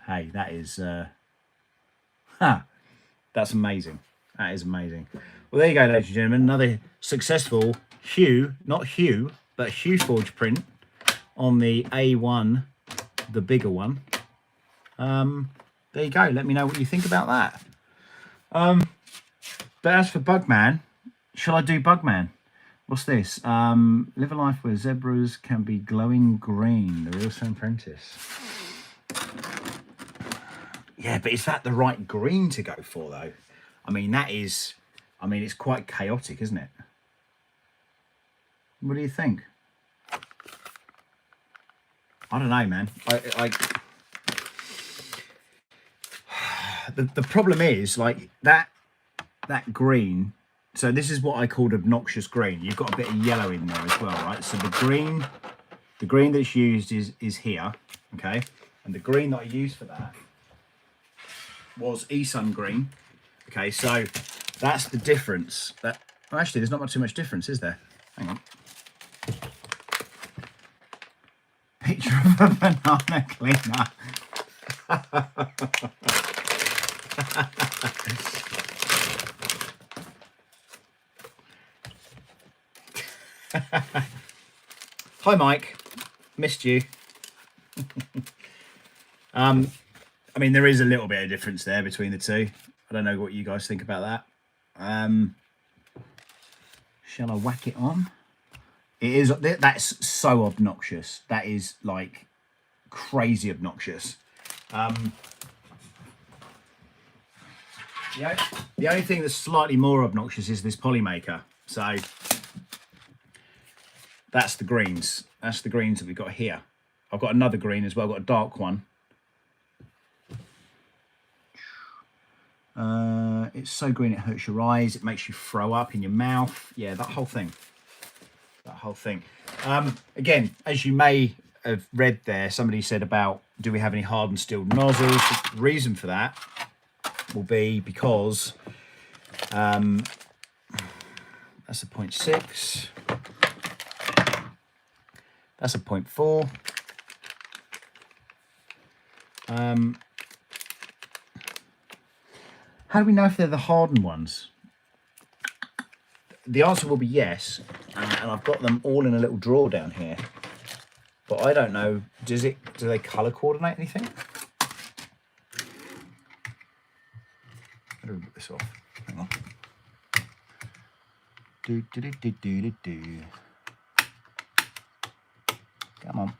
Hey, that is that's amazing. That is amazing. Well, there you go, ladies and gentlemen. Another successful not Hue, but HueForge print on the A1, the bigger one. There you go. Let me know what you think about that. But as for Bugman, shall I do Bugman? What's this? Live a life where zebras can be glowing green. The Real Sun Apprentice. Yeah, but is that the right green to go for, though? I mean, it's quite chaotic, isn't it? What do you think? I don't know, man. The problem is, like, that green. So this is what I called obnoxious green. You've got a bit of yellow in there as well, right? So the green that's used is here, okay? And the green that I used for that was E-Sun green. Okay, so that's the difference. Well, actually, there's not too much difference, is there? Hang on. Picture of a banana cleaner. Hi, Mike. Missed you. I mean, there is a little bit of difference there between the two. I don't know what you guys think about that. Shall I whack it on? It is. That's so obnoxious. That is like crazy obnoxious. The only thing that's slightly more obnoxious is this polymaker. So that's the greens. That's the greens that we've got here. I've got another green as well. I've got a dark one. It's so green it hurts your eyes. It makes you throw up in your mouth. Yeah, that whole thing. Again, as you may have read there, somebody said about, do we have any hardened steel nozzles? The reason for that will be because that's a 0.6. That's a 0.4. How do we know if they're the hardened ones? The answer will be yes, and I've got them all in a little drawer down here. But I don't know, do they colour coordinate anything? How do we put this off? Hang on. Do. Come on,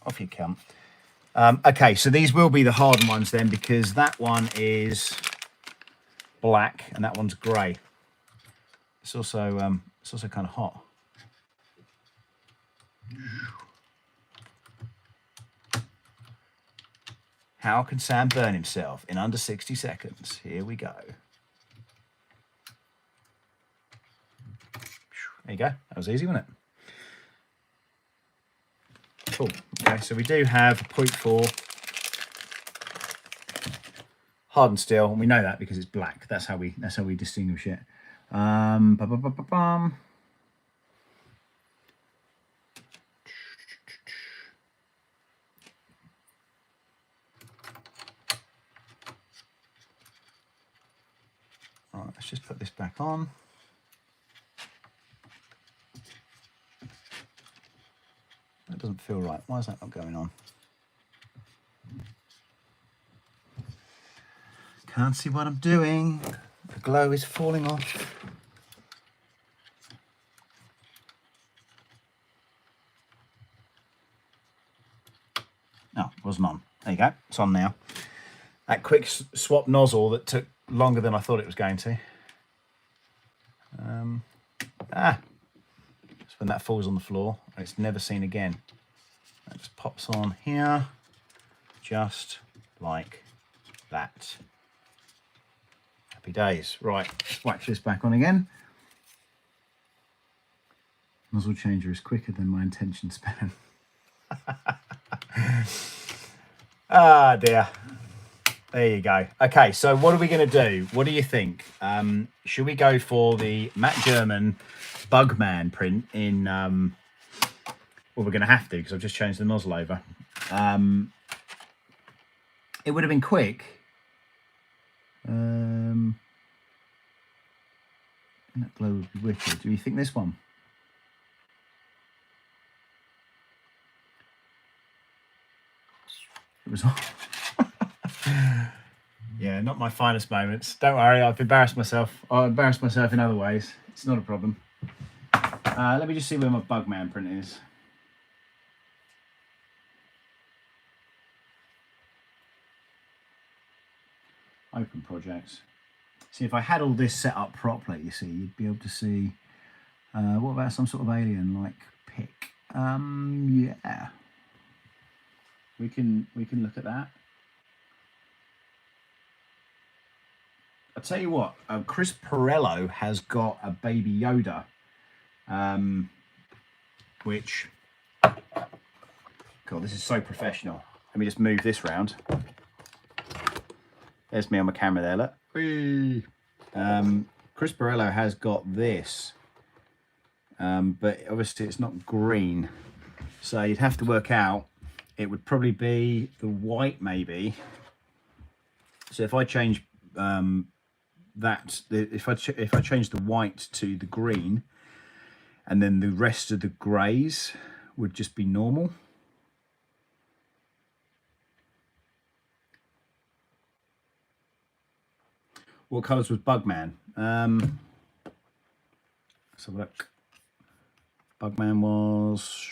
off you come. Okay, so these will be the hardened ones then, because that one is black and that one's grey. It's also kind of hot. How can Sam burn himself in under 60 seconds? Here we go. There you go. That was easy, wasn't it? Cool. Okay, so we do have 0.4 hardened steel, and we know that because it's black. That's how we distinguish it. Right, let's just put this back on. That doesn't feel right. Why is that not going on? Can't see what I'm doing. The glow is falling off. No, it wasn't on. There you go. It's on now. That quick swap nozzle that took longer than I thought it was going to. Just when that falls on the floor and it's never seen again. That just pops on here, just like that. Happy days. Right, let's whack this back on again. Nozzle changer is quicker than my attention span. Ah, dear. There you go. Okay, so what are we going to do? What do you think? Should we go for the Matt German Bugman print in... well, we're going to have to because I've just changed the nozzle over. It would have been quick. That glow would be wicked. Do you think this one? It was... Yeah, not my finest moments. Don't worry, I've embarrassed myself. I'll embarrass myself in other ways. It's not a problem. Let me just see where my Bugman print is. Open projects. See, if I had all this set up properly, you see, you'd be able to see. What about some sort of alien like pick? Yeah, we can look at that. I'll tell you what, Chris Perello has got a Baby Yoda, which, God, this is so professional. Let me just move this round. There's me on my camera there, look. Whee! Chris Perello has got this, but obviously it's not green. So you'd have to work out, it would probably be the white maybe. So if I change if I change the white to the green, and then the rest of the greys would just be normal. What colours was Bugman? Let's have a look. Bugman was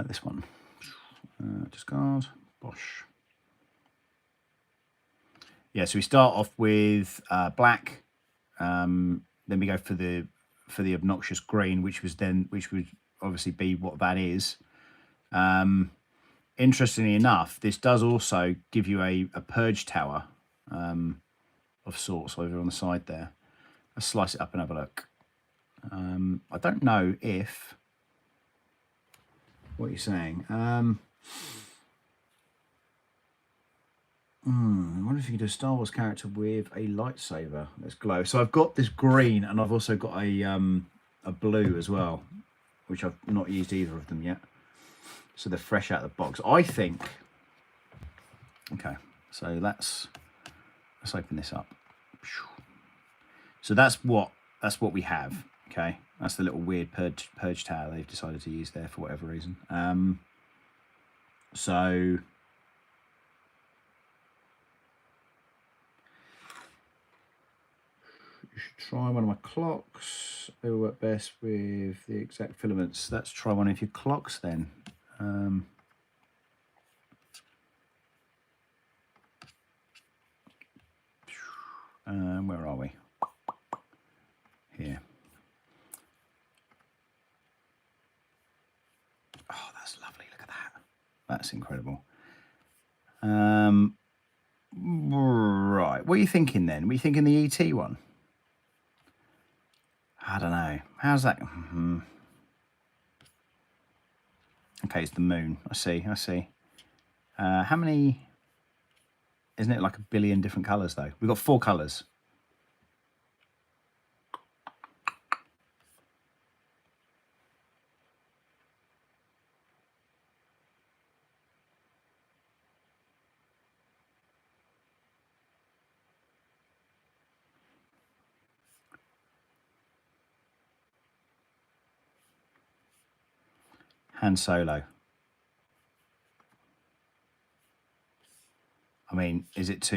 this one. Discard. Bosh. Yeah, so we start off with black, then we go for the obnoxious green, which would obviously be what that is. Interestingly enough, this does also give you a purge tower of sorts over on the side there. Let's slice it up and have a look. I don't know if... What are you saying? I wonder if you can do a Star Wars character with a lightsaber that's glow. So I've got this green and I've also got a blue as well, which I've not used either of them yet. So they're fresh out of the box. I think... Okay, so let's open this up. So that's what we have. Okay, that's the little weird purge tower they've decided to use there for whatever reason. So you should try one of my clocks. They will work best with the exact filaments. Let's try one of your clocks then. Where are we? Here. Oh, that's lovely. Look at that. That's incredible. Right. What are you thinking then? Were you thinking the ET one? I don't know. How's that? Okay, it's the moon. I see. How many? Isn't it like a billion different colours though? We've got 4 colours. Han Solo. I mean, is it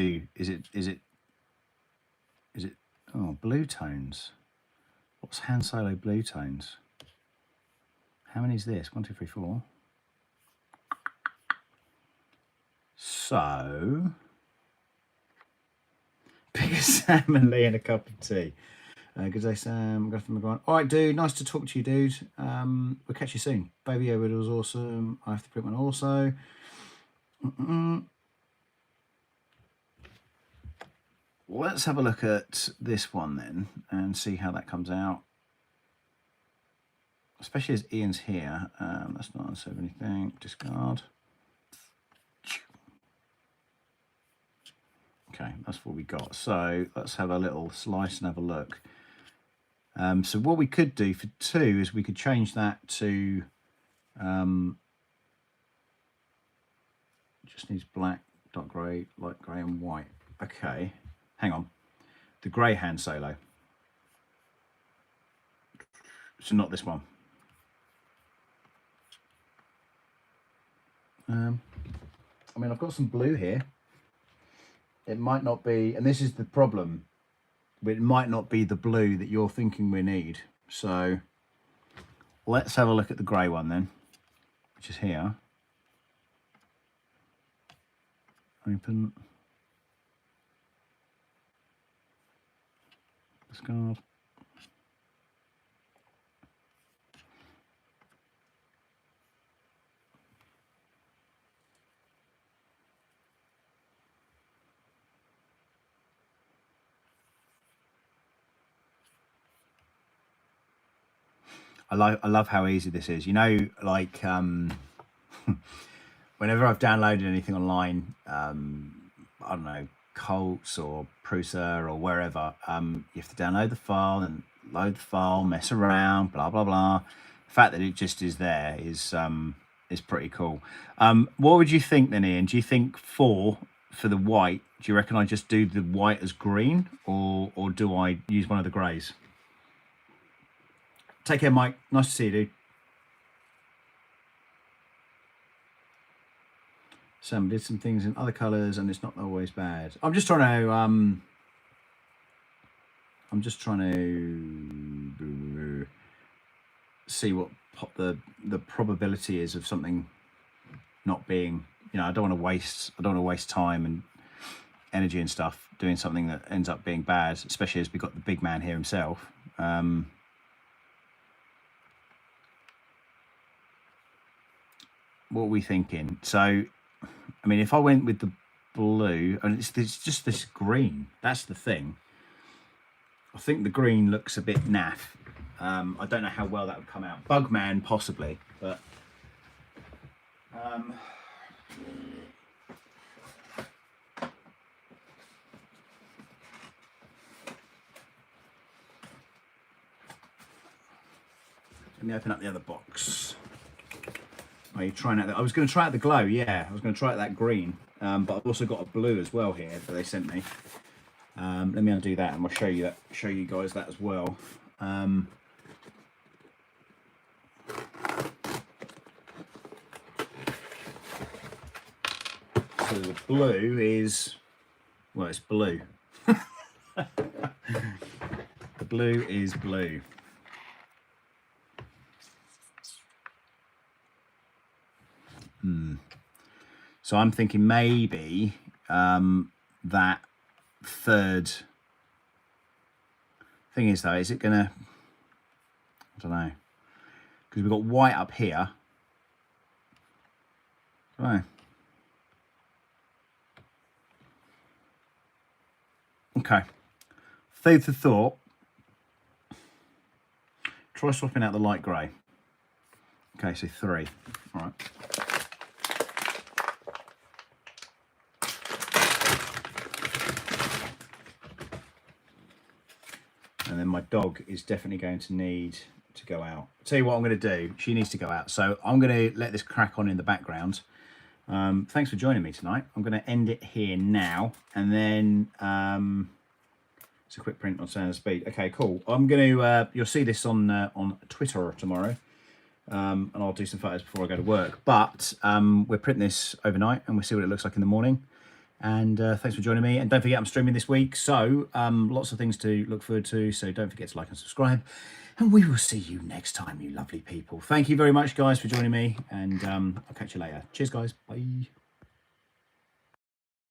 oh, blue tones? What's Han Solo blue tones? How many is this? 1, 2, 3, 4. So big Sam and Lee and a cup of tea. Good day, Sam. All right, dude. Nice to talk to you, dude. We'll catch you soon. Baby Yoda was awesome. I have to print one also. Let's have a look at this one then and see how that comes out. especially as Ian's here. That's not unsave anything. Discard. Okay, that's what we got. So let's have a little slice and have a look. So what we could do for 2 is we could change that to just needs black, dark grey, light grey and white. Okay, hang on. The grey hand solo. So not this one. I mean, I've got some blue here. It might not be, and this is the problem, it might not be the blue that you're thinking we need. So let's have a look at the grey one then, which is here. Open. Discard. I love how easy this is. You know, like whenever I've downloaded anything online, I don't know, Colts or Prusa or wherever, you have to download the file and load the file, mess around, blah blah blah. The fact that it just is there is pretty cool. What would you think then, Ian? Do you think 4 for the white? Do you reckon I just do the white as green, or do I use one of the greys? Take care, Mike. Nice to see you, dude. Sam did some things in other colours, and it's not always bad. I'm just trying to see what the probability is of something not being. You know, I don't want to waste time and energy and stuff doing something that ends up being bad, especially as we've got the big man here himself. What are we thinking? So, I mean, if I went with the blue, and it's just this green, that's the thing. I think the green looks a bit naff. I don't know how well that would come out. Bugman, possibly, but let me open up the other box. Are you trying out? I was going to try out the glow. Yeah, I was going to try out that green, but I've also got a blue as well here that they sent me. Let me undo that, and I'll show you guys that as well. So the blue is, well, it's blue. The blue is blue. So I'm thinking maybe that third thing is, though, is it gonna, I don't know, because we've got white up here. Right. Okay. Food for thought. Try swapping out the light grey. Okay, so 3. All right. And then my dog is definitely going to need to go out. I'll tell you what I'm going to do. She needs to go out. So I'm going to let this crack on in the background. Thanks for joining me tonight. I'm going to end it here now. And then it's a quick print on Sound of Speed. Okay, cool. I'm going to, you'll see this on Twitter tomorrow. And I'll do some photos before I go to work. But we're printing this overnight and we'll see what it looks like in the morning. And thanks for joining me. And don't forget, I'm streaming this week. So lots of things to look forward to. So don't forget to like and subscribe. And we will see you next time, you lovely people. Thank you very much, guys, for joining me. And I'll catch you later. Cheers, guys. Bye.